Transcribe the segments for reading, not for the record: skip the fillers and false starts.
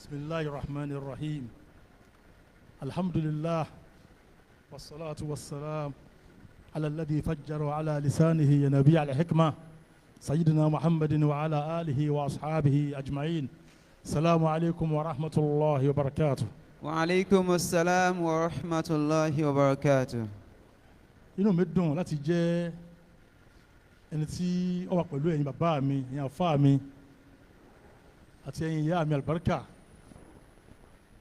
بسم الله الرحمن الرحيم الحمد لله والصلاة والسلام على الذي فجر على لسانه ينابيع الحكمة سيدنا محمد وعلى آله وأصحابه أجمعين. السلام عليكم ورحمة الله وبركاته. وعليكم السلام ورحمة الله وبركاته. inú mi dùn láti jẹ́ ẹni tí ó wà pẹ̀lú ẹ̀yin bàbá mi ẹ̀yin àfáà mi àti ẹ̀yin ìyá mi àlùbáríkà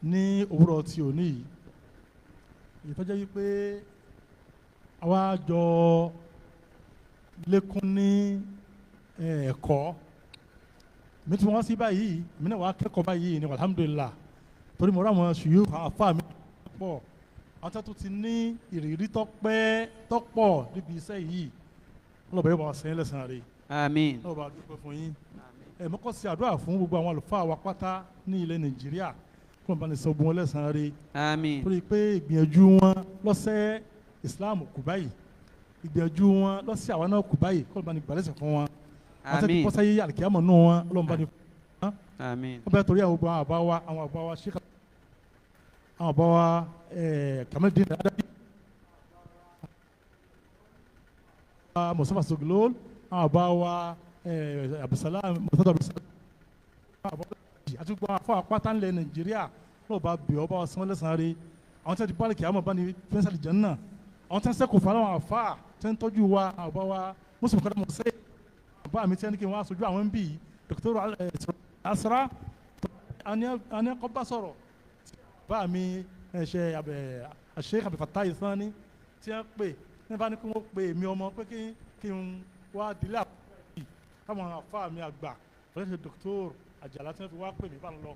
ní òwúrọ̀ tí ò ní yìí ìtọ́jẹ́ yìí pé àwa jọ lékún ní ẹ̀kọ́ mi tí wọ́n sí báyìí mi náà wà kẹ́kọ̀ọ́ báyìí ní alhamdulillah torí mo rà wọn ṣùyú àfáà mi pọ̀ àwọn tó ti ní ìrírí tọ́pọ̀ níbi iṣẹ́ yìí ọlọ́bàá yóò bá wa sẹ́yìn lẹ́sàn-án rẹ̀. àmín. ọlọ́bàá dúpẹ́ fún yín. mọ́kọ́ sí àdúrà fún gbogbo àwọn àlùfáà wa pátá ní ilẹ̀ nàìjíríà kó n bá ní sọ gbogbo wọn lẹ́sàn-án rẹ̀. àmín. torí pé ìgbìyànjú wọn lọ́sẹ̀ islam kù báyìí ìgbìyànjú wọn lọ́sẹ̀ àwa náà kù báyìí kó n bá ní gbàlẹ́sẹ̀ fún wọn. àmín. àti pọ́sáyé àlìkíyàmọ̀ náà wọn ọlọ́run bá ní fún wọn. àmín. wọ́n bẹ torí àwọn àbá wa ṣíkà àwọn àbá wa kàmẹ́dín adabi Mustafa Sogolol àwọn àbá wa Abdulsalam Murtada àti gbogbo afọ apáta ńlẹ̀ Nàìjíríà lọ́wọ́ bá bẹ̀ ọ́ bá wa sanwó lẹ́sàn-án rẹ̀ àwọn tí wọ́n ti bá lè kí àwọn bá ní fẹ́nsálì jẹ́ náà àwọn tí wọ́n sẹ́kù fún àwọn àfa tí wọ́n tọ́jú wa àwọn àbá wa mùsùlùmí kọ́dà mọ̀ sẹ́yìn àbá mi tí wọ́n ní kí wọ́n aṣojú àwọn ń bì í Dr. Asra àní ẹ̀kọ́ bá sọ̀rọ̀ bá mi ṣe Sheikh Abdulfatai Sani tí wọ́n pè ní bá ní kí wọ́n pè mí ọmọ pé kí n wá dílé àpòyì káwọn afá mi àgbà fẹ́ẹ́ ṣe Dr. Àjàlá tí wọ́n fi wá pè mí bá ń lọ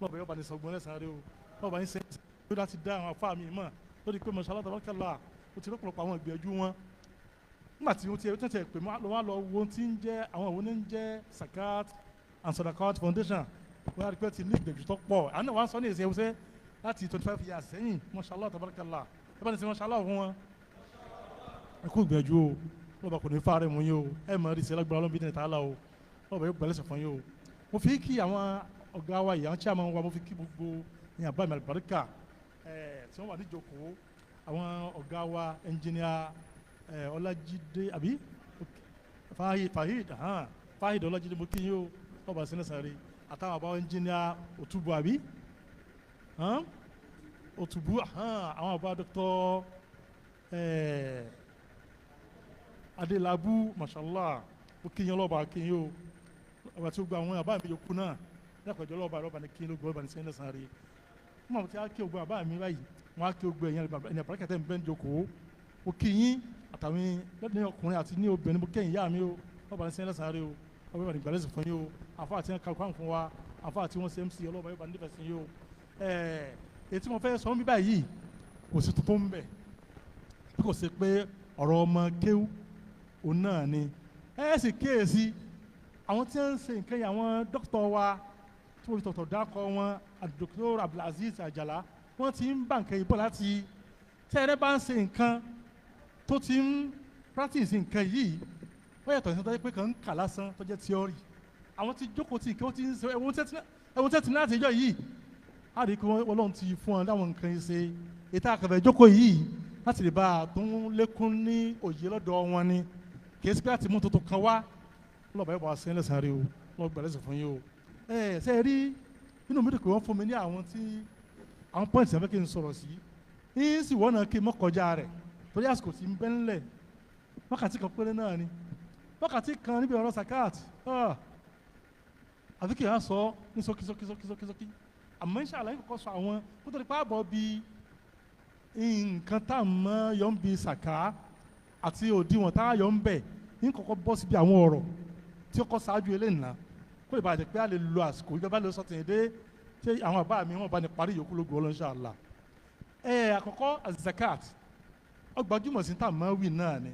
lọ́bàá yóò bá ní sọgbọ́n lẹ́sàn-án rẹ o lọ́bàá yín sẹ́yìn tó dá ti dá àwọn afá mi mọ̀ lórí pé mashallah tabarakallah o ti rọ́pọ̀lọpọ̀ àwọn ìgbìyànjú wọn nígbà tí wọ́n ti pè wọ́n lọ wo ti ń jẹ́ àwọn òun ń jẹ́ Zakat and Sadaqat Foundation wọ́n á rí pé ti ní ìgbìyànjú tó pọ̀ àná wọ́n á sọ ní ìṣe ẹ̀wọ́sẹ́ láti 25 years sẹ́yìn mashallah tabarakallah ẹ bá ní sẹ́ mashallah fún wọn ẹ kú ìgbìyànjú o lọ́ba kò ní fáre mú yín o ẹ mọ̀ ẹ́ rí sẹ́ lágbára ọlọ́mọbí ní ìtàlá o lọ́ba yóò gbẹ́lẹ́sẹ̀ fún yín o mo fi kí àwọn ọ̀gá wa yìí àwọn chairman wa mo fi kí gbogbo ní àbá mi àlùbáríkà tí wọ́n wà níjókòó àwọn ọ̀gá wa engineer Ọlájídé àbí Fahid Ọlájídé mo kí yín o lọ́ba sẹ́nẹ̀sàrè àtàwọn àbá engineer Òtúbù àbí Òtúbù àwọn àbá Dr. Adélábù mashallah ó kí yín lọ́ba kí yín o ọba tí ó gba àwọn àbá mi yòókù náà lẹ́kọ̀ọ́jọ́ lọ́ba ní kí yín ló gbọ́ ọba ní sẹ́yìn lẹ́sàn-án rẹ̀ wọ́n mọ̀ tí a kí ogun àbá mi báyìí wọ́n á kí ogun ẹ̀yìn àbáríkàtẹ́ mi bẹ́ẹ̀ ní jókòó ó kí yín àtàwọn ní ọkùnrin àti ní obìnrin mo kẹ́yìn yá mi o ọba ní sẹ́yìn lẹ́sàn-án rẹ̀ o ọba yóò bá ní gbàlẹ́sì fún yín o àfa àti kàlùkàn fún wa àfa àti wọn ṣe MC ọlọ́ba yóò bá nífẹ̀ẹ́ sí yín o èyí tí mo fẹ́ sọ ń bí báyìí kò sí tuntun ń bẹ̀ bí kò sí pé ọ̀rọ̀ ọmọ kéwú òun náà ni ẹ sì kíyèsí àwọn tí wọ́n ń ṣe nǹkan yìí àwọn dókítà wa tí wọ́n fi tọ̀tọ̀ dákọ̀ wọn Dr. Abdulaziz Àjàlá wọ́n ti ń bá nǹkan yìí bọ̀ láti tẹ́rẹ́ bá ń ṣe nǹkan tó ti ń practice nǹkan yìí wọ́n yàtọ̀ sí pé kàn ń kà lásán tó jẹ́ theory àwọn tí jókòó tí nǹkan ó ti ń ṣe ẹ̀wọ̀n tẹ́tí láti ìjọ yìí á rí i pé Ọlọ́run ti fún wọn láwọn nǹkan yìí ṣe ètò àkàbẹ̀ jókòó yìí láti lè bá a tó ń lékún ní òye lọ́dọ̀ wọn ni kì í sí pé àti mú tuntun kan wá lọ́ba yóò bá wa sẹ́yìn lẹ́sàn-án rí o lọ́ba gbàlẹ́sẹ̀ fún yín o ṣe é rí inú mi dùn pé wọ́n fún mi ní àwọn pọ́ìntì tí wọ́n fẹ́ kí n sọ̀rọ̀ sí yín sì wọ́n náà kí n mọ́ kọjá rẹ̀ torí àsìkò tí ń bẹ́ ńlẹ̀ wákàtí kan péré náà ni wákàtí kan níbi ọ̀rọ̀ Zakat àfi kì í sọ ní sókí àmọ́ ń ṣàlàyé kọ́kọ́ sọ àwọn kó tó di pa àbọ̀ bí nǹkan tá à ń mọ́ yọ̀ ń bi Zakat àti òdiwọ̀n tá a yọ̀ ń bẹ̀ ní kọ́kọ́ bọ́ síbi àwọn ọ̀rọ̀ tí ó kọ́ ṣáájú eléyìí náà kó lè bàjẹ́ pé a lè lo àsìkò ìjọba lè sọ̀tìn dé tí àwọn àbá mi wọ́n bá ní parí yòókù lógo ọlọ́run insha Allah. àkọ́kọ́ Zakat ọgbàjúmọ̀ sí tá a máa wí náà ni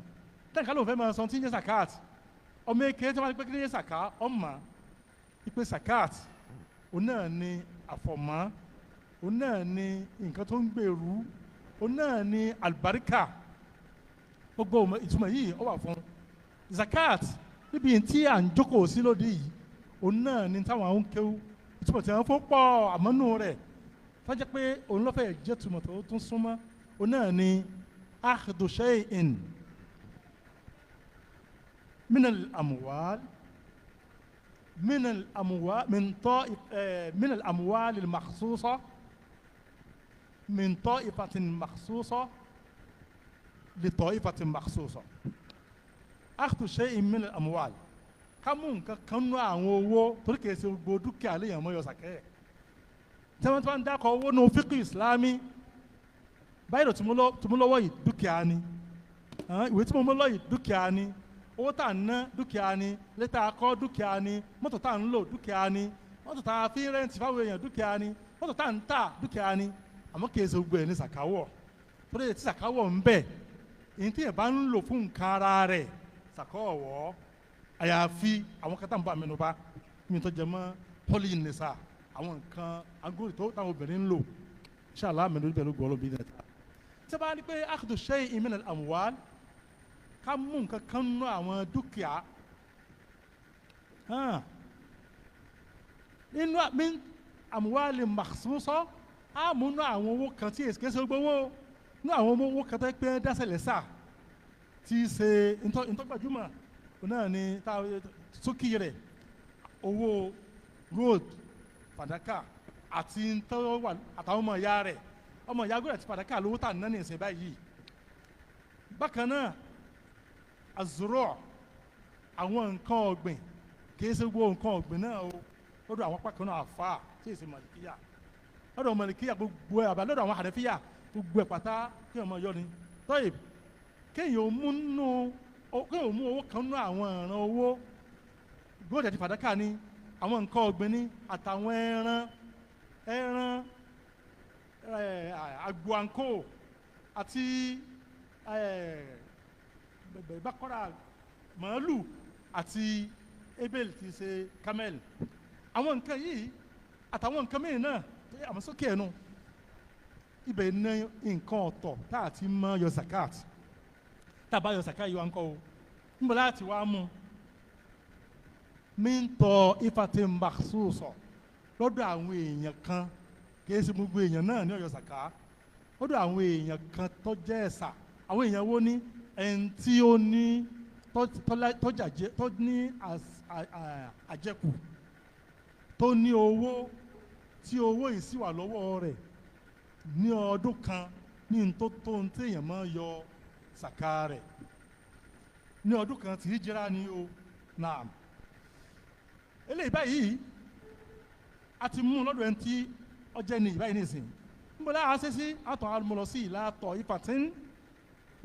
tẹ́ǹkà ló fẹ́ máa sọ tí ń yẹ Zakat ọmọ èké tí wọ́n ti pé kí ń yẹ Zakat ọmọ ìpè Zakat òun náà ni àfọ̀mọ́ òun náà ni nǹkan tó ń gbèrú òun náà ni àlùbáríkà gbogbo ìtumọ̀ yìí ó wà fún Zakat níbi tí à ń jókòó sí lóde yìí òun náà ni táwọn àwọn kéwú ìtumọ̀ tí wọ́n fọ́ pọ̀ àmọ́nú rẹ̀ fọ́jẹ́ pé òun lọ́fẹ̀ẹ́ jẹ́ túmọ̀ tó tún súnmọ́ òun náà ni akhdu shay'in min al-amwal من الأموال المخصوصة من طائفة مخصوصة لطائفة مخصوصة أخذ شيء من الأموال كمون كنوا عنو تركي سبودو كالي يا مايو سكى تمام دا كوا نوفق إسلامي بايرو تمولو واي دوكياني ويتمولو واي دوكياني owó tá à ń ná dúkìá ni létà akọ́ dúkìá ni mọ́tò tá à ń lò dúkìá ni mọ́tò tá a fi rẹ́ǹtì fáwọn èèyàn dúkìá ni mọ́tò tá à ń tà dúkìá ni àmọ́ kì í ṣe gbogbo ẹ̀ ní sàkáwọ̀ torí èyí tí sàkáwọ̀ ń bẹ èyí tí yẹn bá ń lò fún nǹkan ara rẹ̀ sàkáwọ̀ àyàfi àwọn kẹta ń bá mi nù bá mi tó jẹ mọ́ pọ́lì nìsa àwọn nǹkan agolo tó táwọn obìnrin ń lò ṣáàlá mi lórí pẹ̀lú gbọ́lọ́ bí nìta tí a bá ní pé akhdu shay'in min al-amwal ká mú nǹkan kan nú àwọn dúkìá nínú min amwali makhsusa á mú nú àwọn owó kan tí èsì kéṣe gbowó nú àwọn owó kan tó pé dásẹ̀lẹ̀ sà tí í ṣe ntọ́gbàjúmọ̀ náà ni sókì rẹ̀ owó gold fàdákà àti ntọ́wà àtàwọn ọmọ ìyá rẹ̀ ọmọ ìyá gold àti fàdákà lówó tà ní ìsìn báyìí bákan náà azurọ àwọn nǹkan ọ̀gbìn kìí ṣe gbogbo nǹkan ọ̀gbìn náà o lọ́dọ̀ àwọn apákan náà àfa tí èsì màlìkíyà lọ́dọ̀ màlìkíyà gbogbo ẹ̀ àbá lọ́dọ̀ àwọn hànẹ́fíyà gbogbo ẹ̀ pátá kéèyàn máa yọ ni tọ́yì kéèyàn mú owó kan nú àwọn ìran owó góòdì àti fàdákà ni àwọn nǹkan ọ̀gbìn ni àtàwọn ẹran àgbọ̀ǹkó àti bakora màálù àti ebel ti ṣe camel àwọn nǹkan yìí àtàwọn nǹkan mìíràn náà àmọ́ sókè ẹnu ibẹ̀ ní nǹkan ọ̀tọ̀ tá a ti mọ yọ zakat tá a bá yọ zakat yìí wá ń kọ́ o níbo láti wá mú mi ń tọ ifate makhsusa lọ́dọ̀ àwọn èèyàn kan kì í ṣe gbogbo èèyàn náà ní ọ̀yọ́ zakat lọ́dọ̀ àwọn èèyàn kan tó jẹ́ ẹ̀sà àwọn èèyàn wo ní ẹni tí ó ní tó ní àjẹkù tó ní owó tí owó yìí sì wà lọ́wọ́ rẹ̀ ní ọdún kan ní tó ń téèyàn máa yọ sàká rẹ̀ ní ọdún kan tí hijira ni o naam eléyìí báyìí a ti mú lọ́dọ̀ ẹni tí ọjọ́ ní ìbáyìí nìsín níbo láà ṣe sí àtọ̀ àmúlọ sí ìlàtọ̀ ìfàtín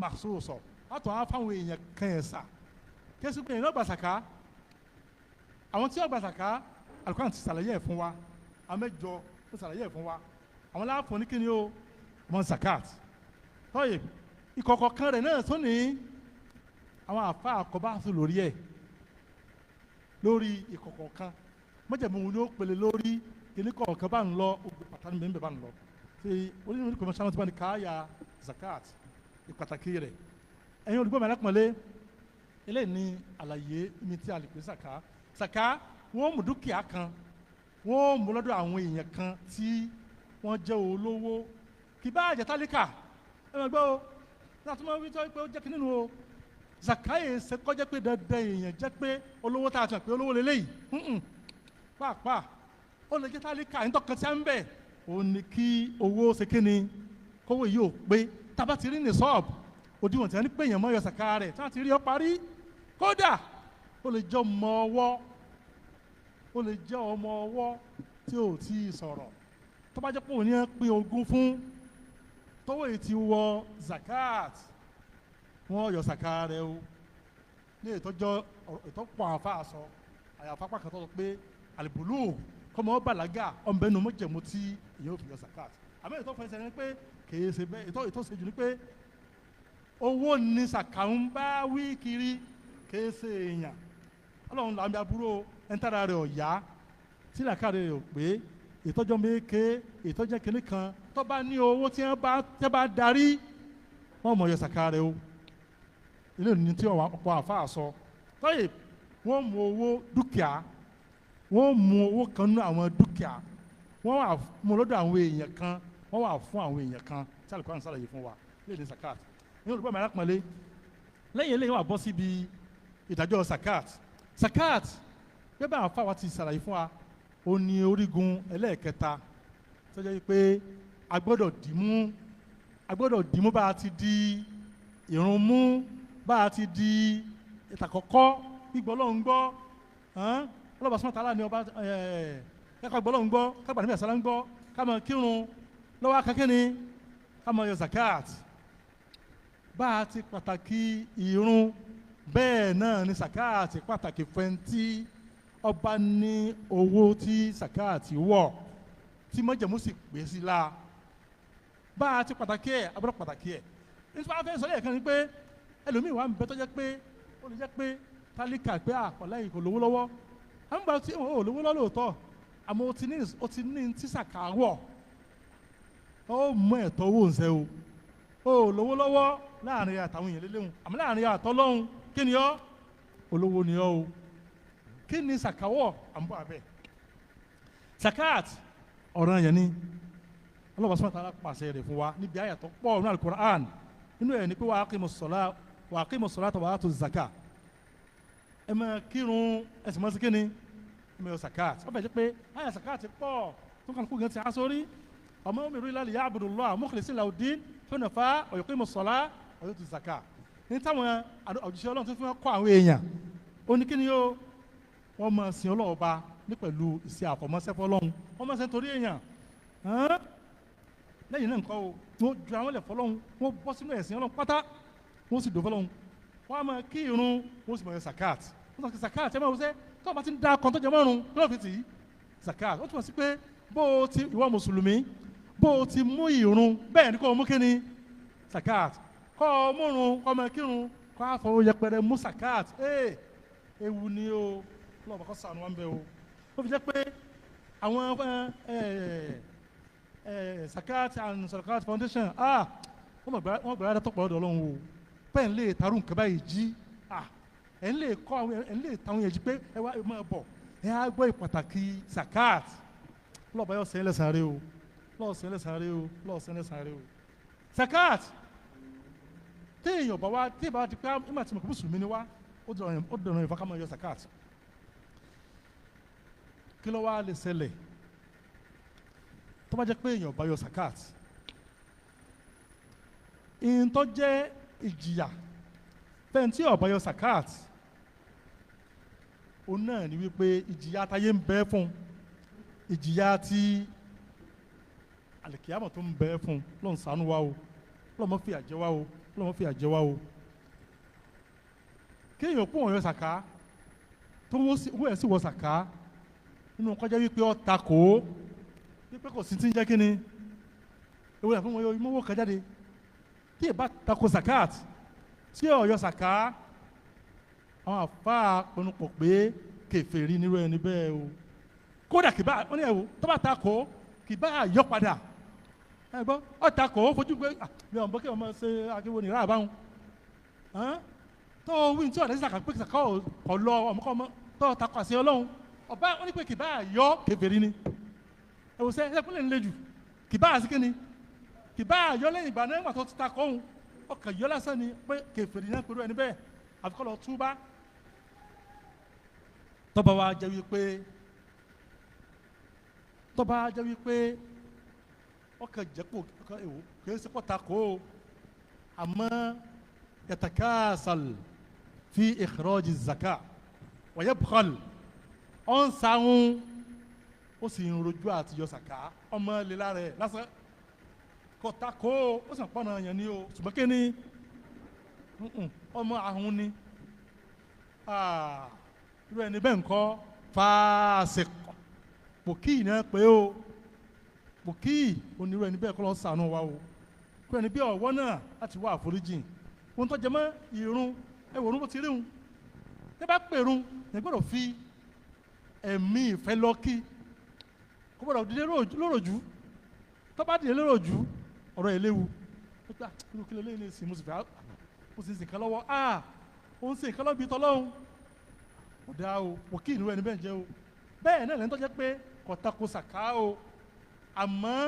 màṣúṣọ àtọ̀ àfáwọn èèyàn kan ẹ̀sà kẹ́sì pé èèyàn gbàsàká àwọn tí wọ́n gbàsàká alukóran ti ṣàlàyé ẹ̀ fún wa amẹ́jọ tó ṣàlàyé ẹ̀ fún wa àwọn láàfọ̀ ní kíni o wọn zakat tọ́yì ìkọ̀kọ̀ kan rẹ̀ náà tó ní àwọn àfa àkọ́báṣe lórí ẹ̀ lórí ìkọ̀kọ̀ kan mọ́jẹ̀mú ni ó pèlè lórí kíní kọ̀ọ̀kan bá ń lọ ogun pàtàkì bẹ́ẹ̀ bá ń lọ ṣe onímọ̀ kọ̀mọ̀ṣánná tó bá ní káyà zakat ìpàtàkì rẹ̀ ẹ̀yin olùgbọ́ mi alápọ̀nlé eléyìí ní àlàyé mi tí a lè pè sàká wọ́n mú dúkìá kan wọ́n mú lọ́dọ̀ àwọn èèyàn kan tí wọ́n jẹ́ olówó kì bá jẹ́ tálíkà ẹ máa gbọ́ o láti máa wí pé ó jẹ́ kí nínú o zakaye ṣe kọjá pé dandan èèyàn jẹ́ pé olówó tá a sọ pé olówó lélẹ́yìí pàápàá ó lè jẹ́ tálíkà ní tọkàn tí a ń bẹ̀ ó ní kí owó ṣe kí ni kówó yìí ò pé tábà ti rí ní sọ́ọ̀bù òdiwọ̀n tí wọ́n ní pé èèyàn mọ́ yọ sàká rẹ̀ tí wọ́n ti rí ọ parí kódà ó lè jẹ́ ọmọ ọwọ́ ó lè jẹ́ ọmọ ọwọ́ tí ò tí ì sọ̀rọ̀ tó bá jẹ́ pé òun ní pín ogún fún tówó yìí ti wọ zakat wọ́n yọ sàká rẹ̀ o ní ìtọ́jọ́ ìtọ́pọ̀ àfa àsọ àyàfà pàkàn tó sọ pé àlìbùlù kọ́mọ bàlágà ọ̀nbẹ́nu mọ́jẹ̀mú tí èyí ò fi yọ zakat àmọ́ ìtọ́ fẹsẹ̀ ni pé kìí ṣe bẹ́ẹ̀ ìtọ́ ṣe jù ni pé owó ní sàkà ń bá wí kiri kìí ṣe èèyàn ọlọ́run làmì àbúrò ẹ̀ńtàrà rẹ̀ ọ̀yá tí làkà rẹ̀ ò pé ìtọ́jọ́ méke ìtọ́jọ́ kìnnì kan tó bá ní owó tí wọ́n bá darí wọ́n mọ̀ yọ sàkà rẹ̀ o ilé ìní tí ọ̀pọ̀ àfa sọ tọ́yì wọ́n mú owó dúkìá wọ́n mú owó kan nínú àwọn dúkìá wọ́n wà mú lọ́dọ̀ àwọn èèyàn kan wọ́n wà fún àwọn èèyàn kan tí Al-Qur'an ṣàlàyé fún wa lẹ́yìn zakat ní olùkọ́ mi alápọ̀nlé lẹ́yìn eléyìí wà bọ́ síbi ìdájọ́ zakat bẹ́ẹ̀ bá àwọn afáwa ti ṣàlàyé fún wa ó ní orígun ẹlẹ́ẹ̀kẹta tó jẹ́ pé a gbọ́dọ̀ dìímú bá a ti di ìrun mú bá a ti di ìtàkọ́kọ́ gbígbọ́ Ọlọ́run gbọ́ ọlọ́ba sọ́mọ́ta aláàánú ọba ẹ̀ka gbọ́ Ọlọ́run gbọ́ kágbà níbi àṣálá ń gbọ́ ká máa kírun lọ́wọ́ akẹ́kẹ́ni ká máa yọ zakat bá a ti pàtàkì ìrun bẹ́ẹ̀ náà ni zakat pàtàkì fẹ́ntì ọba ní owó tí zakat wọ̀ tí mọ́jẹ̀mú sì pè sí la bá a ti pàtàkì ẹ̀ abúlé pàtàkì ẹ̀ nítorí wọn fẹ́ sọ lẹ́ẹ̀kan ni pé ẹlòmíì wà ń bẹ tó jẹ́ pé ó lè jẹ́ pé tálíkà pé àpọ̀lẹ́yìn kò lówó lọ́wọ́ àwọn gbà tí ò lówó lọ́wọ́ lóòótọ́ àmọ́ o ti ní tí sàkáwọ̀ ó mú ẹ̀tọ́ owó ǹsẹ́ o lówó lọ́wọ́ láàrin àtàwọn èèyàn lélẹ́hùn àmọ́ láàrin àtọ́lọ́hùn kí ni ọ́ olówó ni ọ́ o kí ni sàkáwọ̀ àmúbọ̀ abẹ́ zakat ọ̀ràn yẹn ni ọlọ́wọ́ sọ́mọ́ta alápàṣẹ rẹ̀ fún wa níbi àyàtọ̀ pọ̀ nínú Al-Qur'an nínú ẹ̀ ní pé wa aqimu ssalata wa atu zakat ẹ máa kírun ẹ sì máa ṣe kíni ẹ máa yọ zakat ó fẹ́ jẹ́ pé àyà zakat pọ̀ tó kàn kú gan ti aṣọ́rí ọmọ umiru illa liya'budullaha mukhlisina lahu-d-din hunafa wa yuqimu ssalata wa yutu zakat ní táwọn òjíṣẹ́ Ọlọ́run tó fi kọ́ àwọn èèyàn ó ní kíni yóò wọ́n máa sin Ọlọ́run ọba ní pẹ̀lú ìṣe àfọ̀mọ́sẹ́ fọlọ́run wọ́n máa ṣe nítorí èèyàn lẹ́yìn náà nǹkan o wọ́n ju àwọn ilẹ̀ fọlọ́run wọ́n bọ́ sínú ẹ̀sìn Ọlọ́run pátá wọ́n sì dò fọlọ́run wọ́n á máa kí irun wọ́n sì máa yọ zakat wọ́n sọ pé zakat ẹ máa wọ́n sẹ́ tó o bá ti ń da kan tó jẹ mọ́rùn lọ́wọ́ fi tì í zakat ó túmọ̀ sí pé bó o ti ìwọ mùsùlùmí bó o ti mú irun bẹ́ẹ̀ ni kò mú kíni zakat kọ́ ọ múrun kọ́ ọ máa kírun kọ́ ọ àfọwọ́ yẹpẹrẹ mú zakat ewu ni o lọ́wọ́ bá kọ́ sànù wọn bẹ́ẹ̀ o ó fi jẹ́ pé àwọn zakat and zakat foundation wọ́n gbàgbé adá tọ́pọ̀ ọ̀dọ̀ Ọlọ́run o bẹ́ẹ̀ ń lè tarú nǹkan báyìí jí ẹ̀ ń lè kọ́ àwọn ẹ̀ ń lè tàwọn yẹn jí pé ẹ wá ẹ máa bọ̀ ẹ á gbọ́ ìpàtàkì zakat lọ́ọ̀bá yóò sẹ́yìn lẹ́sàn-án rẹ o lọ́ọ̀ sẹ́yìn lẹ́sàn-án rẹ o lọ́ọ̀ sẹ́yìn lẹ́sàn-án rẹ o zakat téèyàn bá wá téèyàn bá ti pé ẹ máa ti mọ̀ kó mùsùlùmí ni wá ó dọ̀nà ìfọ́ ká máa yọ zakat kí ló wá lè ṣẹlẹ̀ tó bá jẹ́ pé èèyàn bá yọ zakat ìyẹn tó jẹ́ ìjìyà fẹ́ẹ̀ tí ó bá yọ zakat òun náà ni wípé ìjìyà táyé ń bẹ fún ìjìyà tí àlìkìyàmọ̀ tó ń bẹ fún lọ́n ṣàánú wa o lọ́n mọ́ fi àjẹ wa o lọ́n mọ́ fi àjẹ wa o kéèyàn kó wọn yọ sàká tó wọ́n ẹ̀ sì wọ sàká nínú kọjá wípé ó takò wípé kò sí ti ń jẹ́ kí ni ewé àfihàn wọn yọ ìmọ̀wó kan jáde tí ì bá takò zakat tí ò yọ sàká àwọn àfáà pinupọ̀ pé kèfèrí nírú ẹni bẹ́ẹ̀ o kódà kì bá wọn ní ẹ̀wò tó bá takò kì bá yọ padà ẹ gbọ́ ó takò ó fojú pé mi ò mọ̀ kí wọ́n máa ṣe akéwòn ní ìráàbá wọn tó wí tí ọ̀dẹ́ sàkà pé sàkà ọ̀lọ́ ọmọkọ́ ọmọ tó takò àṣẹ Ọlọ́run ọba wọn ní pé kì bá yọ kèfèrí ni ẹ̀wò sẹ́ ẹ̀ kúnlẹ̀ nílẹ̀ jù kì bá àṣìkè ni kì bá yọ lẹ́yìn ìgbà náà tó ti takò òun ọkàn yọ lásán ni pé kèfèrí náà pẹ̀lú ẹni bẹ́ẹ̀ àfikọ́ lọ túbá tọ́ba wa jẹ́ wípé ọkàn jẹ́pọ̀ ọkàn èwo kìí ṣe pọ́ta kó o àmọ́ yatakasal fi ikhraj zaka wa yabkhal ọ̀n sáwọn ó sì ń rojú àti yọ sàká ọmọ lílá rẹ̀ lásán kọ́ta kó o ó sì ń pọ́nà yẹn ní o ṣùgbọ́n kí ni ọmọ àhún ni irú ẹni bẹ́ẹ̀ ńkọ́ fásik pòkì náà pé o pòkì onírú ẹni bẹ́ẹ̀ kọ́ lọ́ sànú wa o kó ẹni bí ọ̀wọ́ náà láti wá àforíjìn ohun tó jẹ mọ́ ìrun ẹ wò ó bó ti rí un ẹ bá pèrun ẹ gbọ́dọ̀ fi ẹ̀mí ìfẹ́ lọ kí kó gbọ́dọ̀ dìde lóròjú tó bá dìde lóròjú ọ̀rọ̀ ẹ̀ léwu pípa irú kí lélẹ́yìn lè sìn mo sì fẹ́ mo sì ń sìn kan lọ́wọ́ ó ń sìn kan lọ́bi tọ́lọ́hún ọ̀dà o pòkì ìnú ẹni bẹ́ẹ̀ jẹ́ o bẹ́ẹ̀ náà lẹ́nu tó jẹ́ pé kọ̀tàkù sàká o àmọ́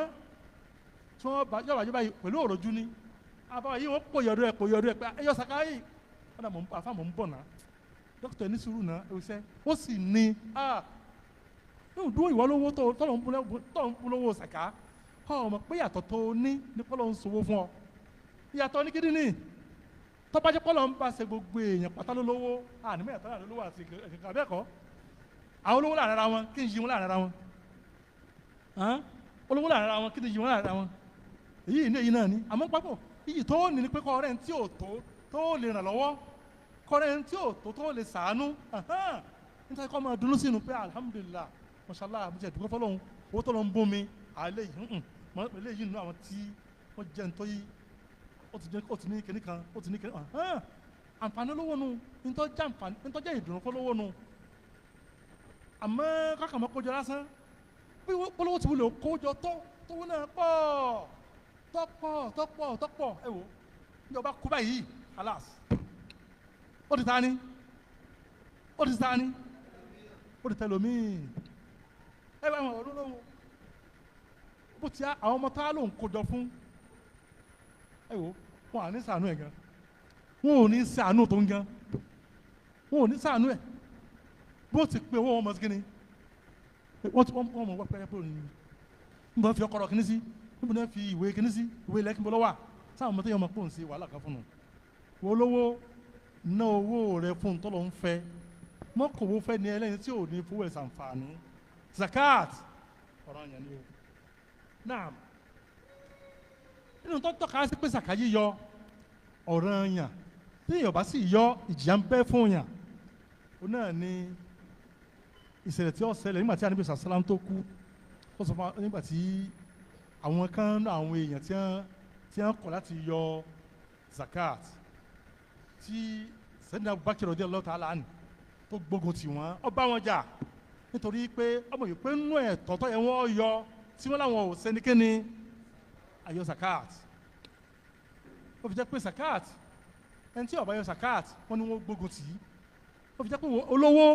tí wọ́n bá yọ̀rọ̀ àjọba yìí pẹ̀lú òròjú ni àbáwá yìí wọ́n pò yọ̀dọ̀ ẹ̀ pé ẹ̀yọ́ sàká yìí ọ̀dà àfa mọ̀ ń bọ̀ náà dókítà ní sùúrù náà ẹ̀wùsẹ́ ó sì ní yóò dúró ìwọ lówó tó ń bú lówó sàká ọmọ pé yàtọ̀ tó ní ní kọ́ ló ń sowó fún ọ ìyàtọ̀ ní kídí ní tọ́bajẹ́ kọ́ ló ń bá ṣe gbogbo èèyàn pátá lólówó ànímọ̀ yàtọ̀ náà lólówó àti ẹ̀kẹ́kẹ́ abẹ́ẹ̀kọ́ àwọn olówó láàrin ara wọn kí n yí wọn láàrin ara wọn olówó láàrin ara wọn kí n yí wọn láàrin ara wọn èyí ní èyí náà ni àmọ́ pápọ̀ iyì tó ní ni pé kọ́ ọ̀rẹ́ tí ò tó lè ràn lọ́wọ́ kọ́ ọ̀rẹ́ tí ò tó lè sàánú nítorí kọ́ máa dunú sínú pé alhamdulillah mashallah mo jẹ́ ìdúgbò fọlọ́hún owó tó lọ ń bún mi àlẹ́ yìí mọ̀lẹ́ yìí nínú àwọn tí wọ́n jẹ́ nítorí ó ti ní kíní kan ó ti ní kíní kan àǹfààní olówó nu nítorí ìdùnnú fọlọ́wọ́ nu àmọ́ kákàmọ́ kójọ lásán bí olówó ti wúlò kójọ tó wọ́n náà tọ́pọ̀ ẹ wò ìjọba kú báyìí alas ó ti ta ni ó ti tẹlómìn ẹ bá wọn ọdún lọ́wọ́ bó ti àwọn ọmọ tá ló ń kójọ fún ẹ wò wọn à ní ṣàánú ẹ gan wọn ò ní ṣàánú tó ń gan wọn ò ní ṣàánú ẹ bó ti pé owó wọn mọ sí kíni wọ́n mọ̀ wọ́n pẹ́rẹ́ pé òní níbo fi ọkọ̀rọ̀ kíní sí níbo náà fi ìwé kíní sí ìwé ilẹ̀ kíni lọ́wọ́ sáwọn ọmọ tó yẹ ọmọ pò ń ṣe wàhálà kan fún un wọ́n lówó ná owó rẹ fún un tọ́lọ́ ń fẹ́ mọ́kòwó fẹ́ ni ẹlẹ́ni tí ò ní fowó ẹ̀ sàǹfààní zakat ọ̀rọ̀ yẹn ni o náà nínú tó tọ́ka sí pé zaka yíyọ ọ̀rọ̀ yẹn tí èèyàn bá sì yọ ìjìyà ń bẹ fún yẹn ó náà ní ìṣẹ̀lẹ̀ tí ó ṣẹlẹ̀ nígbà tí Ànábì sàlám tó kú ó sọ fún nígbà tí àwọn kan náà àwọn èèyàn tí wọ́n kọ̀ láti yọ zakat tí Sayyidina Abubakar radiyallahu ta'ala anhu tó gbógun tì wọ́n ó bá wọn jà nítorí pé ọmọ yìí pé nínú ẹ̀tọ́ tó yẹ wọ́n yọ tí wọ́n láwọn ò sẹ́nikẹ́ni ayọ zakat ó fi jẹ́ pé zakat ẹni tí ó bá yọ zakat wọ́n ní wọ́n gbógun tì í ó fi jẹ́ pé olówó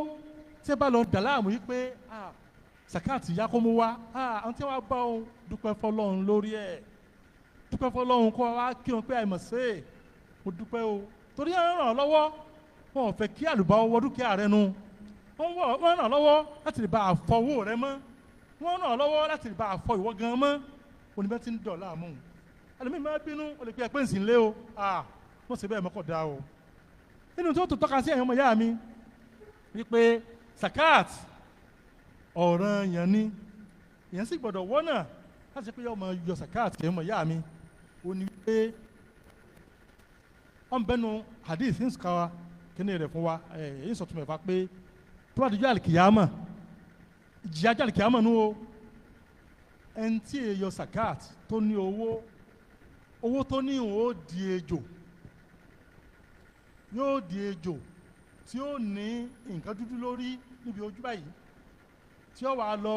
tí ẹ bá lọ dà láàmú yìí pé zakat ìyá kó mú wá àwọn tí wọ́n bá òun dúpẹ́ fọlọ́run lórí ẹ̀ dúpẹ́ fọlọ́run kó wá kí wọn pé àìmọ̀ sí ẹ̀ mo dúpẹ́ o torí ẹ̀ ràn án lọ́wọ́ wọn ò fẹ́ kí àlùbá wọ dúkìá rẹ nu wọ́n ràn án lọ́wọ́ láti lè bá àfọwọ́ rẹ mọ́ wọ́n ràn án lọ́wọ́ láti lè bá àfọ ìwọ gan mọ́ oníbẹ̀ tí ń dọ̀ láàmú ẹlòmíì máa bínú o lè pe ẹgbẹ́ ìsìn lé o wọ́n sì bẹ́ẹ̀ mọ́kọ̀ dá o nínú tó tó tọ́ka sí ẹ̀yàn ọmọ ìyá mi wípé zakat ọ̀ranyàn ni èèyàn sì gbọ́dọ̀ wọ́nà láti ṣe pé ọmọ yọ zakat ẹ̀yàn ọmọ ìyá mi ó ní wípé ọ̀nbẹ́nu hadith ń sùkà kíní rẹ̀ fún wa èyí sọ̀tún mẹ́fà pé tó bá dijọ́ àlìkìyàmà ìjìyà àlìkìyàmà nù o ẹni tí èyọ zakat tó ní owó tó ní ó di ejò yóò di ejò tí ó ní nǹkan dúdú lórí níbi ojú báyìí tí ó wà lọ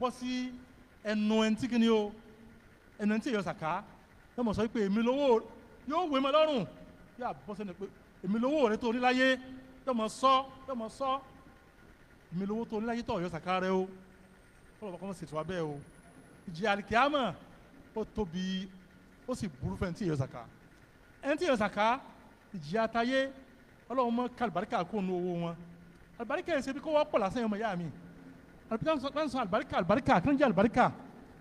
bọ́ sí ẹnu ẹni tí kìíní o ẹnu ẹni tí èyọ zakat yóò mọ̀ sọ pé èmi lówó yóò wé mọ́ lọ́rùn yóò bọ́ sẹ́ni pé èmi lówó rẹ tó ní láyé yóò mọ̀ sọ èmi lówó tó ní láyé tó ọ̀yọ́ zakat rẹ o kọ́lọ̀ kọ́ mọ̀ ṣètò abẹ́ o ìjìyà àlìkìyàmà ó tóbi ó sì burú fẹ́ ẹni tí èyọ zakat ẹni tí èyọ zakat ìjìyà àtayé ọlọ́run mọ́ kàlùbáríkà kó nu owó wọn àlùbáríkà yẹn ṣe bí kó wọ́n pọ̀ lásán ọmọ ìyá mi àlùbáríkà kí ló ń jẹ́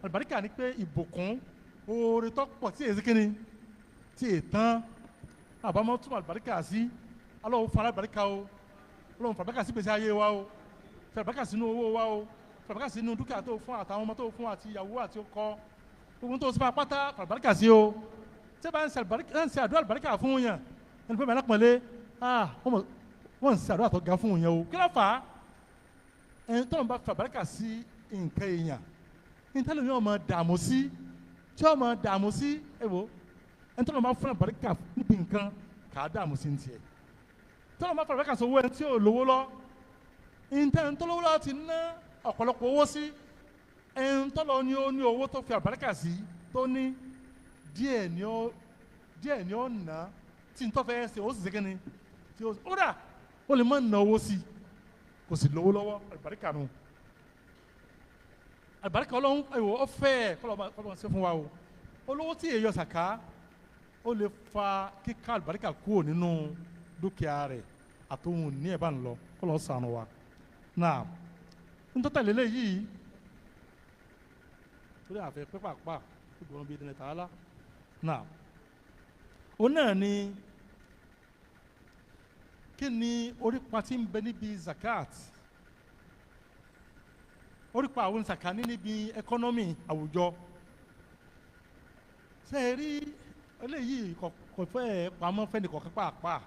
àlùbáríkà ni pé ìbùkún oore tó pọ̀ tí èyí kíni tí èyí tán àbámọ́ túmọ̀ àlùbáríkà sí ọlọ́run fara àlùbáríkà o ọlọ́run fara àlùbáríkà sí gbèsè ayé wa o fara àlùbáríkà sínú owó wa o fara àlùbáríkà sínú dúkìá tó fún àtàwọn ọmọ tó fún àti ìyàwó àti ọkọ gbogbo tó sọ pátá fara àlùbáríkà sí o tí bá ń ṣe àdúrà àlùbáríkà fún yàn ẹni pé mẹ́rin pọ̀lẹ́ wọ́n ń ṣe àdúrà tó ga fún yẹn o kí ló fà á ẹni tó ń bá fara àlùbáríkà sí nǹkan èèyàn nítorí yóò máa dààmú sí tí yóò máa dààmú sí ẹ̀wò ẹni tó ń bá fara àlùbáríkà níbi nǹkan kà á dààmú sí ní tiẹ̀ tó ń bá fara àlùbáríkà sọ owó ẹni tí yóò lówó lọ ẹni tó lówó lọ ti ná ọ̀pọ̀lọpọ̀ owó sí ẹni tó lọ ní ó ní owó tó fi àlùbáríkà sí tó ní díẹ̀ ni ó ná tí n tọ́ fẹ́ ṣe ó sì ṣe kíni tí ó rà ó lè má ná owó sí kò sì lówó lọ́wọ́ àlùbáríkà nù àlùbáríkà ọlọ́run ẹ̀wọ̀ ọ̀fẹ́ kọ́lọ́ ṣe fún wa o olówó tí èyí yọ sàká ó lè fa kíká àlùbáríkà kúrò nínú dúkìá rẹ̀ àtòhun ní ẹ̀ bá ń lọ kọ́lọ́ ṣàánú wa náà ntọ́tẹ̀lé léyìí torí àfẹ́ pẹ́pàpà gbọ́n bíi dẹ́nẹ̀ tààlà náà ó náà ni kí ni orípa tí ń bẹ níbi zakat orípa àwọn zakani níbi ẹkọ́nọ́mì àwùjọ ṣe é rí eléyìí kò fẹ́ pamọ́ fẹ́ni kọ̀ọ̀kan pàápàá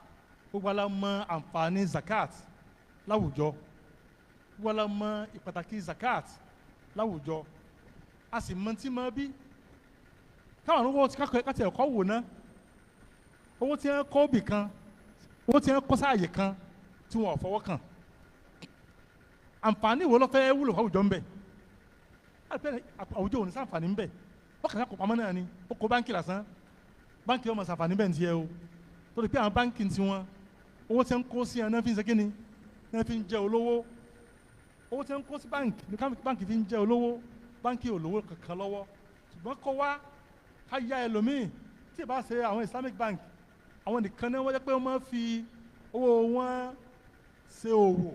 gbogbo ala mọ àǹfààní zakat láwùjọ gbogbo ala mọ ìpàtàkì zakat láwùjọ a sì mọ tí mọ bí káwọn owó káti ẹ̀kọ́ wò ná owó tí wọ́n kọ́ bì kan owó tí wọ́n kọ́ sáàyè kan tí wọ́n ò fọwọ́ kàn àǹfààní wo ló fẹ́ wúlò àwùjọ ń bẹ àwùjọ òní sàǹfààní ń bẹ wọ́n kàn kó pamọ́ náà ni ó kó báńkì lásán báńkì ọmọ sàǹfààní bẹ́ẹ̀ ń tiẹ̀ o torí pé àwọn báńkì ti wọn owó tí wọ́n kó sí ẹ̀ náà fi ń ṣe kí ni náà fi ń jẹ olówó owó tí wọ́n kó sí báńkì ní báńkì fi ń jẹ olówó báńkì olówó kankan lọ́wọ́ ṣùgbọ́n kó wá ká yá ẹlòmíì tí ì bá ṣe àwọn Islamic bank àwọn nìkan náà wọ́n jẹ́ pé wọ́n máa fi owó wọn ṣe òwò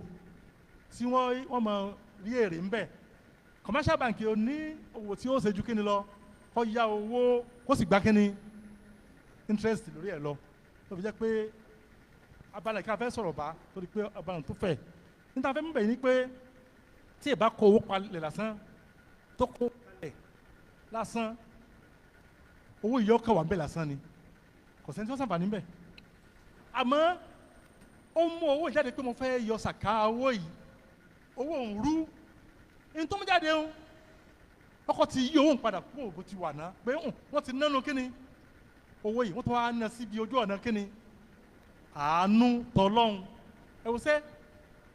tí wọ́n máa rí èrè ń bẹ̀ commercial bank ò ní òwò tí ó ṣe ju kíni lọ kó yá owó kó sì gbá kíni interest lórí ẹ̀ lọ tó fi jẹ́ pé abala ìka fẹ́ sọ̀rọ̀ bá torí pé abala tó fẹ̀ níta fẹ́ mú bẹ̀ yìí ni pé tí ì bá kó owó palẹ̀ lásán tó kó palẹ̀ lásán owó yìí ọkọ̀ wà ń bẹ̀ lásán ni kò sẹ́ni tí wọ́n sàǹfààní ń bẹ̀ àmọ́ ó mú owó ìjáde pé mo fẹ́ yọ sàká owó yìí owó ń rú ní tó mú jáde ń ọkọ̀ ti yí owó ń padà kó òbó ti wà ná pé wọ́n ti nánu kíni owó yìí wọ́n tó wá ná síbi ojú ọ̀nà kíni àánú tọ́lọ́hún ẹ̀wùsẹ́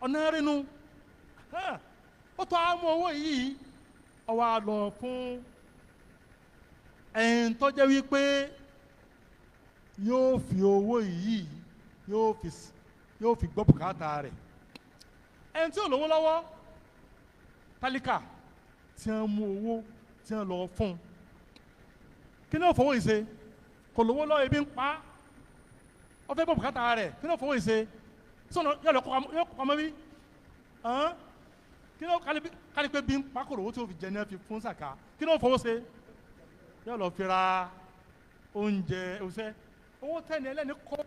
ọ̀nà rínú ó tó á mú owó yìí ó wá lọ fún ẹ̀yìn tó jẹ́ wípé yóò fi owó yìí yóò fi gbọ́ bùkátà rẹ̀ ẹni tí ò lówó lọ́wọ́ tálíkà tí wọ́n mú owó tí wọ́n lọ fún kí ni ó fowó yìí ṣe kò lówó lọ́wọ́ ebi ń pa ó fẹ́ gbọ́ bùkátà rẹ̀ kí ni ó fowó yìí ṣe sọ̀nà yóò lọ kọ́ ọmọ bí kí ni ó kárí pé bí ń pa kò lówó tí ó fi jẹ ní ẹ fi fún sàká kí ni ó fowó ṣe yóò lọ fi ra oúnjẹ ẹ̀wùsẹ́ owó tẹ́ni ẹlẹ́ni kọ́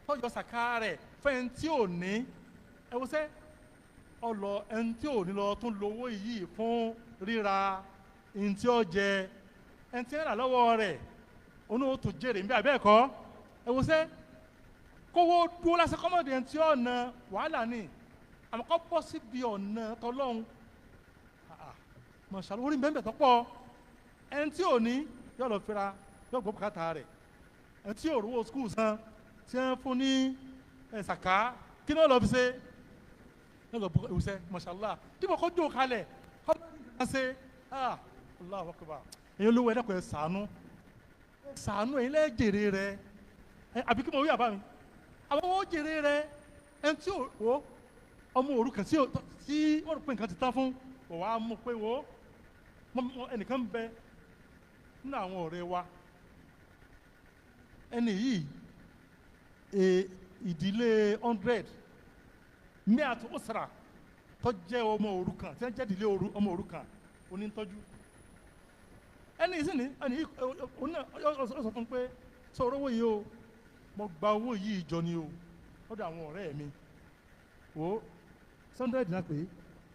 tọ́jọ́ sàká rẹ̀ fẹ́ni tí ò ní ẹ̀wùsẹ́ ọlọ ẹni tí ò ní lọ tún lówó yìí fún ríra ẹni tí ó jẹ ẹni tí ń rà lọ́wọ́ rẹ̀ onú tó jèrè ń bẹ àbẹ́ẹ̀kọ́ ẹ̀wùsẹ́ kówó dúró lásán kọ́mọ̀dé ẹni tí ó na wàhálà ni àmọ́ kọ́ bọ́ síbi ọ̀nà tọ́lọ́hún mọ̀ṣálú orí bẹ́ẹ̀ bẹ́ẹ̀ tọ́pọ̀ ẹni tí ò ní yóò lọ fira yóò gbọ́ bùkátà rẹ̀ ẹni tí ò rówó skul san tí wọ́n fún ní ẹ̀sàká kí ni ó lọ fi ṣe yóò lọ bọ́ ìwúsẹ́ mọ̀ṣálá dípò kó jó kalẹ̀ kọ́ bá ń ṣe Allahu Akbar èyí olówó ẹ̀dẹ́kọ̀ ẹ̀ sànú ẹ̀yin lẹ́ẹ̀ jèrè rẹ̀ àbí kí mo wí àbá mi àwọn owó jèrè rẹ̀ ẹni tí ò wò ọmọ òrukàn tí wọ́n rò pé nǹkan ti tán fún òwò á mú pé wò ẹnìkan ń bẹ nínú àwọn ọ̀rẹ́ wa ẹni yìí ìdílé 100 mẹ́àtò ọ̀sára tó jẹ́ ọmọ òrukàn tí wọ́n jẹ́ ìdílé ọmọ òrukàn onítọ́jú ẹni yìí sì ní ẹni yìí ó sọ fún pé sọ̀rọ̀ owó yìí o mo gba owó yìí jọ ni o lọ́dọ̀ àwọn ọ̀rẹ́ mi wò ó 100 náà pé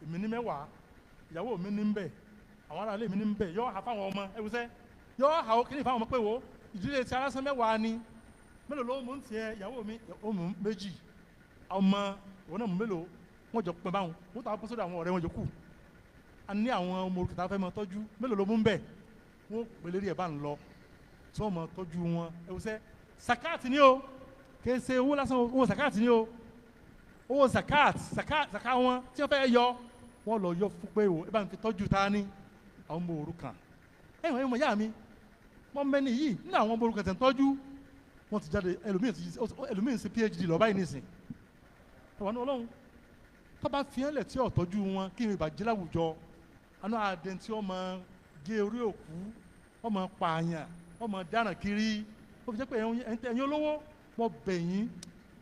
èmi ní 10 ìyàwó mi ní ń bẹ àwọn ará ilé mi ní ń bẹ yọ ha fáwọn ọmọ ẹwùsẹ yọ ha ó kíni fáwọn ọmọ pé wo ìdílé tí arásán 10 ni mélòó ló mú ń tiẹ̀ ìyàwó mi ó mú 2 ọmọ òun náà mú mélòó wọn jọ pin báwọn wọn tó àwọn sọ́dọ̀ àwọn ọ̀rẹ́ wọn jọ kù a ní àwọn ọmọ òrukàn fẹ́ mọ tọ́jú mélòó ló mú ń bẹ wọn pèlè rí ẹ̀ bá ń lọ tí wọ́n mọ tọ́jú wọn ẹwùsẹ sàkáàtì ni o kì í ṣe owó lásán owó sàkáàtì ni o owó zakat wọn tí wọ́n fẹ́ yọ wọ́n lọ yọ fún pé o ẹ bá ń fi tọ́jú ta ní àwọn ọmọ òrukàn ẹ̀wọ̀n ẹ̀wọ̀n yá mi wọ́n mẹ́ni yìí nínú àwọn ọmọ òrukàn tẹ̀ ń tọ́jú wọ́n ti jáde ẹlòmíín ṣe PhD lọ báyìí nísìn ẹ̀wọ̀n ní ọlọ́run tọ́ba fiẹ́lẹ̀ tí ò tọ́jú wọn kí ni ìbàjẹ́ láwùjọ àná àdéhùn tí wọ́n máa gé orí òkú wọ́n máa pààyàn wọ́n máa dáràn kiri ó fi jẹ́ pé ẹ̀yin olówó wọ́n bẹ̀ yín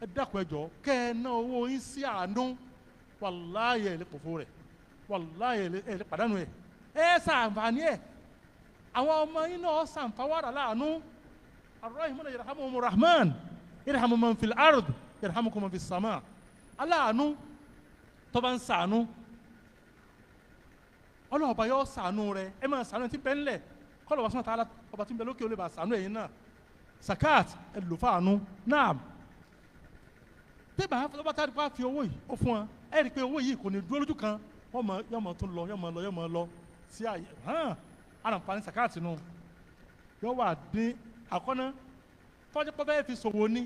ẹ dákun ẹ jọ̀ọ́ kẹ́ ẹ ná owó yín sí àánú wàláyé ẹ̀ lè pòfo rẹ̀ wàláyé ẹ̀ lè pàdánù ẹ̀ ẹ̀ sàǹfààní ẹ̀ àwọn ọmọ yín náà sàǹfàwárà láàánú arrahimuna yarhamuhumur rahman irhamu man fil ard yarhamukum man fis sama aláàánú tó bá ń ṣàánú ọlọ́ọ̀bá yóò ṣàánú rẹ ẹ máa ṣàánú tí bẹ́ẹ̀ ńlẹ̀ kọ́lọ̀ wá sọ́nà tààlà ọba tí ń bẹ lókè ó lè bá ṣàánú ẹ̀yin náà zakat ẹ lò fáànú náà tẹ́bà ọba tá a bá fi owó yìí ó fún wa ẹ rí i pé owó yìí kò ní dúró lójú kan yọmọ tún lọ yọmọ lọ sí àyè àràǹfààní zakat nù yọ wà dín àkọ́ná tọ́jú pọ́ bẹ́ẹ̀ fi ṣòwò ní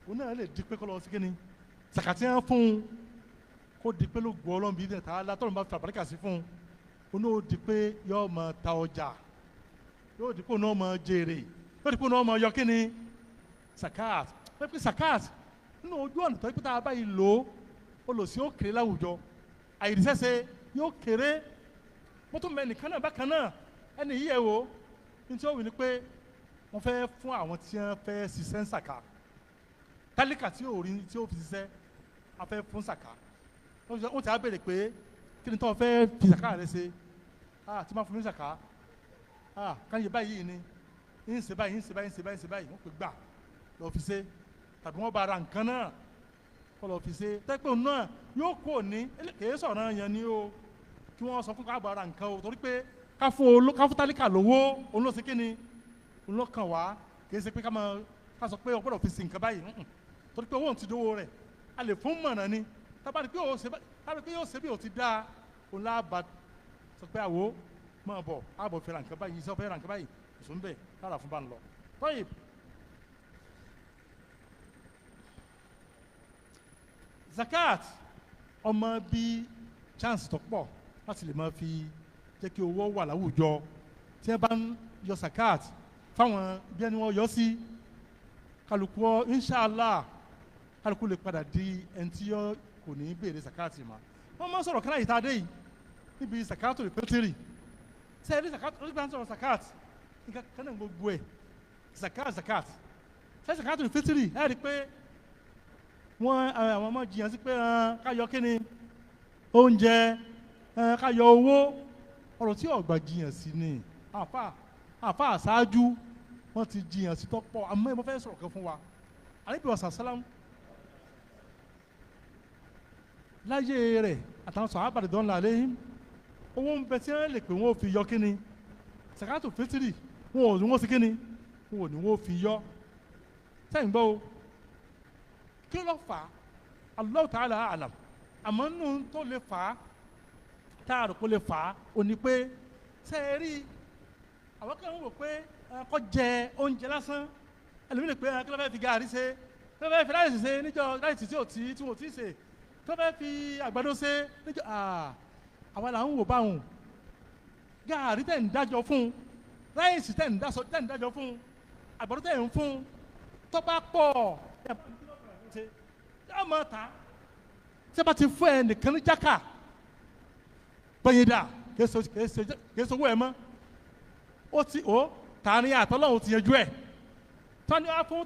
òun náà lè di pé kọ́ lọ sí kíni zakat yẹn fún un kó di pé ló gbọ́ ọlọ́run bíi ta látọ̀run bá fi àbáríkà sí fún un ó di pé yóò máa ta ọjà yóò di pé òun náà máa jèrè yóò di pé òun náà máa yọ kíni zakat wọ́n pe zakat nínú ojú ọ̀nà tó yẹ pé tá a bá yìí lò ó lò sí ó kéré láwùjọ àìríṣẹ́ṣe yóò kéré wọ́n tún mẹ nìkan náà bákan náà ẹni yíyẹ wo ní tí ó wí ni pé wọ́n fẹ́ fún àwọn tí wọ́n fẹ́ ṣiṣẹ́ ń sàkà tálíkà tí ò rí tí ó fi ṣiṣẹ́ a fẹ́ fún sàkà wọ́n ti á béèrè pé kí ni tó fẹ́ fi sàkà rẹ ṣe tí máa fún mi sàkà káyọ̀ báyìí ni ń ṣe báyìí ń ṣe báyìí ń ṣe báyìí ń ṣe báyìí wọ́n pè gbà lọ́ọ́ fi ṣe tàbí wọ́n bá ra nǹkan náà kọ́ lọ́ọ́ fi ṣe tẹ́pẹ́ náà yóò kó ní kèé sọ̀rọ̀ yẹn ni o kí wọ́n sọ fún ká bá ra nǹkan o torí pé ká fún tálíkà lówó òun ló ṣe kí ni òun ló kàn wá kèé ṣe pé ká sọ pé o gbọ́dọ̀ fi ṣe nǹkan báyìí torí pé owó ò ti dówó rẹ̀ a lè fún mọ̀nà ni tábàdì pé yóò ṣe bí o ti dáa òun láàbà sọ pé àwo máa bọ̀ àbọ̀ fẹ́ ra nǹkan báyìí iṣẹ́ fẹ́ ra nǹkan báyìí ìṣó ń bẹ̀ lára fún bá ń lọ. tọ́yì zakat ọmọ bí chance tó pọ̀ láti lè máa fi jẹ́ kí owó wà láwùjọ tí wọ́n bá ń yọ zakat fáwọn bí ẹni wọ́n yọ sí kálukú inshàlá kálukú lè padà di ẹni tí yọ kò ní béèrè zakat mọ́ wọ́n máa ń sọ̀rọ̀ kánà ìta dé yìí níbi zakatul fitri sẹ́ẹ̀rí zakat ó sì bá ń sọ̀rọ̀ zakat nǹkan kan náà gbogbo ẹ̀ zakat sẹ́ẹ̀ zakatul fitri ẹ̀ rí i pé wọ́n àwọn ọmọ jiyàn sí pé ká yọ kíni oúnjẹ ká yọ owó ọ̀rọ̀ tí ọ̀gbà jiyàn sí ni àfa àṣáájú wọ́n ti jiyàn sí tọ́pọ̀ àmọ́ ẹ̀ mọ́ fẹ́ sọ̀rọ̀ kan fún wa àníbi ọ̀sán sálám láyé rẹ̀ àtàwọn sọ̀rọ̀ àbàdàn ńlá lẹ́yìn owó ń bẹ tí wọ́n lè pè wọ́n fi yọ kíni sàkátù fitiri wọn ò ní wọ́n sí kíni wọn ò ní wọ́n fi yọ sẹ́yìn gbọ́ o kí ló fà á Allah ta'ala alam àmọ́ nù tó lè fà á táàrù kó lè fà á ò ní pé sẹ́ẹ̀rí àwọn kan wò pé kọ́ jẹ oúnjẹ lásán ẹlòmíì lè pé kí ló fẹ́ fi gààrí ṣe kí ló fẹ́ fi láìsí ṣe níjọ láìsí tí wọ́n ti ṣe kí ló fẹ́ fi àgbàdo ṣe níjọ àwa là ń wò báwọn gààrí tẹ̀ ń dájọ́ fún láìsí tẹ̀ ń dájọ́ fún àgbàdo tẹ̀ ń fún tó bá pọ̀ ṣe yóò máa ta tí a bá ti fún ẹ nìkan ní jákà gbẹ̀yìn dà kìí sọ owó ẹ mọ́ ó ti tààrin àtọ́lọ́hún ti yanjú ẹ̀ tani wàá fún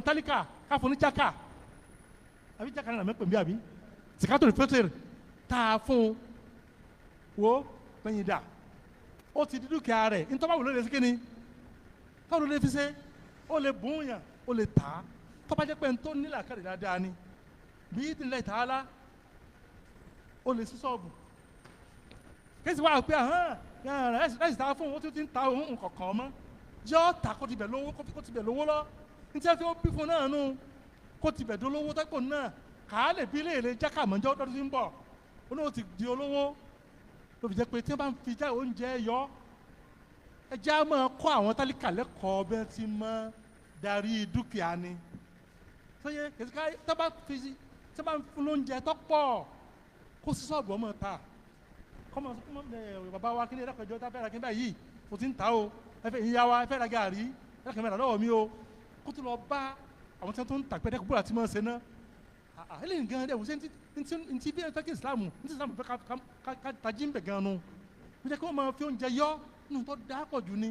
tálíkà ká fún ní jákà àbí jákà náà mẹ́pẹ̀ bí àbí sìkátò fẹ́tẹ̀rì tá a fún wo gbẹ̀yìn dà ó ti di dúkìá rẹ̀ ntọ́ba wò ló lè ṣe kíni táwọn ló lè fi ṣe ó lè bùn yàn ó lè tà á tọ́ba jẹ́ pé ntọ́ nílà kárí dáadáa ni bí ìdílé tààlà ó lè sí sọ́ọ̀bù kéésì wá pé ẹ̀sì tá a fún wọn tó ti ń ta ohun kọ̀ọ̀kan mọ́ yọ ta kó ti bẹ̀ lówó lọ ní tí wọ́n fi ó bí fún náà nù kó ti bẹ̀ dolówó tẹ́kọ̀ náà kà á lè bí léèrè jákà mọ́jọ́ ọdún tí ń bọ̀ ó náà ti di olówó ló fi jẹ́ pé tí wọ́n bá ń fi já oúnjẹ yọ ẹjẹ́ á máa kọ́ àwọn tálíkà lẹ́kọ̀ọ́ bẹ́ẹ̀ ti máa darí dúkìá ni sọyẹ kẹsíkà tábà fi tábà fún lóúnjẹ tó pọ̀ kó sí sọ́ọ̀bù ọmọ ta kọ́mọ bàbá wa kí ni ẹ̀dá pẹ̀jọ́ tá a fẹ́ ra kí n báyìí kò ti ń ta o ìyá wa ẹ fẹ́ ra gàrí ẹ̀dá kẹ́mẹ́rà lọ́wọ́ mi o kó tó lọ bá àwọn tí wọ́n tó ń tà pé ẹ̀dá kúbúrà tí wọ́n ṣe ná eléyìí gan dẹ̀ wò ṣe ntí bí ẹ fẹ́ kí ìsìlámù ntí ìsìlámù fẹ́ ká tají ń bẹ̀ gan nu ó jẹ́ kí wọ́n máa fi oúnjẹ yọ nínú tó dáa pọ̀ jù ni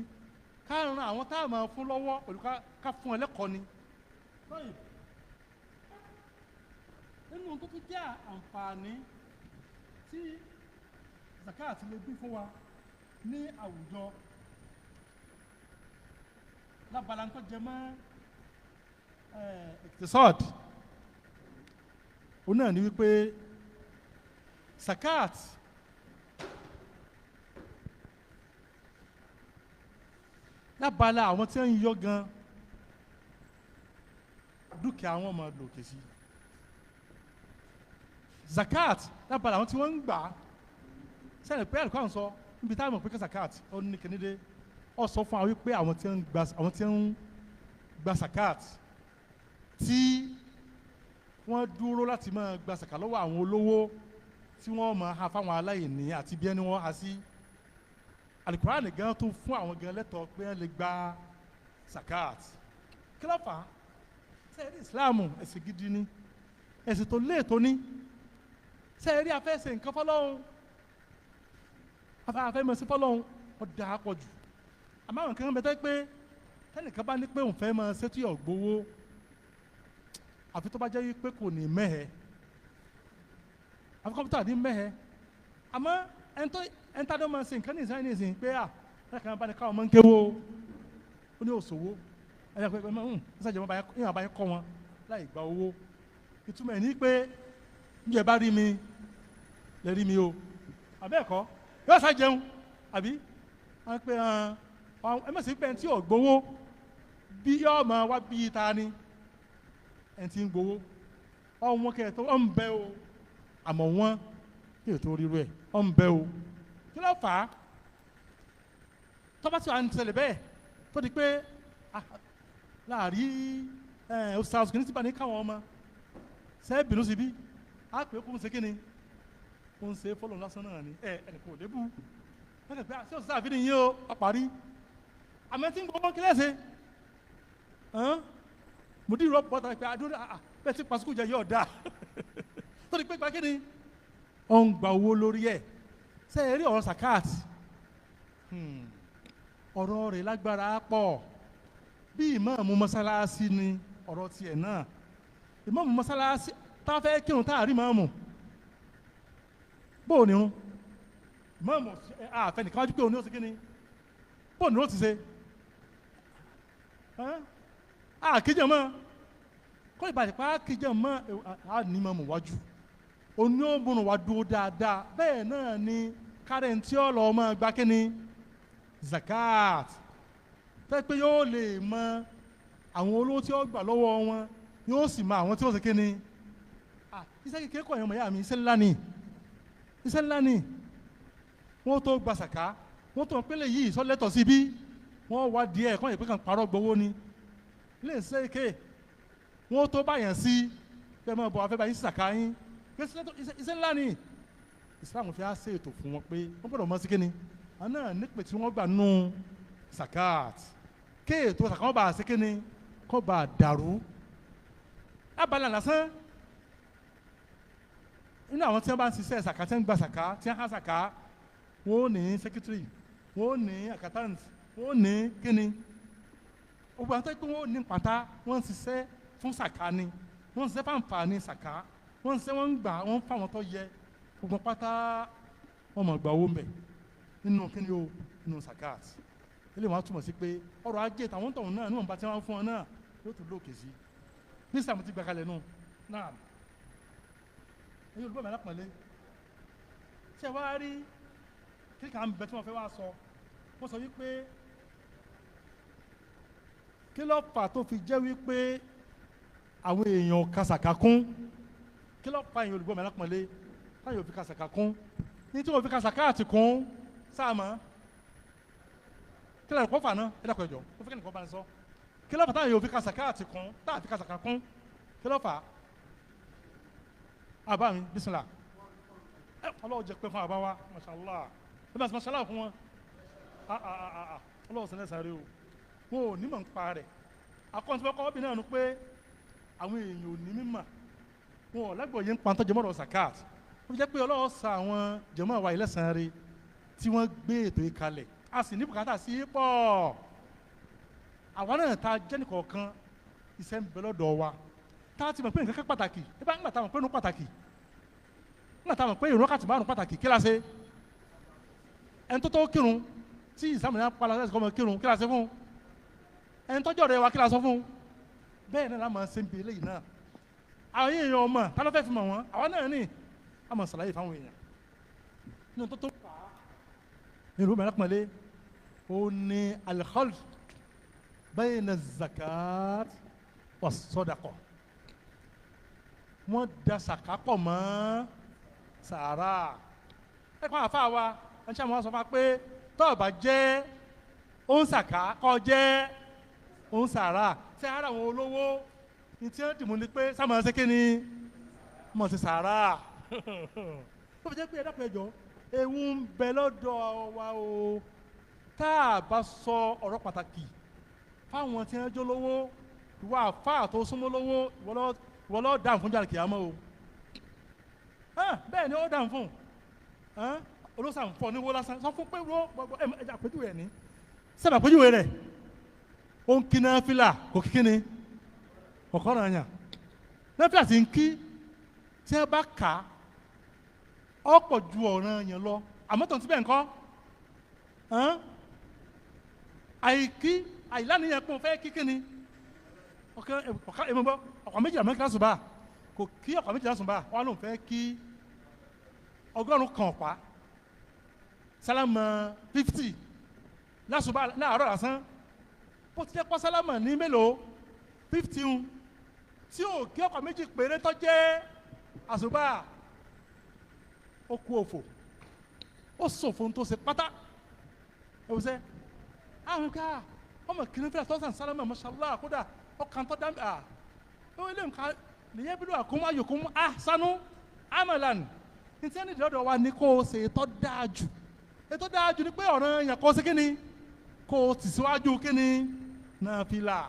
ká ran àwọn tá a máa fún lọ́wọ́ pẹ̀lú ká fún ẹ lẹ́kọ̀ọ́ ni. nínú tó tún jẹ́ àǹfààní tí zakat lè bí fún wa ní àwùjọ lábala tó jẹ mọ́ iqtisad òun náà ni wípé zakat lábala àwọn tí ń yọ gan dúkìá wọn máa lòkè sí zakat lábala àwọn tí wọ́n ń gbà sẹ́ni pé àlùkò àwọn sọ níbi táwọn mọ̀ pé zakat ó ní kìnìdé ó sọ fún wa wípé àwọn tí ń gba zakat tí wọ́n dúró láti máa gba zakat lọ́wọ́ àwọn olówó tí wọ́n máa ha fáwọn aláìní àti bí ẹni wọ́n ha sí Al-Qur'an gan tó fún àwọn gan lẹ́tọ̀ọ́ pé wọ́n lè gba zakat kí ló fà á sẹ́ẹ̀rí ìsìláàmù ẹ̀sìn gidi ni ẹ̀sìn tó léètò ní sẹ́ẹ̀rí afẹ́sẹ̀ nǹkan fọlọ́hún afẹ́ mọ̀ sí fọlọ́hún ó dáa pọ̀ jù àmọ́ àwọn kan bẹ́tẹ́ pé tẹ́nìkan bá ní pé òun fẹ́ máa ṣètò ìgbowó àfi tó bá jẹ́ pé kò ní mẹ́hẹ̀ àfi kọ́mpútà ní mẹ́hẹ̀ àmọ́ ẹni tá a dọ́ máa ṣe nǹkan ní ìsìn pé ẹnìkan bá ní káwọn máa ń kéwó ó ní òṣòwò ẹ̀yà pé ṣàjẹ́ ìyàn àbáyé kọ́ wọn láì gba owó ìtumọ̀ ẹ̀ ní pé bí ẹ bá rí mi lè rí mi o àbẹ́ẹ̀kọ́ yóò sá jẹun àbí wọ́n pe ẹ mọ̀ sí pé ẹni tí ò gbowó bí yóò máa wá bí ta ni ẹni tí ń gbowó ọ̀hún kẹ̀ tó ọ̀ ń bẹ o àmọ́ wọ́n kí ètò ríru ẹ̀ ọ̀ ń bẹ o kí ló fà á tọ́ba tí wàá ń ṣẹlẹ̀ bẹ́ẹ̀ tó di pé láàrí ọ̀sán kìíní tí bá ní káwọn ọmọ ṣe bínú síbí á pè é kó ń ṣe kíni kó ń ṣe fọlọ́n lásán náà ni ẹnì kò débù ẹnì pé ṣé ọ̀sán àfihàn yín o àparí àmọ́ tí ń gbọ́ kílẹ̀ ṣe mo dì rọ́pò ọ̀tá pé adúlé bẹ́ẹ̀ tí pàṣípò jẹ yóò dáa tó di pé gba kíni ó ń gba owó lórí ẹ̀ ṣe é rí ọ̀rọ̀ zakat ọ̀rọ̀ rẹ̀ lágbára pọ̀ bí ìmáàmù mọ́sálásí ni ọ̀rọ̀ tiẹ̀ náà ìmáàmù mọ́sálásí tá a fẹ́ kírun tá a rí ìmáàmù bóò ní irun ìmáàmù àfẹnìkan wájú pé òun ní ó ti kí ni bóò ní ó ti ṣe àkíjẹ mọ́ kọ́ ìbàdí pa àkíjẹ mọ́ a ní ìmáàmù wájú òní ó múnú wá dúró dáadáa bẹ́ẹ̀ náà ni kárẹ̀ntì ọ̀lọ́ máa gba kí ni zakat tẹ́ pé yóò lè mọ àwọn olówó tí ó gbà lọ́wọ́ wọn yóò sì mọ àwọn tí ó ṣe kíni iṣẹ́ kékeré kọ̀ yẹn mọ̀ yá mi iṣẹ́ ńlá ni wọ́n tó gba sàká wọ́n tó pélé yìí sọ́lẹ́tọ̀ sí bí wọ́n wá díẹ̀ kọ́ yẹ pé kàn parọ́ gbowó ni lè ṣe ké wọ́n tó báyàn sí bẹ́ẹ̀ mọ̀ bọ̀ afẹ́ báyìí sàká yín iṣẹ́ ńlá ni Islam fi á ṣe ètò fún wọn pé wọ́n gbọ́dọ̀ mọ̀ sí kíni àná nípe tí wọ́n gbà nù zakat kéètò zakat wọn bá ṣe kíni kó bá dàrú abala lásán nínú àwọn tí wọ́n bá ń ṣiṣẹ́ zakat tí wọ́n gba zakat tí wọ́n há zakat wọ́n ò ní secretary wọ́n ò ní accountant wọ́n ò ní kíni gbogbo àwọn tó ń pè wọ́n ò ní pátá wọ́n ń ṣiṣẹ́ fún zakat ni wọ́n ń ṣiṣẹ́ fún àǹfààní zakat wọ́n ń ṣiṣẹ́ wọ́n ń gbà wọ́n ń fáwọn tó yẹ gbogbo pátá wọ́n mọ̀ gbà owó mbẹ̀ nínú kíni o nínú zakat ilé wọn á túmọ̀ sí pé ọrọ̀ ajé tàwọn tọ̀hún náà níwọ̀n bá tí wọ́n fún ọ náà yóò tún lókè sí ní sàmù ti gbà kalẹ̀ nù náà ẹ̀yin olùgbọ́ mi alápọ̀nlé ṣé wàá rí kíkà ń bẹ tí wọ́n fẹ́ wá sọ wọ́n sọ wípé kí ló fà tó fi jẹ́ wípé àwọn èèyàn kàṣàkà kún kí ló fà ẹ̀yin olùgbọ́ mi alápọ̀nlé táyọ̀ ò fi kàṣàkà kún ní tí wọ́n fi kàṣàkà àti kún sáàmà kí lóò kó fà náà ẹ dàpọ̀ ẹ̀jọ̀ ó fi kí nìkan bá ń sọ kí ló fà táyọ̀ ò fi kàṣàkà àti kún táà fi kàṣàkà kún kí ló fà àbá mi bísílà ẹ ọlọ́wọ́ jẹ pé fún àbá wa mashallah ẹ bá sọ mashallah fún wọn ọlọ́wọ́ sọ lẹ́sàn-án rí o wọn ò ní mọ̀ ń pa rẹ̀ akọ́ntì fẹ́ kọ́ ọ́bì náà nu pé àwọn èèyàn ò ní mímọ̀ wọn ò lágbọ̀ọ́yé ń pantọ́ jẹmọ́rọ̀ zakat wọ́n jẹ́ pé Ọlọ́run sa àwọn jẹmọ́ wa ilẹ̀sàn rí tí wọ́n gbé ètò yìí kalẹ̀ a sì ní bùkátà sí pọ̀ àwọn náà ta jẹ́nì kọ̀ọ̀kan iṣẹ́ ń bẹ lọ́dọ̀ wa tá a ti mọ̀ pé nǹkan kan pàtàkì ẹ bá ń gbà tá a mọ̀ pé inú pàtàkì nígbà tá a mọ̀ pé ìrun wákàtí márùn pàtàkì kí la ṣe ẹni tó tó kírun tí ìsàmù ní apá lásìkò ọmọ kírun kí la ṣe fún ẹni tọ́jọ́ rẹ wa kí la sọ fún bẹ́ẹ̀ náà la máa ṣe ń bi eléyìí náà àwọn èèyàn ọmọ tá ló fẹ́ fi mọ̀ wọ́n àwọn náà ní a máa ṣàlàyé fáwọn èèyàn nínú tó tó fà á nínú mẹ́rin pọ̀nlé ó ní al-khalq bayna zakat wa sadaqa wọ́n da sàká pọ̀ mọ́ sàárà ẹ̀kọ́ àfa wa ẹni tí a mọ̀ sọ fún wa pé tọ́ọ̀bà jẹ́ òun sàká kọ́ jẹ́ òun sàárà tí ara àwọn olówó ní tí wọ́n dìmú ni pé sábà ṣe kí ni mọ̀ sí sàárà ó fi jẹ́ pé ẹ dákun ẹ jọ̀ọ́ ewu ń bẹ lọ́dọ̀ wa o tá a bá sọ ọ̀rọ̀ pàtàkì fáwọn tí wọ́n jó lówó ìwà àfáà tó súnmọ́ lówó ìwọ lọ́ọ́ dáhùn fún jàǹkì àmọ́ o bẹ́ẹ̀ ni ó dáhùn fún olóṣàǹfọ̀ ní wo lásán sọ fún pé wo gbogbo ẹja àpèjúwe ẹ̀ ní sábà àpèjúwe rẹ̀ ó ń kí náfìlà kò kí kíni ọ̀kọ́ náà yàn náfìlà sì ń kí tí ẹ bá kà á ọ̀pọ̀ ju ọ̀ràn yẹn lọ àmọ́ tó ń síbẹ̀ ńkọ́ àìkí àìlànìyàn pé òun fẹ́ kí kíni ọ̀kọ̀ méjìlá mẹ́kìlá sùn bá kò kí ọ̀kọ̀ méjìlá sùn bá wọn lòun fẹ́ kí ọgọ́rùn-ún kan ọ̀pá sálámà 50 lásùbà láàárọ̀ lásán bó ti jẹ́ pọ́ sálámà ní mélòó 50 tí ò kí ọ̀kọ̀ méjì péré tó jẹ́ àsùbà ó kú òfò ó ṣòfò tó ṣe pátá ẹ̀wùsẹ́ àwọn ká ọmọ kìnnìún fẹ́rẹ̀ tọ́sán sálámà mashallah kódà ọkàn tó dáńbà ó ilé nǹkan nìyẹn bí ló àkómọ ayòkómọ ahsanu amalan ntí ẹni dọ́dọ̀ wa ní kó o ṣe ètò dáa jù ètò dáa jù ni pé ọ̀ràn yẹn kó o ṣe kíni kó o tì síwájú kíni náfìlà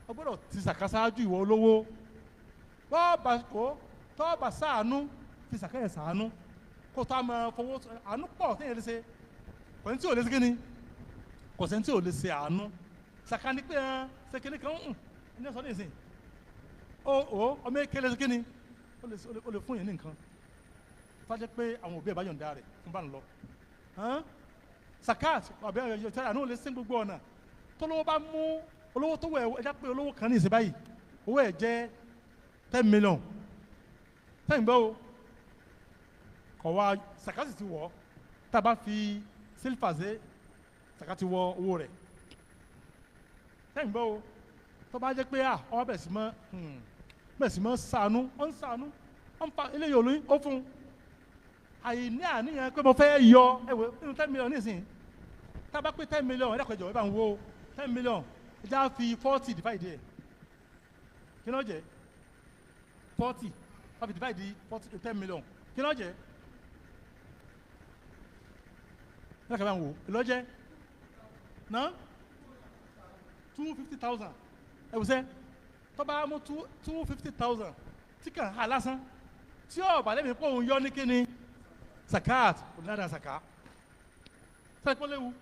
o gbọ́dọ̀ ti sàkásáájú ìwọ olówó tọ́ọ̀bà ṣàánú fi sàkáyẹ̀ ṣàánú kó tó a máa fowó àánú pọ̀ téèyàn lè ṣe kò ní tí ò lè ṣe kíni kò sẹ́ni tí ò lè ṣe àánú sàkání pé ṣe kíni kan ní ọ̀sán ní ìsìn ọmọ ekele ṣe kíni ó lè fún yẹn ní nǹkan fàjẹ́ pé àwọn òbí ẹ̀ bá yọ̀ǹda rẹ̀ fún bá ń lọ sakat ọ̀bẹ ẹ̀yọ tẹ́lẹ̀ àánú lè sìn gbogbo ọ̀nà tó lówó bá mú olówó tó wẹ̀ ẹ̀dá pé olówó kan ní ìsìn báyìí owó ẹ̀ jẹ́ 10 million tẹ́yìn gbọ́ o kọ̀ wá sakat ti wọ̀ tá a bá fi sílfà ṣe sakat ti wọ owó rẹ̀ tẹ́yìn gbọ́ o tó bá jẹ́ pé ọ bẹ̀ sí mọ́ sànú ọ̀ ń sànú ọ̀ ń fa eléyìí olóyún ó fún un àìní àníyàn pé mo fẹ́ yọ ẹ̀wẹ̀ nínú 10 million nísìnyí tá a bá pé 10 million ẹ̀dá kọjọ ẹ̀ bá ń wo 10 million ẹ̀dá fi 40 divide ẹ̀ kí ló jẹ́ 40 wọ́n fi divide 10 million kí ló jẹ́ ẹ̀dá kọjọ ẹ̀ bá ń wo èló jẹ́ ná 250,000 ẹ̀wùsẹ́ tó bá mú 250,000 tí kàn á lásán tí ọ̀bà lẹ́mìí pọ̀ òun yọ ní kíni zakat onídàá zaka sẹ́kọ́ léwu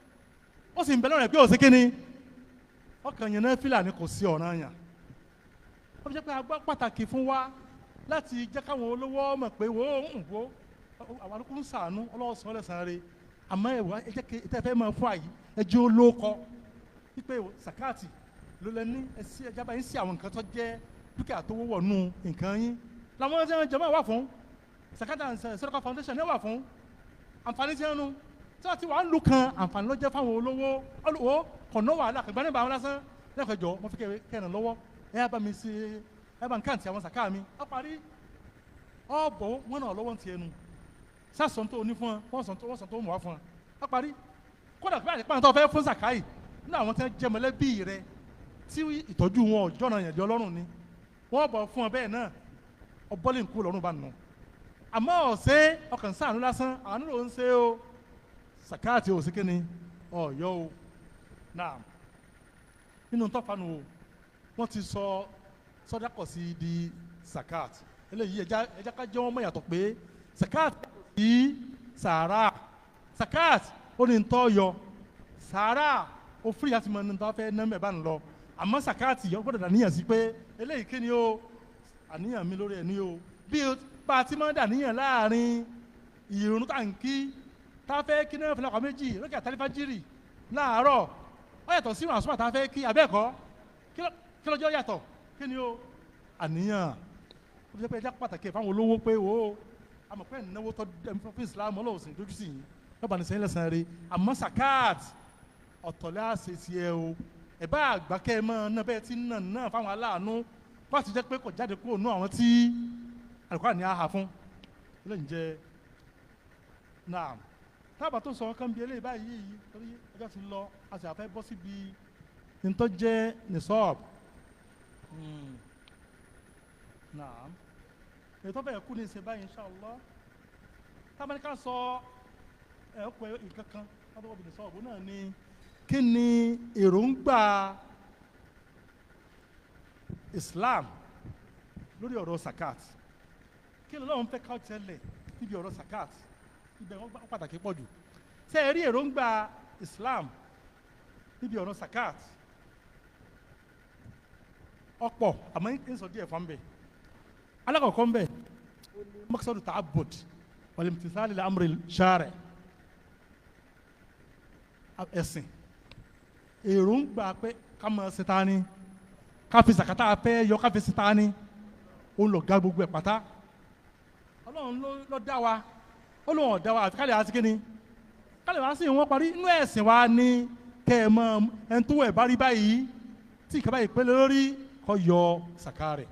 ó sì ń bẹ lọ́rẹ̀ pé ó sì kíni ọkàn yẹn náà fìlà ni kò sí ọ̀ràn yàn ó fi jẹ́ pé agbá pàtàkì fún wa láti jẹ́ káwọn olówó mọ̀ pé wo àwọn alukó ń sàánú ọlọ́wọ́ sọ lẹ́sàn-án rẹ̀ àmọ́ ẹ̀wà ẹ jẹ́ kí ẹ fẹ́ máa fún àyè ẹ jẹ́ olóòkọ wípé zakati ló lẹ ní ẹjá bá yín sí àwọn nǹkan tó jẹ́ dúkìá tó wọ́wọ́ nù nǹkan yín làwọn ẹ̀jẹ̀ jẹ̀mọ́ wà fún Zakat and Sadaqa Foundation yẹn wà fún àǹfààní tí wọn nu tí wọn ti wà ń lu kan àǹfààní ló jẹ́ fáwọn olówó kọ̀nà wàhálà kẹgbẹ́ níbà wọn lásán lẹ́kọ̀ọ́jọ́ mo fi kẹ́rin lọ́wọ́ ẹ yà bá mi ṣe ẹ bá ń káàntì àwọn sàkáà mi ọ parí ọ bọ̀ wọn náà lọ́wọ́ ti ẹnu sásán tó ní fún wọn wọ́n sàn tó mọ̀ wá fún wọn ọ parí kódà pé àyíká tó fẹ́ fún sàkáà nínú àwọn tí wọ́n jẹ́ mọ̀lẹ́bí rẹ tí ìtọ́jú wọn ọjọ́ náà yẹn di ọlọ́run ni wọ́n bọ̀ fún ọ bẹ́ẹ̀ náà ọ bọ́lẹ̀ ń kú lọ́rùn bá nù àmọ́ ọ̀sẹ̀ ọkàn sáànú lásán àánú ló ń ṣe o sàkáàtì ò sí kíni ọ̀yọ́ o náà nínú tọ́fanu o wọ́n ti sọ sọ́dákọ̀ sí di sàkáàtì eléyìí ẹja ká jẹ́ wọ́n mọ̀ yàtọ̀ pé zakat sí sàárà zakat ó ní ntọ́ yọ sàárà ó fúri láti mọ ntọ́ fẹ́ ná mẹ́bà ń lọ àmọ́ zakat yọ gbọ́dọ̀ dàníyàn sí pé eléyìí kí ni o àníyàn mi lórí ẹ̀ ní o bí bá a ti máa dàníyàn láàrin ìrun tàǹkì tá a fẹ́ kí náà fúnra kan méjì lókè àtàlífàjírì láàárọ̀ ó yàtọ̀ sí ìrun àsùnwà tá a fẹ́ kí abẹ́ẹ̀kọ́ kí lọ́jọ́ yàtọ̀ kí ni o àníyàn ó fi jẹ́ pé ẹja pàtàkì fáwọn olówó pé o àmọ̀ pé ìnáwó tó fún Islam ọlọ́ọ̀sìn dójú sí yìí lọ́ba ní sẹ́yìn lẹ́sàn-án rí àmọ́ zakat ọ̀tọ̀lẹ́ àṣetì ẹ o ẹ̀ bá àgbà kẹ́ ẹ mọ́ náà bẹ́ẹ̀ tí náà fáwọn aláàánú wọ́n ti jẹ́ pé kò jáde kúrò nú àwọn tí àlùkò àní àhà fún ilé ń jẹ́ náà tábà tó sọ kán bí eléyìí báyìí torí ọjọ́ ti lọ a sì àfẹ́ bọ́ síbi ntọ́ jẹ́ nisọ́ọ̀bù náà ètò bẹ́ẹ̀ kú ní ìṣe báyìí inṣàlọ́ tábàní ká sọ ọ̀pọ̀ nǹkan kan lọ́dọ̀ ọ̀bì nisọ́ọ̀bù náà ni kí ni èròǹgbà Islam lórí ọ̀rọ̀ zakat kí ló lọ́wọ́ ń fẹ́ ká tẹ́lẹ̀ níbi ọ̀rọ̀ zakat ibẹ̀ wọ́n pàtàkì pọ̀ jù ṣé ẹ rí èròǹgbà Islam níbi ọ̀rọ̀ zakat ọ̀pọ̀ àmọ́ ń sọ díẹ̀ fún bẹ́ẹ̀ alákọ̀ọ́kọ́ ń bẹ̀ maqsadu ta'abbud wal imtithal li amri shari' ẹ̀sìn èròǹgbà pé ká máa ṣe ta ni ká fi zakata fẹ́ yọ ká fi ṣe ta ni ó lọ ga gbogbo ẹ̀ pátá ọlọ́run ló dá wa ó lóun ọ̀dá wa àti kálẹ̀ àti kíni kálẹ̀ wá sí ìwọ̀n parí inú ẹ̀sìn wa ní kẹ́ ẹ̀ mọ ẹni tó ẹ̀ bá rí báyìí tí ìkàbá yìí pélé lórí kọ́ yọ sàká rẹ̀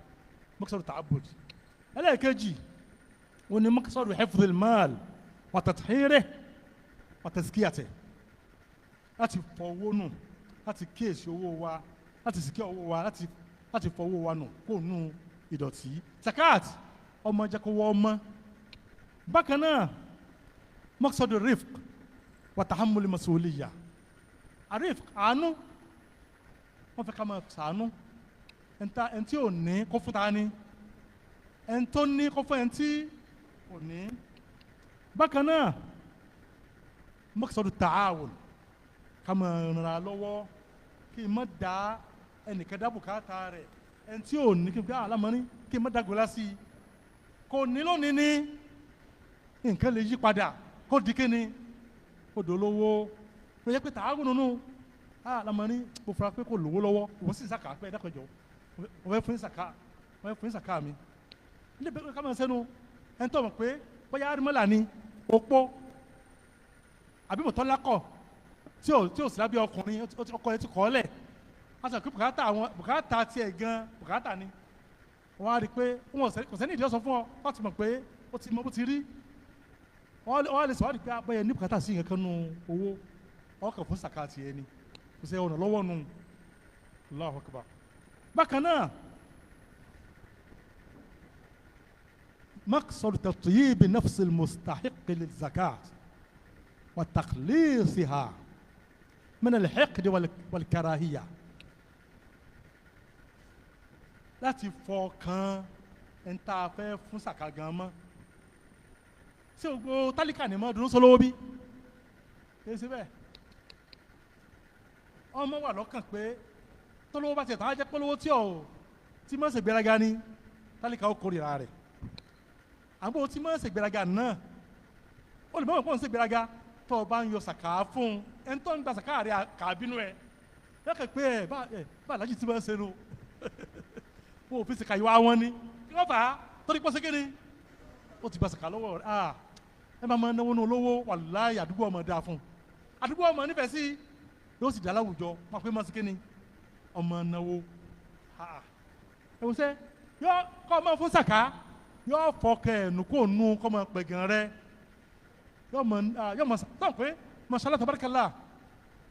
maqsadu ta'abbud ẹlẹ́ẹ̀kejì ó ní maqsadu hifdhil mal wa tathhirihi wa tazkiyatihi láti fọ owó nù láti kíyèsí owó wa láti sìkẹ́ owó wa láti fọ owó wa nù kó nù ìdọ̀tí zakat ọmọ jẹ́ kó wọ́ ọmọ bákan náà maqsadu rifq wa tahammul mas'uliyya arifq àánú wọ́n fẹ́ ká máa sàánú ẹni tí ò ní kó fún ta ni ẹni tó ní kó fún ẹni tí ò ní bákan náà maqsadu ta'awun ká máa ràn án lọ́wọ́ kí n má da ẹnìkan dá bùkátà rẹ̀ ẹni tí ò ní kí n gbé àlámọ́rí kí n má dàgbò lásì kò ní lónìí ní nǹkan lè yí padà kó di kíni kó dolówó kò yẹ pé tààgùn nínú àlámọ́rí kò fura pé kò lówó lọ́wọ́ òun sì sàkà pé ẹ̀dàkọ̀jọ́ wọ́n fẹ́ fún sàkà mi ilé bẹ́ẹ̀ ká máa sẹ́nu ẹni tó mọ̀ pé bóyá arímọ́là ni opó àbí mọ̀tọ́lákọ̀ tí ò sí lábẹ́ ọkùnrin ọkọ ẹ ti kọ́ lẹ̀ a sọ pé bùkátà tiẹ̀ gan bùkátà ni wọ́n á rí i pé kò sẹ́ni ìdí ọ̀sán fún ọ wọ́n ti mọ̀ pé ó ti mọ bó ti rí wọ́n á lè sọ wọ́n á rí i pé abẹ́yẹ ní bùkátà sí nǹkan nu owó ọkọ̀ fún sàkáàtì ẹni kò sẹ́ ọ̀nà lọ́wọ́ nu Allahu Akbar. bákan náà maqsad tatyib nafs al-mustahiq lil-zakat wa takhlisha min al-hiqd wal-karahiyya láti fọkàn ẹni tá a fẹ́ fún sàkà gan mọ́ ṣé o gbọ́ tálíkà ni mọ́ dunu sọlọ́wọ́ bí kìí ṣe bẹ́ẹ̀ ọmọ wà lọ́kàn pé tọ́lọ́wọ́ bá ti tàn á jẹ́ pọ́lọ́wọ́ tí mọ̀ ṣe gbéraga ni tálíkà ó kórìíra rẹ̀ àbò tí mọ̀ ṣe gbéraga náà ó lè mọ̀ pọ̀ ń ṣe gbéraga tó o bá ń yọ sàkà fún ẹni tó ń gba sàkà rẹ̀ kàbínú ẹ̀ lọ́kàn pé ẹ̀ bá alájí tí wọ́n ṣe nu ó fi sìkà yọ àwọn ni kí wọ́n fà á torí pọ́ sékéde ó ti gba sìkà lọ́wọ́ rẹ̀ ẹ máa náwó náà lówó wàláhì àdúgbò ọmọ dáa fún àdúgbò ọmọ nífẹ̀ẹ́ sí yóò sì dá láwùjọ wọn pé máa sékéde ọmọ náwó ẹ wò sẹ́ yọ kọ́ ọmọ fún sàkà yọ fọkẹ́ ẹ̀nùkó nù kọ́ ọmọ pẹ̀gàn rẹ yọ mọ tán pé mashallah tabarakallah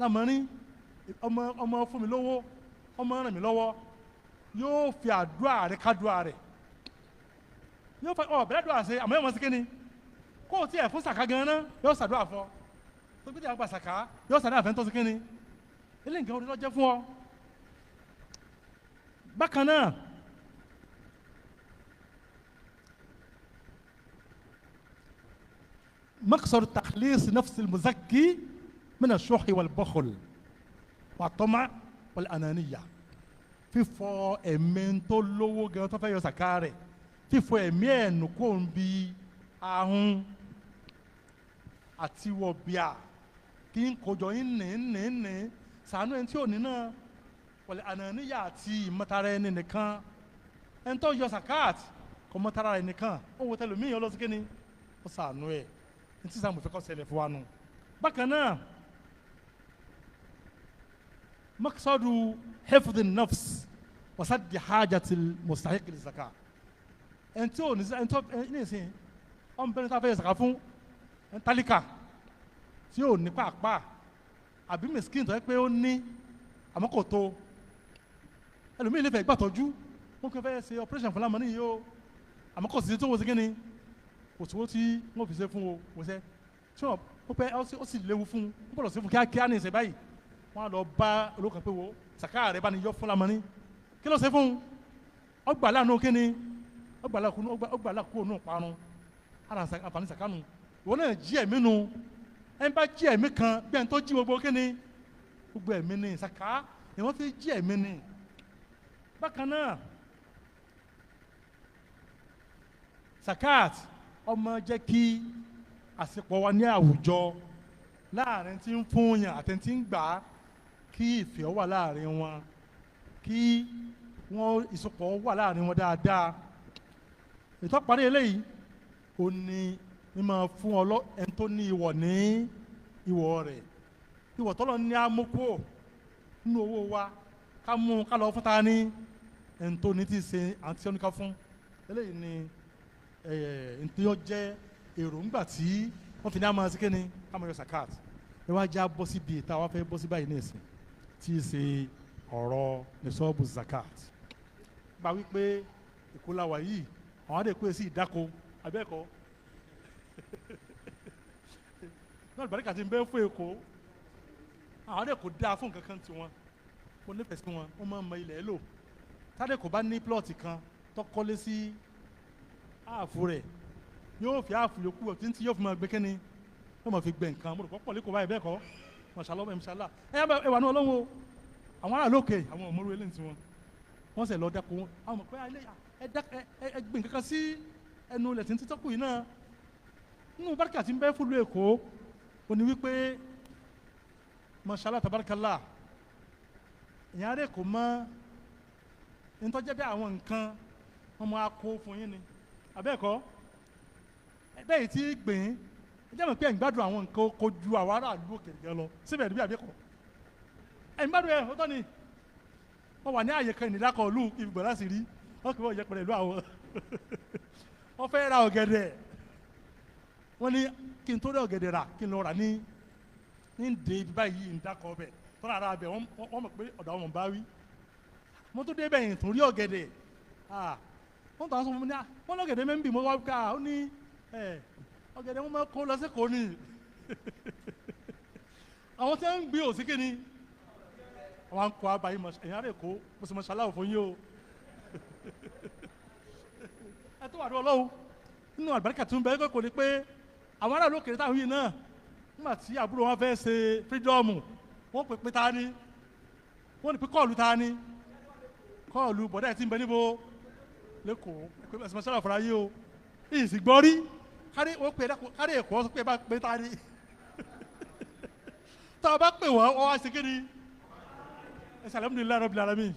lámọ́rin ọmọ fún mi lówó ọmọ ràn mí lọ́wọ́ yóò fi àdúrà rẹ kádùá rẹ yóò fẹ bẹ̀rẹ̀ àdúrà ṣe àmọ́ yóò mọ̀ sí kíni kó o tiẹ̀ fún sàkà gan-an yóò ṣàdúrà fọ tó gbé tí a gba sàkà yóò ṣàdúrà fẹ́ tó sí kíni ilé nǹkan orí lọ́jọ́ fún ọ. bákan náà مقصد تخليص نفس المزكي من الشح والبخل والطمع والأنانية fífọ̀ ẹ̀mí tó lówó gan tó fẹ́ yọ sàká rẹ̀ fífọ̀ ẹ̀mí ẹ̀nù kò ń bi ahun àti wọ̀bìà kí n kojọ yín ní sànú ẹni tí ò ní náà wọlé ànàníyà àti ìmọ̀tara ẹni nìkan ẹni tó yọ sàkáàt kò mọ̀tara ẹni nìkan ó wo tẹlẹmíyàn lọ sí kíni ó sànú ẹ̀ ní tí sàmù fẹ́ kọ́ ṣẹlẹ̀ fún wa nù. bákan náà maqsadu hifdh an-nafs wa sadd hajati al-mustahiq liz-zakah ẹni tí ò ní ìsìn ọ̀n bẹ́ẹ̀ ní tá a fẹ́ yẹ sàká fún ẹni tálíkà tí ò ní pàápàá àbí miskin tó yẹ pé ó ní àmọ́ kò tó ẹlòmíì lè fẹ́ gbàtọ́jú wọ́n kò fẹ́ ṣe operation fún lamọ́ni yìí o àmọ́ kò sí tó wọ́n sí kí ni kò tó tí wọ́n fi ṣe fún o wọ́n ṣe tí wọ́n pẹ́ ó sì léwu fún un gbọ́dọ̀ sí fún kíákíá ní ìṣe báyìí wọ́n á lọ bá olókan pé wo sàká rẹ̀ bá ní yọ fún lamọ́ni kí ló ṣe fún un ọgbà lánàá kí ni ọgbà lákòó nù parun ara àǹfààní sàkánu ìwọ náà jí ẹ̀mí nu ẹ̀ ń bá jí ẹ̀mí kan bí ẹni tó jí gbogbo kí ni gbogbo ẹ̀mí ni sàká ni wọ́n fi jí ẹ̀mí ni. bákan náà zakat ọmọ jẹ́ kí àsìkò wa ní àwùjọ láàrin tí ń fún yàn àti tí ń gbà á kí ìfẹ́ wà láàrin wọn kí wọ́n ìsopọ̀ wà láàrin wọn dáadáa. ètò àparí eléyìí ó ní mímọ fún ẹni tó ní ìwọ̀ ní ìwọ̀ rẹ̀ ìwọ̀ tọ́lọ̀ ní amókò nínú owó wa ká mú ká lọ fún ta ní ẹni tó ní ti ṣe àti ọ́nìkà fún eléyìí ni ntí ó jẹ́ èròǹgbà tí wọ́n fi ní àmọ́ sí kíni àmọ́ yọ zakat ẹ wá já bọ́ síbi ìta wá fẹ́ bọ́ sí báyìí ní ìsìn tí í ṣe ọ̀rọ̀ nìṣọ́ọ̀bù zakat gba wípé ìkólàwà yìí àwọn àdèkú èsì ìdáko abẹ́ẹ̀kọ́ náà ìbáríkà ti ń bẹ́ fún èkó àwọn àdèkú dáa fún nǹkan kan tiwọn mo nífẹ̀ẹ́ sí wọn wọ́n máa ń mọ ilẹ̀ lò tádèkú bá ní plọ̀tì kan tọ́kọ́lé sí ààfù rẹ̀ yóò fi ààfù yòókù tí ń tí yóò fi máa gbé kínní yóò máa fi gbẹ nǹkan mo rò pọ̀ lẹ́kọ̀ọ́ báyìí bẹ́ẹ̀ kọ́ mọ̀ṣálọ́ mọ̀ṣálá ẹ̀wà ní ọlọ́wọ́ àwọn ará lókè àwọn ọmọ orí eléyìí tiwọn wọ́n sì lọ dáko àwọn ọmọ pé ẹ gbé nǹkan kan sí ẹnu ilẹ̀ tí ń títọ́kù yìí náà nínú báríkà tí ń bẹ́ fúlù èkó ó ní wípé mọ̀ṣálá tabarakallá ìyẹn ará èkó mọ́ ntọ́jẹ́ bí àwọn nǹkan wọ́n máa kó fún yín ni abẹ́ẹ̀kọ́ bẹ́ẹ̀ tí gbìn ẹjẹ́ mọ̀ pé ẹ̀ ń gbádùn àwọn nǹkan kó ju àwọn aráàlú òkè gẹ́ lọ síbẹ̀ níbi àbẹ́ẹ̀kọ́ ẹ̀ ń gbádùn ẹ̀ ó tọ́ ni wọ́n wà ní àyè kan ìnílákọ̀ ìlú ìgbọ̀ láti rí wọ́n kì í wọ́n yẹ pẹ̀lú àwọn wọ́n fẹ́ ra ọ̀gẹ̀dẹ̀ wọ́n ní kí n tó rí ọ̀gẹ̀dẹ̀ rà kí n lọ rà ní dé ibi báyìí ń dákọ̀ ọbẹ̀ tọ́ra ara bẹ̀ wọ́n mọ̀ pé ọ̀dọ̀ àwọn bá wí mo tún dé bẹ́yìn tó rí ọ̀gẹ̀dẹ̀ wọ́n tàn án sọ fún mi ní wọ́n lọ́gẹ̀dẹ̀ mẹ́mbì mo wá ká ó ní ọ̀gẹ̀dẹ̀ wọn máa kó lọ sí kò ní àwọn tí wọ́n ń gbé òsì kí ni àwọn akọ abayí ẹ̀yìn ará èkó mo sì mọ ṣaláwò fún yín o ẹ tó wà ní ọlọ́run nínú àgbàríkà tó ń bẹ kò ní pé àwọn ará lókèrè táwọn yìí náà nígbà tí àbúrò wọn fẹ́ ṣe fírídọ́ọ̀mù wọ́n pè pé ta ni wọ́n ní pé kọ́ọ̀lù ta ni kọ́ọ̀lù bọ̀dá ẹ̀ tí ń bẹ níbo lẹ́kọ̀ọ́ pé ẹ̀sìn mọ́ṣálà fúnra yìí o ìsì gbọ́ rí kárí èkó sọ pé ẹ bá pé ta ni tá a bá pè wọ́n ọ wá ṣe kí ni ẹ̀sìn alhamdulillahi rabbil alamin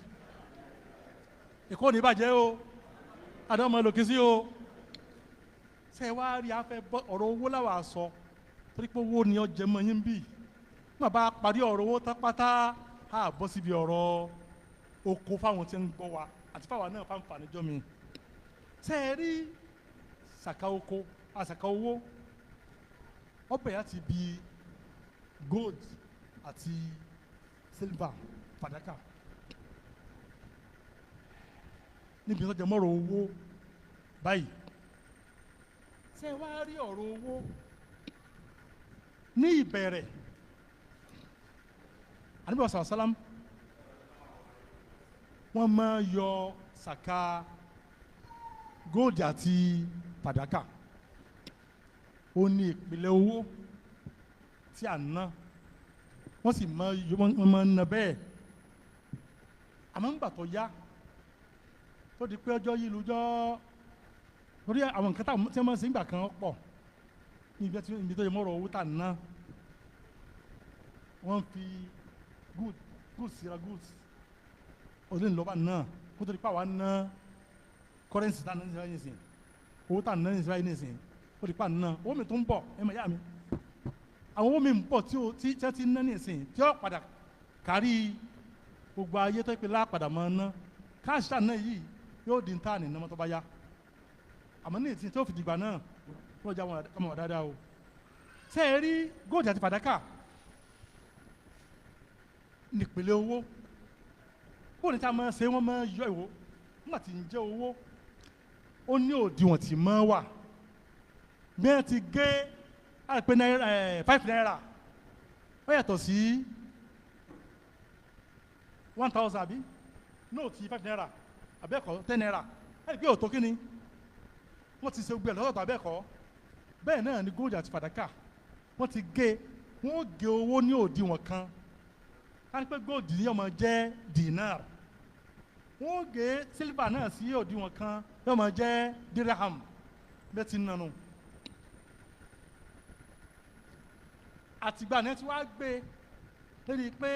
èkó ní ìbàjẹ́ o àdámọ́ lòkè sí o ṣe wá rí afẹ́ ọ̀rọ̀ owó làwà sọ torí pé owó ni ọjẹ́ mọ́ yín bì má bá parí ọ̀rọ̀ owó tápátá á bọ́ síbi ọ̀rọ̀ oko fáwọn tí ń gbọ́ wa àti fáwọn náà fáǹfà níjọ́ mi ṣe é rí ṣàkà oko àṣàkà owó ọbẹ̀ láti bi gold àti silver fàdákà níbi tó jẹ mọ́rọ̀ owó báyìí ṣe wá rí ọ̀rọ̀ owó ní ìbẹ̀rẹ̀ Ànábì sallallahu alaihi wasallam wọ́n máa yọ sàká góòdì àti fàdákà ó ní ìpìlẹ̀ owó tí à ń ná wọ́n sì mọ ń ná bẹ́ẹ̀ àmọ́ ńgbà tó yá tó di pé ọjọ́ yìí lójọ́ lórí àwọn nǹkan tí wọ́n máa ń ṣe nígbà kan pọ̀ níbi tó yẹ mọ́rọ̀ owó tà ń ná wọ́n fi goods síra goods ọdún ìlọ́ba náà kó tó di pé àwa ná currency tá à ń ná ní ìsirayé nìsín owó tá à ń ná ní ìsirayé nìsín ó di pa ná owó mi tó ń bọ̀ ẹ mọ̀ yá mi àwọn owó mi ń bọ̀ tí wọ́n ti ná nìsín tí ó padà kárí gbogbo ayé tó pé lápadà máa ná káàsì tá à ń ná yìí yóò di ntá ní nàmọ́ tó bá yá àmọ́ ní ìsìn tí ó fi dìgbà náà wọ́n já ọmọ wà dáadáa o ṣé ẹ rí góòdì àti fàdákà nípìnlẹ̀ owó bó ní tá a máa ṣe wọ́n máa yọ ìwó nígbà tí ń jẹ́ owó ó ní òdiwọ̀n tí máa wà bí wọ́n ti gé àìpé náírà 5 náírà ó yàtọ̀ sí 1000 àbí nóòtì 5 náírà abẹ́ẹ̀kọ́ 10 náírà ẹ̀rí pé òtó kíni wọ́n ti ṣe gbé ẹ̀ lọ́tọ̀ọ̀tọ̀ abẹ́ẹ̀kọ́ bẹ́ẹ̀ náà ni góòdì àti fàdákà wọ́n ti gé wọ́n gé owó ní òdiwọ̀n kan kárí pé góòdì ní ọmọ jẹ́ dinar wọ́n gé sílvà náà sí òdiwọ̀n kan yóò máa jẹ́ dirham bẹ́ẹ̀ ti nànú àtìgbà náà tí wàá gbé lórí pé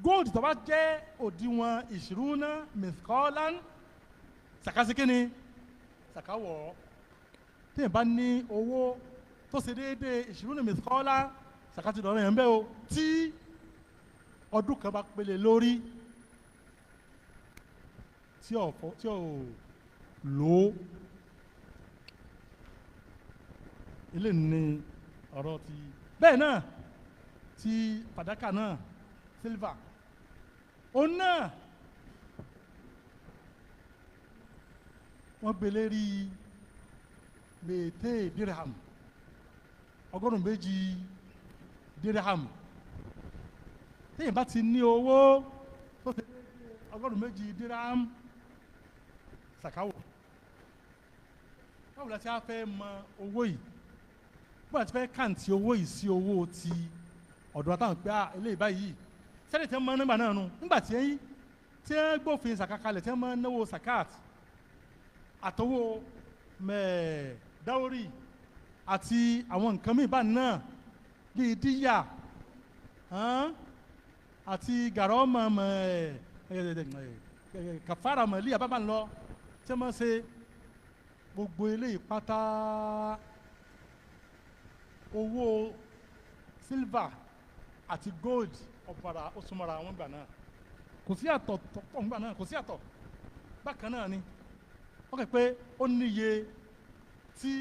góòdì tó bá jẹ́ òdiwọ̀n ìṣirúná mìsíkọ́lán sàkásíkíní sàkáwọ̀ tí yẹn bá ní owó tó ṣe déédéé ìṣirúná mìsíkọ́lá sàkásí dọ̀rọ̀ yẹn bẹ́ẹ̀ o tí ọdún kan bá pélé lórí tí ò lò ó ilé ní ọ̀rọ̀ ti bẹ́ẹ̀ náà ti fàdákà náà silver òun náà wọ́n gbélé rí mèté dirham 200 dirham téèyàn bá ti ní owó tó ṣe 200 dirham sàkáwò báwo la ti á fẹ́ mọ owó yìí báwo la ti fẹ́ kàǹtì owó yìí sí owó ti ọ̀dọ̀ àtàwọn pé eléyìí báyìí sẹ́ni tí wọ́n mọ nígbà náà nù nígbà tí wọ́n gbófin sàkàkalẹ̀ tí wọ́n mọ náwó zakat àtọwọ́ dáwórì àti àwọn nǹkan mìíràn bá náà bíi díyà àti gàrọ́mà kàfàrà mọ̀lì àbábà ń lọ tí wọ́n ṣe gbogbo eléyìí pátá owó silver àti gold ọ̀pọ̀ra ó súnmọ́ra wọn gbà náà kò sí àtọ̀ tọ́pọ̀ ńgbà náà kò sí àtọ̀ bákan náà ni wọ́n kẹ́ pé ó níye tí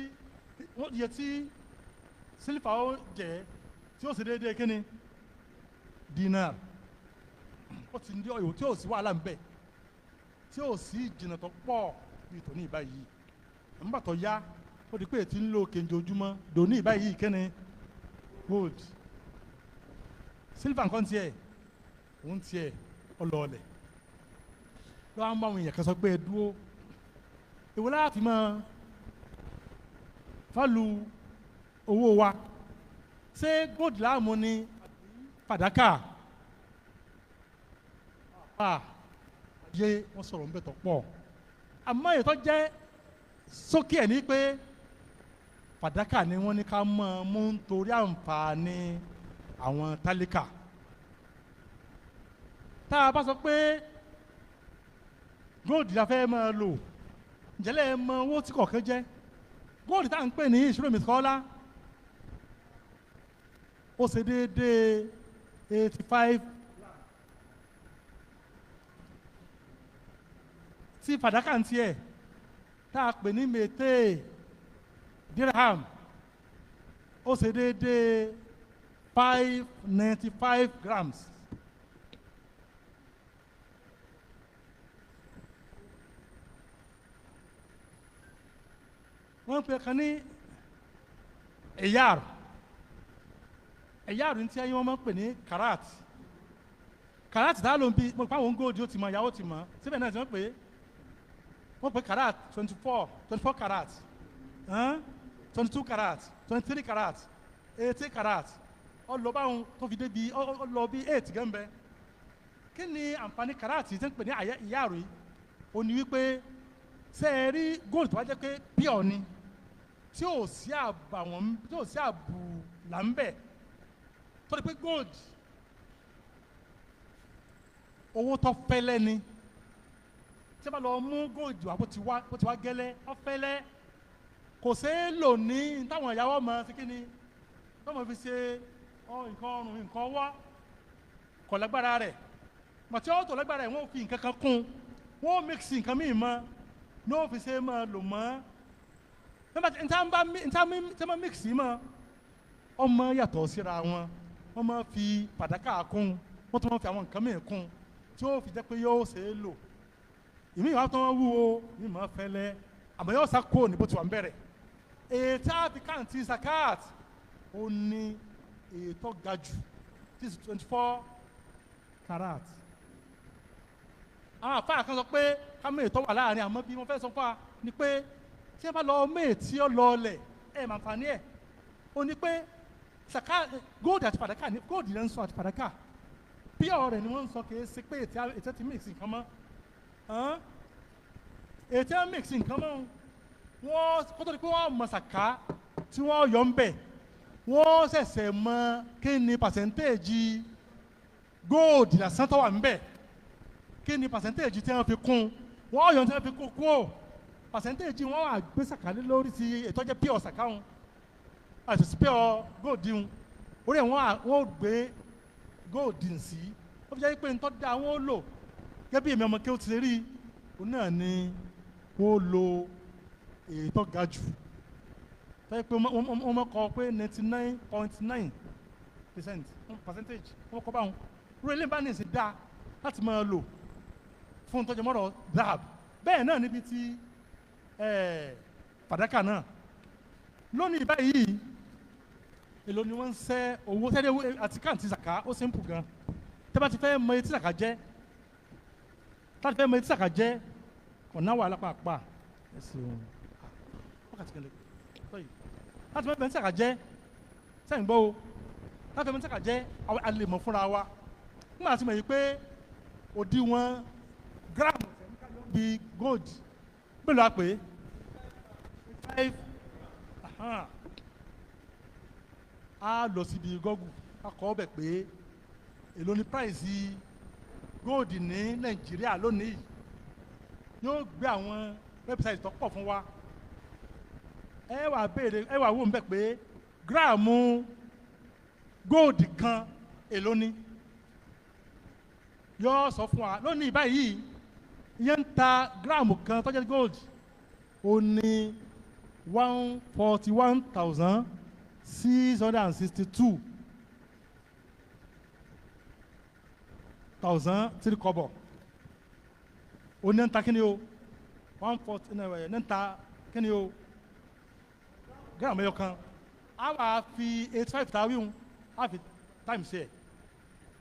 silver ó jẹ́ tí ó sì déédéé kíni dinar ó ti ní ọ̀yọ́ tí ó sì wàhálà ń bẹ tí ó sì jìnnà tó pọ̀ bíi tòní ìbáyìí nígbà tó yá ó di pé ètí ń lo kèǹjojúmọ́ dòní ìbáyìí kíni gold silver nǹkan tiẹ̀ òun tiẹ̀ ọlọ́ọ̀lẹ̀ lọ́wọ́ àwọn èèyàn kan sọ pé ẹ dúró èwo láti máa fálù owó wa ṣé gold láàmú ni fàdákà yé wọ́n sọ̀rọ̀ ń bẹ̀ tọ̀ pọ̀ àmọ́ ètò jẹ́ sókè ẹ̀ ní pé fàdákà ni wọ́n ní ká mọ̀ mú nítorí àǹfààní àwọn tálíkà tá a bá sọ pé góòdì la fẹ́ máa lò ǹjẹ́lẹ̀ mọ owó tí kọ̀ọ̀kan jẹ́ góòdì tá à ń pè ní ìṣúná mìsíkọ́lá ó ṣe déédéé 85 tí fàdákà ń tiẹ̀ tá a pè ní mèté dirham ó ṣe déédéé 595 grams wọ́n pè kan ní ẹ̀yàrú ní tí ayé wọ́n máa ń pè ní karat tá a lò ń bí mo pa àwọn góòdì ó ti mọ ìyàwó ti mọ síbẹ̀ náà ti wọ́n pè karat 24 karat 22 karat 23 karat 18 karat ọlọ́bàrún tó fi débi ọlọ́ bí 8 gẹ́nbẹ́ kí ni àǹfààní karat tí ń pè ní ìyáàrú yìí ó ní wípé ṣe é rí gold tó wá jẹ́ pé pure ni tí ò sí àbàwọ́n tí ò sí àbùlà ń bẹ̀ tó di pé gold owó tó fẹ́lẹ́ ni tí a bá lọ mú gold wá bó ti wá gẹ́lẹ́ ó fẹ́lẹ́ kò ṣeé lò ní táwọn ìyàwó ọmọ sí kí ni tọ́mọ fi ṣe nǹkan ọrùn nǹkan ọwọ́ kò lágbára rẹ̀ màtí ó tó lágbára rẹ̀ wọ́n fi nǹkan kan kún wọ́n mix nǹkan míì mọ́ ní ó fi ṣe máa lò mọ́ nígbà tí wọ́n mix mọ́ ọmọ yàtọ̀ síra wọn wọ́n máa fi fàdákà kún wọ́n tún máa fi àwọn nǹkan míì kún tí ó fi jẹ́ pé yóò ṣe é lò ìmí ìwà tó wọ́n wúwo ìmí máa fẹ́lẹ́ àmọ́ yóò sá kó ní bó ti wà ń bẹ̀rẹ̀ ètò àfikàntì zakat ó ní ètò ga jù tí is 24 karat àwọn àfáà kan sọ pé kámẹ́ ètò wà láàrin àmọ́ bí wọ́n fẹ́ sọ fún wa ni pé tí ẹ bá lọ méètì ọ lọ ọlẹ̀ ẹ máa fà ní ẹ̀ ó ní pé zakat gold àti fàdákà ní gold yẹn ń sọ àti fàdákà pure rẹ̀ ni wọ́n ń sọ kì í ṣe pé ètò ti mix nǹkan mọ́ ètò mix nǹkan mọ́ wọ́n kótó ni pé wọ́n mọ̀ sàká tí wọ́n yọ ń bẹ̀ wọ́n ṣẹ̀ṣẹ̀ mọ̀ kí ni pàṣẹ́ntéèjì gold lásán tó wà ń bẹ̀ kí ni pàṣẹ́ntéèjì tí wọ́n fi kún wọ́n yọ tí wọ́n fi kún kún o pàṣẹ́ntéèjì wọ́n wà gbé sàká lé lórí ti ètò jẹ́ pure sàká wọn àti pure gold wọn orí ẹ̀ wọ́n gbé gold sí ó fi jẹ́ pé ntọ́ da wọ́n lò gẹ́gẹ́ bí èmi ọmọ kí ó ti rí òun náà ni wọ́n lo ètò ga jù tẹ́lẹ̀ pé wọ́n mọ̀ kọ́ pé 99.9% percentage wọ́n kọ́ báwọn rú ilé bá ní ìsìn dá láti máa lò fún tọ́jú mọ́rọ̀ dab bẹ́ẹ̀ náà níbi tí fàdákà náà lónìí báyìí èlò ni wọ́n ń ṣẹ́ owó tẹ́lẹ̀ àti káàntì zaka ó simple gan tẹ́ bá ti fẹ́ mọ etí zaka jẹ́ láti fẹ́ mọ etí zaka jẹ́ ọ̀nà wà lápapà ẹ̀sìn wákàtí kan lè sọ́yìí láti fẹ́ mọ etí zaka jẹ́ sẹ́yìn gbọ́ o láti fẹ́ mọ etí zaka jẹ́ a lè mọ̀ fúnra wa nígbà tí mo yí pé òdiwọ̀n gíráàmù bíi gold mélòó a pè é 5 a lọ síbi gọ́gù a kọ́ ọbẹ̀ pé èló ni price gold ní nàìjíríà lónìí yóò gbé àwọn website tó pọ̀ fún wa ẹ wá béèrè ẹ wá wò ń bẹ̀ pé gíráàmù gold kan èló ni yóò sọ fún wa lónìí báyìí ìyẹn ń ta gíráàmù kan tó jẹ́ gold ó ní 141,662 3 kọ́bọ̀ ó ní ń ta kíni o 140 ní ń ta kíni o gíráàmù ẹyọ kan a wà fi 85 tàwí un a fi times ẹ̀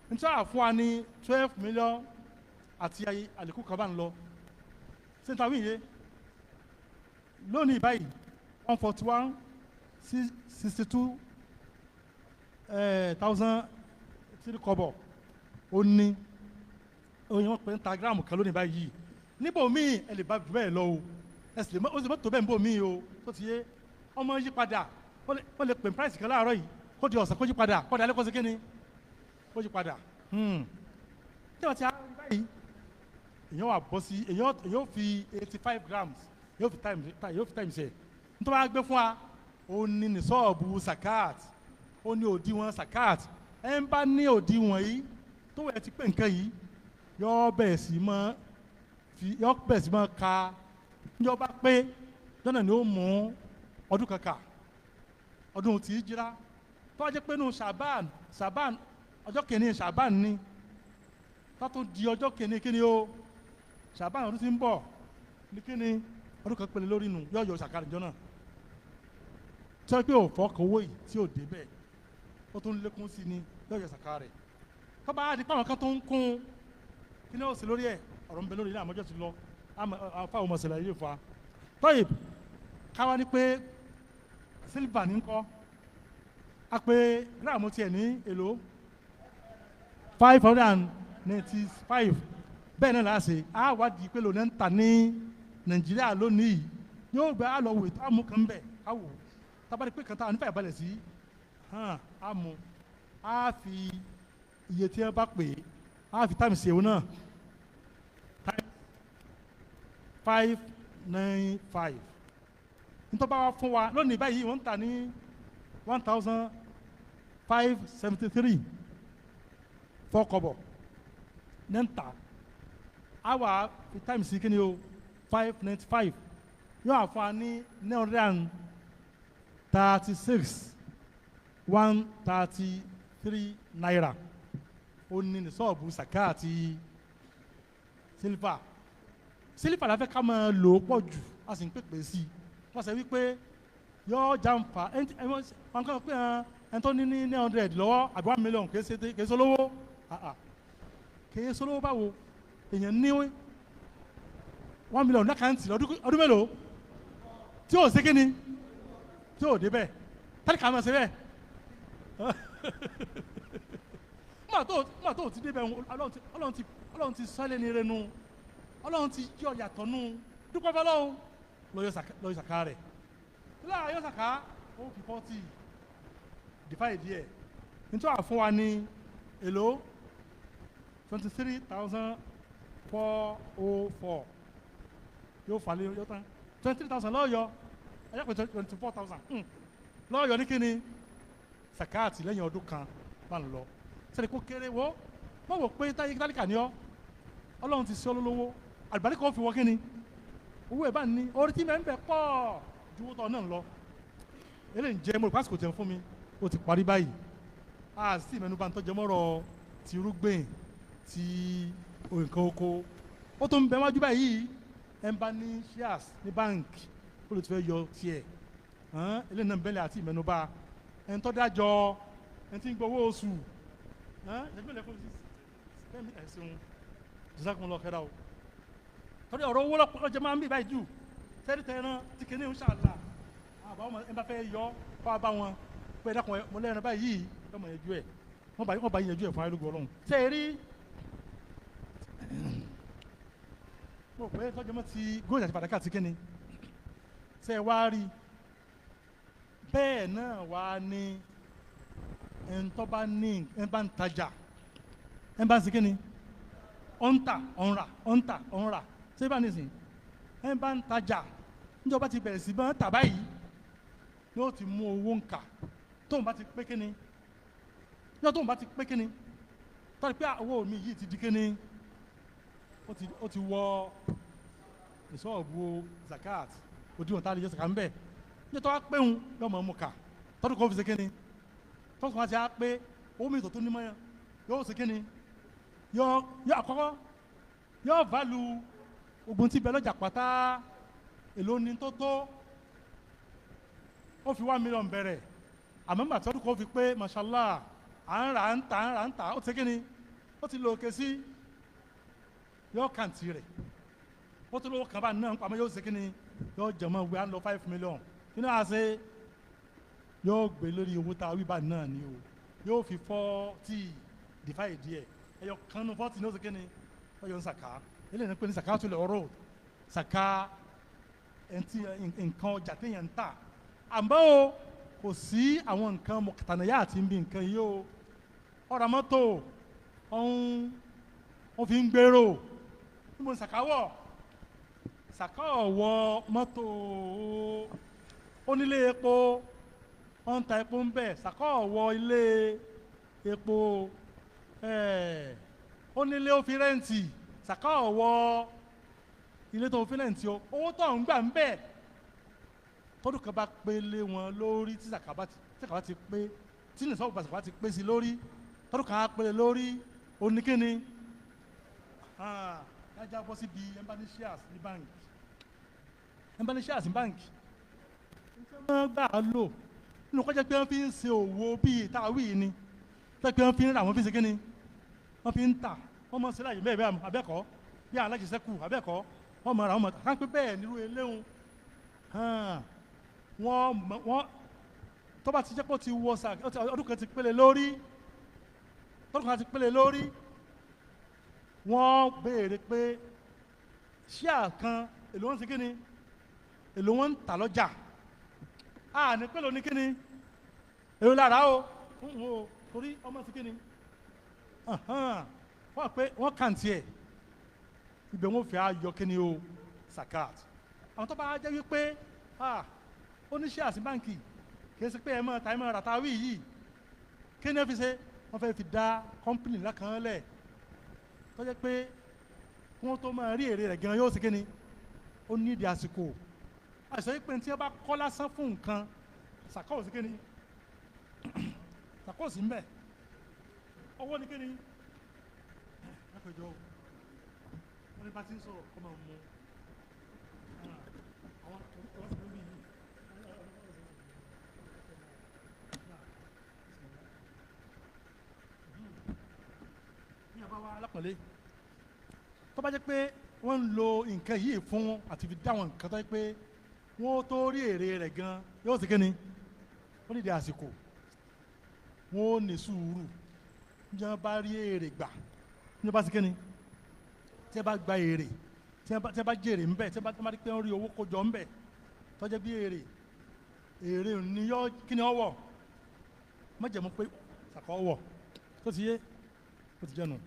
nítorí àfún wa ní 12 million àti àlékún kan bá ń lọ ṣé ń ta wí yé lónìí báyìí 141,662 kọ́bọ̀ ó ní oyin wọn pè ń ta gíráàmù kan lónìí báyìí níbo míì ẹ lè bá bẹ́ẹ̀ lọ o ẹ sì lè mọ́tò bẹ́ẹ̀ níbo míì o tó ti yé ọmọ yí padà wọ́n lè pè price kan láàárọ̀ yìí kó di ọ̀sán kó yí padà kó di alẹ́ kó ṣe kíni kó yí padà tí wọ́n ti á rí báyìí èèyàn wà bọ́ sí èèyàn fi 85 grams yóò fi times ẹ̀ nítorí wọ́n á gbé fún wa ó ní ní sọ́ọ̀bù zakat ó ní òdiwọ̀n zakat ẹ̀ ń bá ní òdiwọ̀n yìí tó wẹ̀ ti pé nǹkan yìí yọ bẹ̀rẹ̀ sí mọ́ ka níjọba pé lọ́nà ni ó mú ọdún kankan ọdún tí í jíra tó wá jẹ́ pé nù ṣàbán ọjọ́ kìíní ṣàbán ni tó tún di ọjọ́ kìíní o ṣàbán ọdún tí ń bọ̀ ní kíni ọdún kan pèlè lórí nù yọ ṣàkàrì jọ náà tí wọ́n pé òfò kówó yìí tí ò dé bẹ́ẹ̀ ó tún lékún sí ni yọ ṣàkàrì tó bá di pàwọn kan tó ń kún kí ni ó sì lórí ẹ̀ ọ̀rọ̀ ń bẹ lórí ilé àmọ́jọ́ ti lọ fáwọn ọmọ ìṣẹ̀lẹ̀ yìí fa tọ́yìb káwa ni pé sílvà ní kọ́ a pé gíráàmù tiẹ̀ ní èlò 595 bẹ́ẹ̀ náà láti a wádìí pé lónìí ń tà ní Nàìjíríà lónìí yóò gbé a lọ wò tó àmú kan bẹ̀ a wò tábàdí pé kan tá a nífẹ̀ẹ́ balẹ̀ sí a mú a fi iye tí wọ́n bá pè é a fi táìmù sí ewu náà 595 nítorí bá wá fún wa lónìí báyìí wọ́n ń tà ní 1573 4 kọ́bọ̀ ní ń tà á wà fi táìmù sí kí ni o 595 yóò àfún wa ní 936 133 naira ó ní ní sọ́ọ̀bù sàká àti sílífà la fẹ́ ká máa lò ó pọ̀ jù a sì ń pèpè sí i wọ́n sọ wípé yóò jàǹfà wọn kàn pé ẹni tó ní 900 lọ́wọ́ àbí 1 million kì í ṣe olówó kì í ṣe olówó báwo èèyàn ní 1 million lákàntì ọdún mélòó tí ò ṣe kíni tí ò débẹ̀ tálí kà máa ṣe bẹ́ẹ̀ mọ̀ tó ti débẹ̀ ọlọ́run ti sọ́lé ní rẹnu ọlọ́run ti yọ yàtọ̀ nù dúpẹ́ fọlọ́run lọ́yọ̀ sàká rẹ̀ láà yọ sàká ó fi 40 divide díẹ̀ nítorí àfún wa ní èlò 23,404 yóò fà lé yóò tán 23,000 lọ́yọ̀ ẹ̀yà pé 24,000 lọ́yọ̀ ní kíni sàká àtìlẹ́yìn ọdún kan bá ń lọ sẹ́ni kó kéré wọ́ wọ́n wò pé táyé tálíkà ní ọ́ ọlọ́run ti sí olólówó àlùbáríkà ó fi wọ́ kíni owó ẹ̀ bá ní orí tí mẹ́ ń bẹ̀ pọ̀ ju owó tọ́ náà lọ eléyìí ń jẹ́ mo rò pásítọ̀ jẹun fún mi ó ti parí báyìí a sì mẹ́nu bá ń tọ́jú mọ́rọ̀ ti irúgbìn ti nǹkan oko ó tó ń bẹ wájú báyìí ẹ̀ ń bá ní shares ní báǹkì ó lè ti fẹ́ yọ tiẹ̀ eléyìí náà ń bẹ́lẹ̀ àti ìmẹ́nu bá ẹ̀ ń tọ́ dájọ́ ẹ̀ ń tí ń gbowó oṣù jazakumullahu khairan o torí ọ̀rọ̀ owó lọ́jọ́ máa ń bí báyìí jù sẹ́ẹ̀dì tẹ̀ràn tí kìíní ń ṣàlà àbá wọn ẹ bá fẹ́ yọ fún abá wọn pé ẹ̀dá kan mo lẹ́yìn báyìí ọmọ yẹn ju ẹ̀ wọ́n bá yẹn ju ẹ̀ fún ayélujára ọlọ́run ṣé ẹ rí mo pé tọ́jú mọ́ ti góòlù àti fàdákà ti kíni ṣé ẹ wá rí bẹ́ẹ̀ náà wá ní ẹ̀ńtọ́ bá ní ẹ̀ bá ń tajà ẹ̀ bá ń ṣe kíni ọ̀ǹtà ọ̀ǹrà ṣé bá ní sìn ẹ̀ bá ń tajà níjọba ti bẹ̀rẹ̀ sí bá ń tà báyìí ni ó ti mú owó ń kà tóun bá ti pé kíni yọ tóun bá ti pé kíni tọ́jú pé owó mi yìí ti di kíni ó ti wọ ìṣọ́ọ̀bù zakat òdiwọ̀n tá a lè yọ zakat ń bẹ̀ ní tó wá pé òun lọ́mọ mú kà tọ́jú kó fi ṣe kíni tọ́jú kó wá ti á pé owó mi tó tó ní mọ́ yóò ṣe kíni yọ àkọ́kọ́ yọ valu ogun tí bẹ lọ́jà pátá èlò ní tó ó fi 1 million bẹ̀rẹ̀ àmọ́ nígbà tí ọdún kan fi pé mashallah à ń tà ó ti kíni ó ti lo òkè sí yọ kàǹtì rẹ̀ ó ti lówó kan bá náà ń pamọ́ yóò ṣe kíni yọ jẹ̀mọ́ ìwé à ń lọ 5 million nínú àṣẹ yóò gbé lórí owó tá a wí bá náà ni o yóò fi 40 divide díẹ̀ ẹyọ kanu 40 ní oṣù kínní ọyọ ń sàká eléyìí ní pé ní sàká tó lè ọ̀rọ̀ sàká ẹntì nǹkan ọjà téèyàn ń tà àmọ́ o kò sí àwọn nǹkan mọ̀kàtànáyà àti nbí nǹkan yìí o ọ̀rọ̀ mọ́tò wọ́n fi ń gbèrò níbo ní sàká wọ̀ sàká ọ̀wọ́ mọ́tò onílé epo wọ́n ń ta epo ń bẹ̀ sàká ọ̀wọ́ ilé epo ó nílé ó fi rẹ́ǹtì sàká ọ̀wọ́ ilé tó fi rẹ́ǹtì o owó tó ń gbà ń bẹ̀ tọ́dún kan bá pé lé wọn lórí tí sàká bá ti pé tí nìsọ́ ògbà sàká ti pé sí lórí tọ́dún kan á pé lórí oníkíni yájá bọ́ síbi ẹnbání shares ní báńkì ẹnbání shares ní báńkì wọ́n gbà á lò nínú kọjá pé wọ́n fi ń ṣe òwò bíi ìtawí ni tẹ́pẹ́ wọ́n fi ń rà wọ́n fi ń ṣe kíni wọ́n fi ń tà wọ́n mọ̀ síláyè bẹ́ẹ̀ bẹ́ẹ̀ abẹ́kọ̀ bí alájẹsẹ́kù abẹ́kọ̀ wọ́n mọ̀ ra wọ́n mọ̀ tà káńpé bẹ́ẹ̀ nírú eléhùn tó bá ti jẹ́ pé ó ti wọ ọdún kan ti pélé lórí tọ́dún kan ti pélé lórí wọ́n béèrè pé ṣíà kan èlò wọn ti kí ni èlò wọn ń tà lọ́jà ní pélé ní kí ni èlò lára o torí ọmọ ti kí ni wọ́n pé wọ́n kàn tiẹ̀ ibẹ̀ wọ́n fi ayọ̀ kí ni o zakat àwọn tó bá jẹ́ wípé ó ní ṣíà sí báǹkì kì í ṣe pé ẹ mọ̀ ta ẹ mọ̀ ràtà wí yìí kí ni ẹ fi ṣe wọ́n fẹ́ fi dá kọ́mpìnì lákàn lẹ̀ tó jẹ́ pé wọ́n tó máa rí èrè rẹ̀ gan yóò ṣe kí ni ó ní ìdí àsìkò àìsàn yìí pé tí wọ́n bá kọ́ lásán fún nǹkan ṣàkóò sí kí ni ṣàkóò sí mbẹ́ ọwọ́ ni kí ni lápẹjọ wọ́n ní bá ti ń sọ̀rọ̀ kọ́ máa mú àwọn ọ̀rọ̀ sí níbí yìí. Alápọ̀nlé tó bá jẹ́ pé wọ́n ń lo nǹkan yìí fún àti fi dáwọn nǹkan tó jẹ́ pé wọ́n tó rí èrè rẹ̀ gan yóò sì kíni wọ́n nídìí àsìkò wọ́n ní sùúrù ní wọ́n bá rí èrè gbà ní wọ́n bá sì kíni tí wọ́n bá gba èrè tí wọ́n bá jèrè ńbẹ̀ tí wọ́n bá rí pé wọ́n rí owó kójọ ńbẹ̀ tó jẹ́ bí èrè ní yọ kíni ọwọ́ mọ̀jẹ̀mú pé sàkọ́ tó ti yé ó ti jẹ́ nù.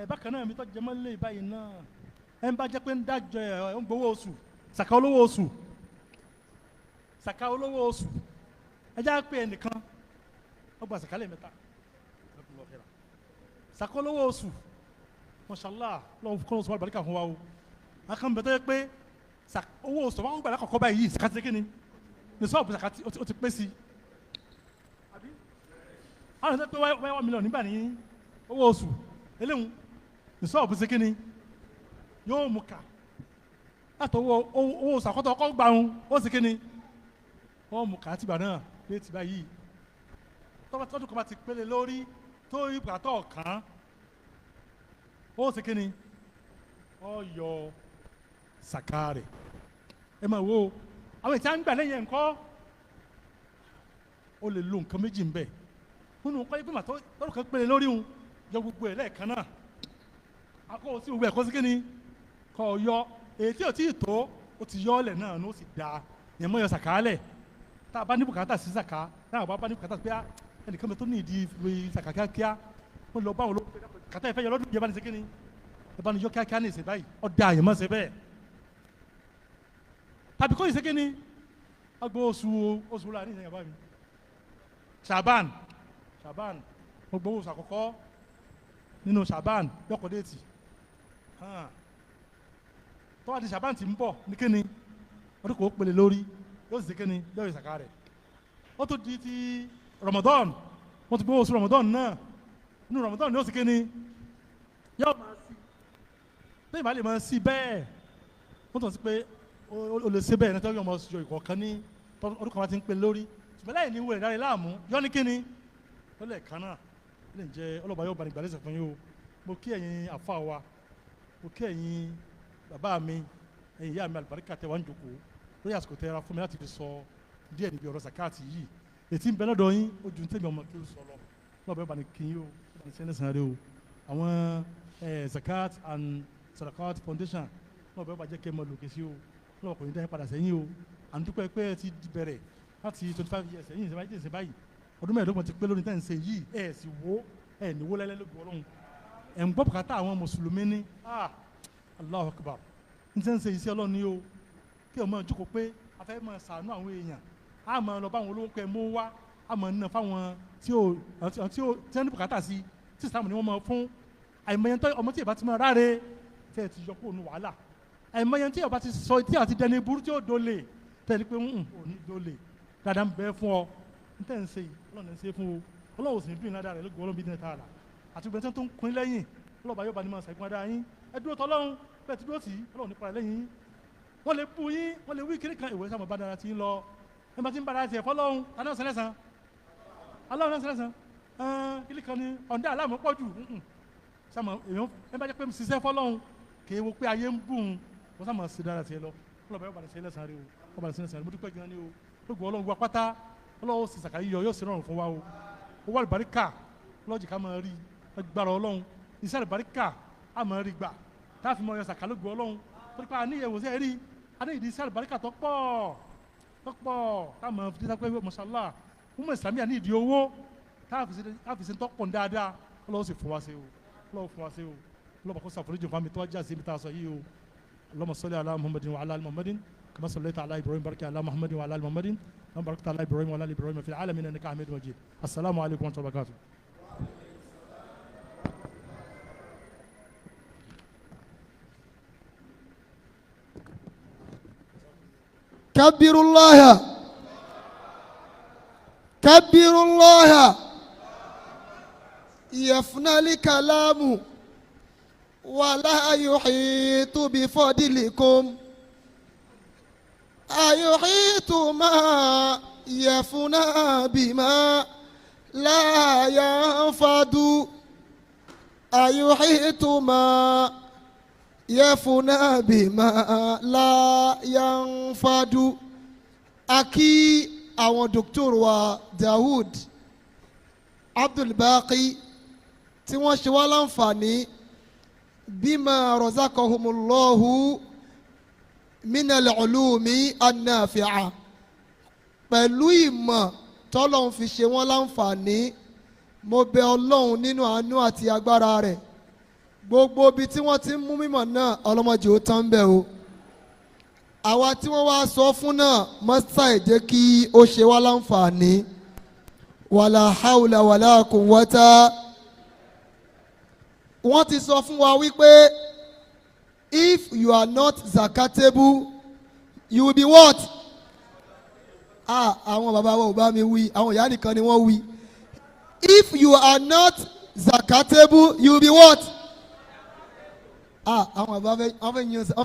Bákan náà mi tó jẹ mọ́ lé báyìí náà ẹ ń bá jẹ́ pé ń dájọ́ ẹ̀ ń gbowó oṣù sàkà olówó oṣù ẹ já pé ẹnìkan ó gba sàkà lẹ́ẹ̀mẹ́ta sàkà olówó oṣù mashallah lọ́wọ́ kọ́ oṣù àlùbáríkà fún wa o akàn bẹ̀ tó yẹ pé owó oṣù wọn gbà lákọ̀ọ́kọ́ báyìí sàkà ti kíni ní sọ́ọ̀bù sàkà ó ti pé sí àwọn ìṣẹ́ pé wáyé mílíọ̀nù nígbà ní owó oṣù eléhùn nìsọ́ọ̀bù sí kíni yóò mú ká látọ̀ owó sàkọ́tọ̀ ọkọ̀ gbàrún ó sì kíni wọ́n mú ká tìgbà náà pé tìgbà yìí tọ́dún kan bá ti pélé lórí tó ipò àtọ̀ kàn ó sì kíni ó yọ sàká rẹ̀ ẹ máa wo àwọn ìtàn gbà lẹ́yìn ẹ̀ńkọ́ ó lè lo nǹkan méjì ń bẹ̀ nínú kọ́ ipò àtọ̀ tọ́dún kan pélé lórí òun yọ gbogbo ẹ̀ lẹ́ẹ̀kan náà akọ́ sí gbogbo ẹ̀ kó sí kíni kọ́ yọ èyí tí ò tí ì tó ó ti yọ ọ́lẹ̀ náà ló sì da yẹn mọ́ yọ sàkálẹ̀ tá a bá ní bùkátà sí sàká náà a bá ní bùkátà pé ẹnìkan mi tó ní ìdí sàká kíákíá wọ́n lọ bá wọn lọ́wọ́ kàtà ìfẹ́ yọ lọ́dún yẹn bá ní sí kíni ẹ bá ní yọ kíákíá ní ìsìn báyìí ọ̀ da yẹn mọ́ sí bẹ́ẹ̀ tàbí kó yìí sí kíni agbó oṣù la ní ìsìn yàrá mi Ṣàbán mo gbowó oṣù àkọ́kọ́ nínú Ṣàbán yọkọ̀ déètì tó wá di Ṣàbán tí ń bọ̀ ní kíni ọdún kò pèlè lórí yóò sì kíni yóò ìsàká rẹ̀ ó tó di ti Ramadan wọ́n ti gbé oṣù Ramadan náà nínú Ramadan yóò sì kíni yóò máa sí lẹ́yìn bá lè máa sí bẹ́ẹ̀ wọ́n tàn sí pé o lè ṣe bẹ́ẹ̀ ní tọ́jú ọmọ ọ̀sùn ìkọ̀ọ̀kan ní ọdún kan wá ti ń pèlè lórí ṣùgbọ́n láì ní wúrẹ̀ dáre láàmú yọ́ ní kíni lọ́lẹ̀ kan náà lè jẹ́ ọlọ́ba yóò bá ní gbàlẹ́sẹ̀ fún yín o mo kí ẹ̀yin àfa wa mo kí ẹ̀yin bàbá mi ẹ̀yin ìyá mi àlùbáríkà tẹ wá ń jòkó lórí àsìkò tẹ ra fún mi láti fi sọ díẹ̀ níbi ọ̀rọ̀ zakati yìí ètí ń bẹ lọ́dọ̀ yín ojú ń tẹ̀mí ọmọ kí ó sọ lọ ọlọ́ba yóò bá ní kí yín o bá ní sẹ́ni sàn rẹ o àwọn zakat and sadakat foundation ọlọ́ba yóò bá jẹ́ kẹ́ ẹ mọ lòkè sí o ọlọ́ba kò ní dá yín padà sẹ́yìn o à ń dúpẹ́ pé ẹ ti bẹ̀rẹ̀ láti 25 years ẹ̀yìn ìṣẹ́ báyìí ọdún mẹ́ẹ̀ẹ́dọ́gbọ̀n ti pé lónìí tẹ́ ń ṣe yìí ẹ̀ sì wó ẹ̀ níwó lẹ́lẹ́lẹ́gbọ̀ ọlọ́run ẹ̀ ń gbọ́ bùkátà àwọn mùsùlùmí ní Allahu Akbar ń tẹ́ ń ṣe iṣẹ́ ọlọ́run ní o kí ọmọ ìjókòó pé a fẹ́ máa ṣàánú àwọn èèyàn a máa lọ bá àwọn olówó pẹ́ mú wá a máa nà fáwọn tí ó ní bùkátà sí tí ìsìlámù ni wọ́n máa fún àìmọye tó ọmọ tí ìbá ti máa ráre tẹ́ ti yọ kó nu wàhálà àìmọye tí ìbá ti sọ tí àti dẹni burú tí ó dole tẹ́ ni pé òní dole dáadáa ń bẹ fún ọ ń tẹ́ ń ṣe yìí ọlọ́run ń ṣe fún o ọlọ́run sì ń dùn ìlànà rẹ̀ lóògùn ọlọ́run bí ní ẹ̀ta àlà àti gbẹ̀ntẹ́ tó ń kun lẹ́yìn ọlọ́ba yóò bá ní máa ṣàìkún adá yín ẹ dúró tọ́lọ́run bẹ́ẹ̀ ti dúró tì í ọlọ́run nípa lẹ́yìn yín wọ́n lè bú yín wọ́n lè wí kiri kan ìwé sábà bá dára tí ń lọ ẹ bá ti ń bá dára tiẹ̀ fọlọ́run aná sẹlẹ̀sán aláwọ̀ náà sẹlẹ̀sán kílí kan ní ọ̀ndẹ́ aláàmú pọ̀ jù sàmọ̀ èèyàn ẹ bá jẹ́ pé mi ṣiṣẹ́ fọlọ́run kì í wo pé ayé ń bùn wọ́n sàmọ̀ sí dára tiẹ̀ lọ ọlọ́ba yóò bá ní sẹlẹ̀sán rí o ọba ní sẹlẹ̀sán rí mo dúpẹ́ gan ni o lóògùn ọlọ́run wa pátá ọlọ́wọ́ sì sàkà yíyọ yóò sì rọrùn fún wa o ó wà lùbáríkà lọ́jì ká máa rí agbára ọlọ́run iṣẹ́ lùbáríkà á máa rí gbà tá a fi máa yọ sàkà lóògùn ọlọ́run torí pé àníyẹ̀wò sí ẹ̀rí àníyìí iṣẹ́ lùbáríkà tó pọ̀ tá a máa fi dídá pé mọ́ṣálá fún ìsìlámì àní ìdí owó tá a fi ṣe tọ́pọ̀ dáadáa ọlọ́wọ́ sì fún wa ṣe o ọlọ́wọ́ fún wa ṣe o ọlọ́wọ́ kó ṣàforíjì fún mi tó wá já sí ibi tá a sọ yìí o اللهم صل على محمد وعلى ال محمد كما صليت على ابراهيم بارك على محمد وعلى ال محمد كما باركت على ابراهيم وعلى ال ابراهيم في العالمين انك حميد مجيد السلام عليكم ورحمه الله وبركاته كبروا الله كبروا الله يفنى الكلام ولا يحيط بفضلكم أيحيط ما يفنى بما لا ينفد أيحيط ما يفنى بما لا ينفد أكي àwọn dókítà wa Dawood Abdulbaaqi tí wọ́n ṣe wá láǹfààní bima razaqahumullahu minal ulumi an-nafi'a pẹ̀lú ìmọ̀ tọ́lọ́hun fi ṣe wọ́n láǹfààní mo bẹ̀ Ọlọ́hun nínú àánú àti agbára rẹ̀ gbogbo ibi tí wọ́n ti ń mú mímọ̀ náà ọlọ́mọdé ó tán bẹ́ẹ̀ o àwa tí wọ́n wá sọ fún náà mọ́sá ẹ̀ jẹ́ kí ó ṣe wá láǹfààní wàlà haúlà wàlà quwwata wọ́n ti sọ fún wa wípé if you are not zakatable you will be what? àwọn bàbá wa ò bá mi wí àwọn ìyá nìkan ni wọ́n wí if you are not zakatable you will be what? àwọn bàbá wọ́n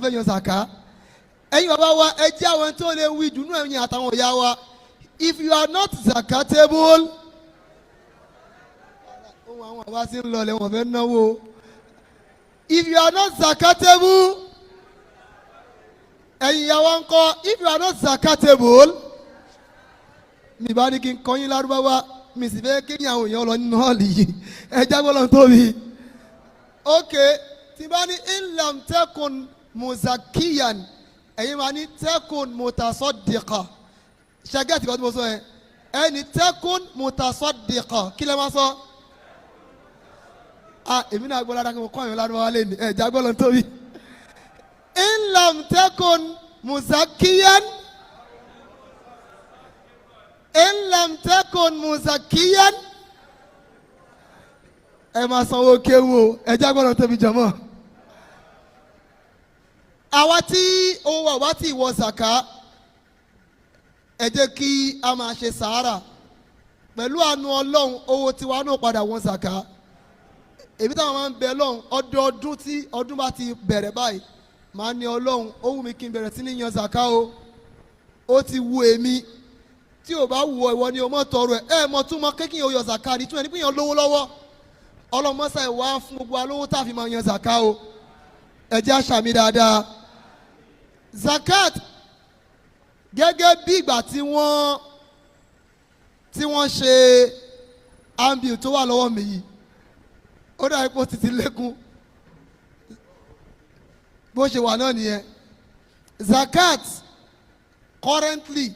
fẹ́ yan zaka ẹ̀yin bàbá wa ẹ jẹ́ àwọn tó lè wí dùnú ẹ̀yin àtàwọn ìyá wa if you are not zakatable ohun àwọn bàbá sì ń lọlẹ̀ wọ́n fẹ́ náwó if you are not zakatable ẹ̀yin ìyá wa ń kọ́ if you are not zakatable mi bá ní kí n kọ́ yín lárúbáwá mi sì fẹ́ kéyìn àwọn èèyàn lọ nínú hall yìí ẹ jágbọ́ lọ́n tóbi ok tí bá ní inlam tekun muzakiyan ẹ̀yin máa ní tekun mutasodiqa ṣẹ́gẹ́tì kan tí mo sọ yẹn ẹni tekun mutasodiqa kí lè máa sọ èmi náà gbọ́ ládàá kí mo kọ́ yín lárúbáwá lé ní ẹ̀ jágbọ́ lọ́n tóbi inlam tekun muzakiyan. In lam takun muzakiyan ẹ máa sanwó kéwò ẹ jágbọ́dọ̀ tóbi jọmọ́ àwa tí owó wa wá tí ìwọ zaka ẹ jẹ́ kí a máa ṣe sàárà pẹ̀lú àánú ọlọ́run owó tiwa náà padà wọn zaka èmi táwọn máa ń bẹ ọlọ́run ọdọọdún tí ọdún bá ti bẹ̀rẹ̀ báyìí máa ní ọlọ́run ó wù mí kí n bẹ̀rẹ̀ sí ní yan zaka o ó ti wù èmi tí o bá wù ọ ìwọ ni o mọ tọrọ ẹ mọ tún mọ kékin o yọ zaka ní tún ẹni pé yàn lówó lọ́wọ́ ọlọmọsà ìwà fún gbogbo alówó tá a fi máa yan zaka o ẹ jẹ́ àṣàmì dáadáa zakat gẹ́gẹ́ bí ìgbà tí wọ́n ṣe ambil tó wà lọ́wọ́ mi yìí ó dà ipò títí lékún bó ṣe wà náà nìyẹn zakat currently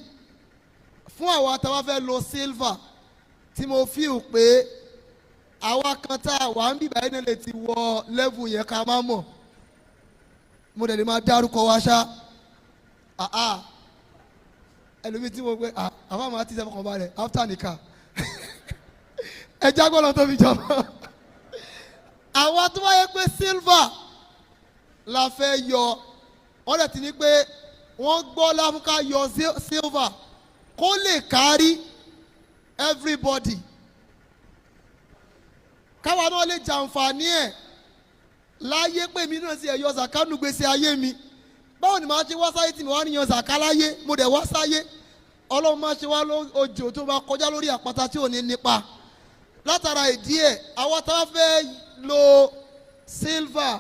fún àwa tá a bá fẹ́ lo silver tí mo feel pé àwa kan tá a wà ń bíbá yín lè ti wọ level yẹn ká má mọ̀ mo dẹ̀ lè máa dárúkọ wa ṣá ẹlòmíì tí mo pé àfa máa ti sẹ́fọ̀ kan balẹ̀ after nìka ẹ jágbọ́n lọ tó fi jọ àwa tó bá yẹ pé silver la fẹ́ yọ wọ́n dẹ̀ ti ní pé wọ́n gbọ́ láfúnká yọ silver kó lè kárí everybody káwa náà lè jàǹfààní ẹ̀ láyé pé mi náà sì ẹ̀yọ zaka nù gbèsè ayé mi báwo ni màá ṣe wá sáyé tí mi wá níyan zaka láyé mo dẹ̀ wá sáyé ọlọ́run máa ṣe wá òjò tó bá kọjá lórí àpáta tí ò ní nípa látara ìdí ẹ̀ àwọn tá a fẹ́ lo silver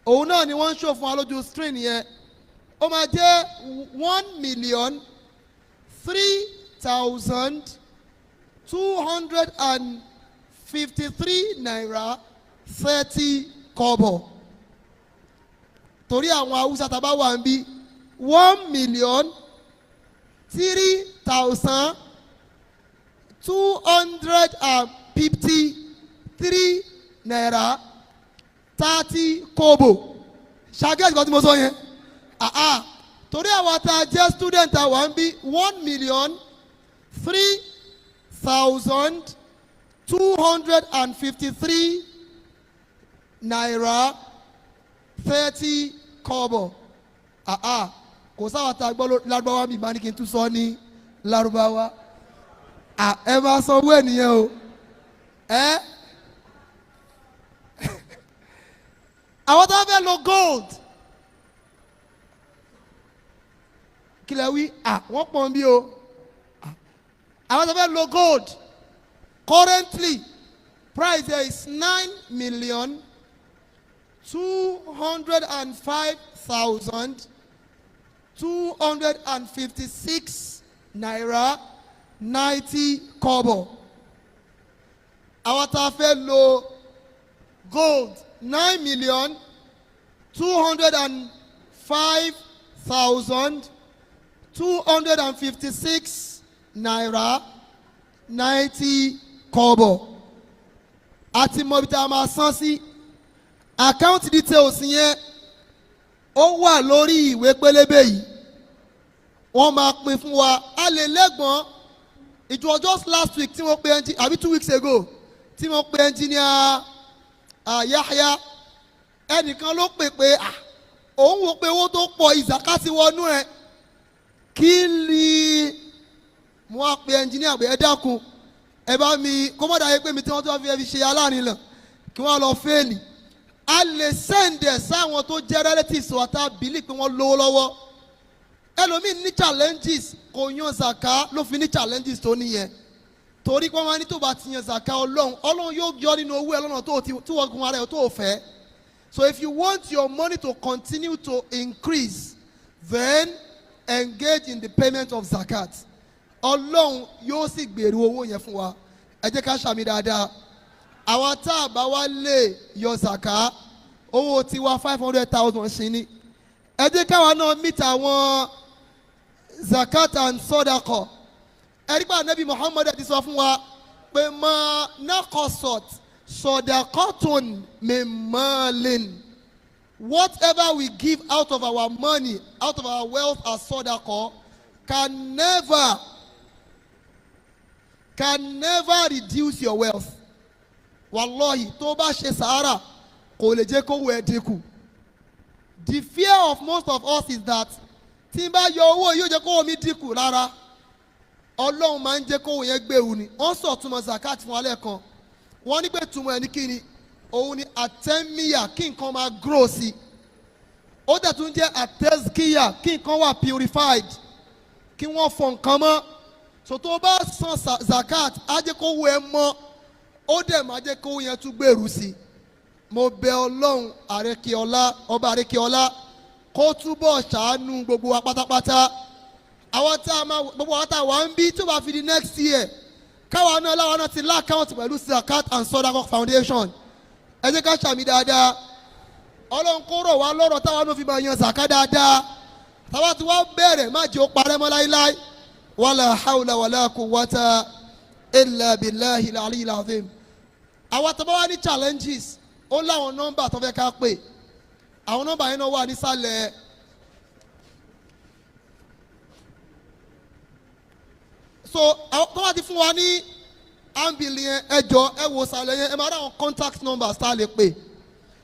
òun náà ni wọ́n ń ṣò fún wa lójú screen yẹn ó máa jẹ́ 1,300,000 3,253 naira 30 kobo. Torí àwọn Hausa tá bá wà níbí 1,03,253 naira 30 kobo. Ṣàgẹ́sì kan tí mo sọ yẹn. Torí àwọn tá a jẹ́ student àwọn níbí 1,03,253 naira 30 kobo. Kò sáwà tá a gbọ́ lárúbáwá mi máa ní kí n tún sọ ní lárúbáwá. Ẹ máa sọ owó ènìyàn o. Àwọn tó fẹ́ lo gold. Kí lẹ wí? Wọ́n pọ̀ bí o. Àwọn tó fẹ́ lo gold. Currently, price there is 9,205,256 naira 90 kobo. Àwọn tá fẹ́ lo gold 9,205,256 naira 90 kobo. Àti mọ̀ bí tá a máa san sí. Account details yẹn ó wà lórí ìwé pélébé yìí. Wọ́n máa pín fún wa. A lè lẹ́gbọ̀n. It was just last week tí mo pe àbí 2 weeks ago tí mo pe engineer Yahya. Ẹnìkan ló pè pé òun wò pé owó tó pọ̀ ìzàká ti wọnú ẹ̀. Kí ni mo á pe engineer pé ẹ dákun ẹ bá mi kó mọ̀ dáyé pé mi tí wọ́n tó fi ṣe aláàrin lọ kí wọ́n lọ fẹ́ẹ̀lì. A lè sẹ́ǹdẹ̀ sáwọn tó jẹ́ relatives wa tá a bìlì pé wọ́n lówó lọ́wọ́. Ẹlòmíì ní challenges kò yan zaka ló fi ní challenges tó níyẹn. Torí pé wọ́n á ní tó bá ti yan zaka Ọlọ́run yóò yọ nínú owó ẹ lọ́nà tó wọ́n gun ara ẹ̀ tó fẹ́. So if you want your money to continue to increase, then engage in the payment of zakat. Ọlọ́run yóò sì gbèrú owó yẹn fún wa. Ẹ jẹ́ ká ṣàmì dáadáa. Àwọn tá a bá wá lè yọ zaka owó tiwa 500,000 sí ni. Ẹ jẹ́ káwa náà meet àwọn zakat and sadaqa. Ẹ̀rígbà Nabi Muhammad ti sọ fún wa pé ma naqasat sadaqatun min malin. Whatever we give out of our money, out of our wealth as sadaqa, can never reduce your wealth. Wallahi, tó bá ṣe sàárà kò lè jẹ́ kó wọ ẹ dínkù. The fear of most of us is that tí n bá yọ owó yóò jẹ́ kó wọ mi dínkù rárá. Ọlọ́run máa ń jẹ́ kó wọ yẹn gbèrú ni. Wọ́n sọ túmọ̀ zakat fún alẹ́ kan. Wọ́n ní pé túmọ̀ ẹ̀ ní kí ni? Òun ni atẹ́míyà kí nǹkan máa grow sí. Ó dẹ̀ tún jẹ́ atẹ́síkíyà kí nǹkan wà purified. Kí wọ́n fọ nǹkan mọ́. So tó bá san zakat á jẹ́ kó wọ ẹ mọ́. Ó dẹ̀ máa jẹ́ kó yẹn tún gbèrú sí. Mo bẹ Ọlọ́run àrékèọlá ọba àrékèọlá kó túbọ̀ ṣàánú gbogbo wa pátápátá. Àwọn tá a máa gbogbo wa tá a wà ń bí tó bá fi di next year káwa náà láwọn náà ti lákàùntì pẹ̀lú zakat and sadaqa foundation. Ẹ jẹ́ ká ṣàmì dáadáa. Ọlọ́run kó rọ̀ wá lọ́rọ̀ táwa náà fi máa yan zakat dáadáa. Táwa ti wá bẹ̀rẹ̀ má jẹ́ ó parẹ́ mọ́ láíláí. Wala hawla wala quwwata illa billahi al-aliyyil azim. Àwọn tó bá wá ní challenges ó láwọn nọ́mbà tó fẹ́ ká pè. Àwọn nọ́mbà yẹn náà wà nísàlẹ̀. So tó bá ti fún wa ní ambili yẹn ẹjọ́ ẹ wo sàlẹ̀ yẹn ẹ máa rà àwọn contact numbers tá a lè pè.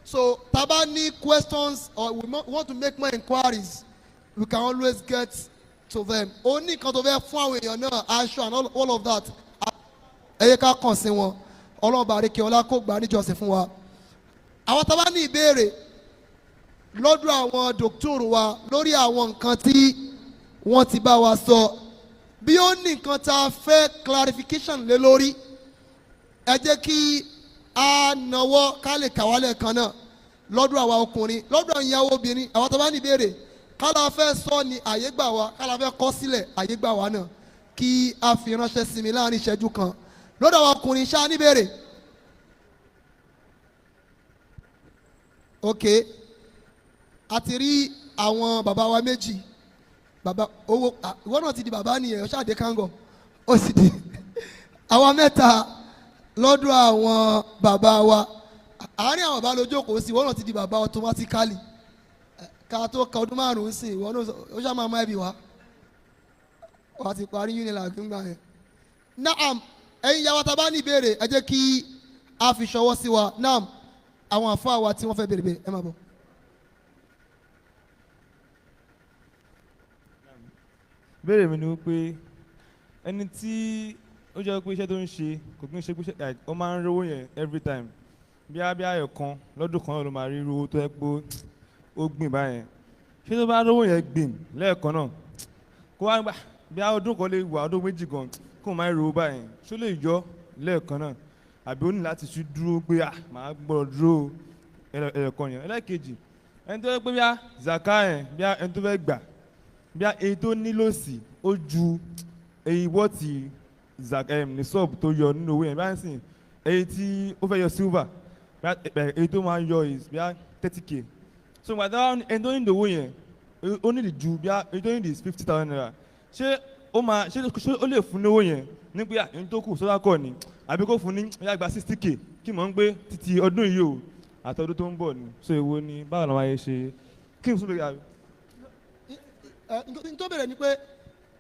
So tá a bá ní questions or we want to make more inquiries we can always get to them. Ó ní nǹkan tó fẹ́ fún àwọn èèyàn náà aṣọ and all of that. Ẹ yẹ ká kàn sí wọn. Ọlọ́run bá rí kí ọlá kó gbà níjọsìn fún wa. Àwọn tá a bá ní ìbéèrè lọ́dọ̀ àwọn dòkítọ́rù wa lórí àwọn nǹkan tí wọ́n ti bá wa sọ bí ó ní nǹkan tá a fẹ́ clarification lé lórí ẹ jẹ́ kí a nawọ́ ká lè kàwálẹ̀ kan náà lọ́dọ̀ àwa ọkùnrin lọ́dọ̀ ìyàwó obìnrin àwọn tó bá ní ìbéèrè kálá fẹ́ sọ ni àyè gbà wá kálá fẹ́ kọ sílẹ̀ àyè gbà wá náà kí a fi ránṣẹ́ sí mi láàrin ìṣẹ́jú kan lọ́dọ̀ àwọn ọkùnrin ṣáá níbèrè. ok a ti rí àwọn bàbá wa méjì bàbá owó ìwọ náà ti di bàbá nìyẹn ọ̀ṣà àdé kángọ̀ ó sì di àwọn mẹ́ta lọ́dọ̀ àwọn bàbá wa àárín àwọn bàbá lójókòó sí ìwọ náà ti di bàbá automatically ká tó ka ọdún márùn-ún sí ìwọ náà ó ṣáà máa má ẹbí wa wà á ti parí unilag ńgbà yẹn. naam ẹ̀yin ìyá wa tá a bá ní ìbéèrè ẹ jẹ́ kí a fi ṣọwọ́ sí wa naam àwọn àfáà wa tí wọ́n fẹ́ béèrè ẹ máa bọ̀. béèrè mi ni wípé ẹni tí ó jẹ́ pé iṣẹ́ tó ń ṣe kò kí ń ṣe pé ó máa ń rówó yẹn every time bí ayọ̀ kan lọ́dún kan náà ló máa rí owó tó yẹ pé ó gbìn báyẹn ṣé tó bá rówó yẹn gbìn lẹ́ẹ̀kan náà kó wá gbà bí ọdún kan lè wà ọdún méjì gan kó máa ń rówó báyẹn ṣó lè yọ lẹ́ẹ̀kan náà àbí ó ní láti ṣú dúró pé màá gbọ́dọ̀ dúró ẹ̀ẹ̀kan yẹn. ẹlẹ́ẹ̀kejì ẹni tó yẹ pé bí zaka yẹn bí ẹni tó fẹ́ gbà bí èyí tó nílò sí ó ju èyí wọ́ọ̀tì ní sọ́ọ̀bù tó yọ nínú owó yẹn bí wọ́n sì èyí tí ó fẹ́ yọ silver èyí tó máa ń yọ is bí 30k so gbàdá ẹni tó nílò owó yẹn ó nílò ju bí èyí tó nílò is 50,000 naira ṣé ó lè fún ní owó yẹn ní pé èyí tó kù sọ́dá kọ̀ ni àbí kó fún ní ẹ̀yà gba 60k kí mò ń gbé títí ọdún yìí o àtọ́dún tó ń bọ̀ ni so èwo ni báwo làwọn ayé ṣe kí n sún lórí àbí. n tó bẹ̀rẹ̀ ni pé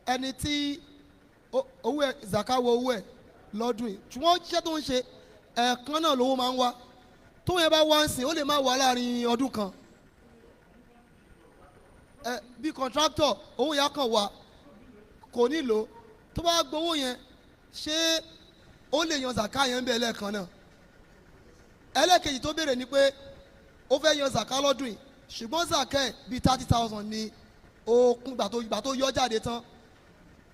ẹni tí owó ẹ̀ zaka wọ owó ẹ̀ lọ́dún yìí ṣùgbọ́n iṣẹ́ tó ń ṣe ẹ̀ẹ̀kan náà lówó máa ń wá tó yẹn bá wá ń sìn ó lè má wà láàrin ọdún kan bí kọ̀ǹtráktọ̀ owó yẹn á kàn wá kò nílò tó bá gbowó yẹn ṣé ó lè yan zaka yẹn ń bẹ̀ lẹ́ẹ̀kan náà ẹlẹ́ẹ̀kejì tó béèrè ni pé ó fẹ́ yan zaka lọ́dún yìí ṣùgbọ́n zaka ẹ̀ bíi 30,000 ni ó kún gbà tó yọ jáde tán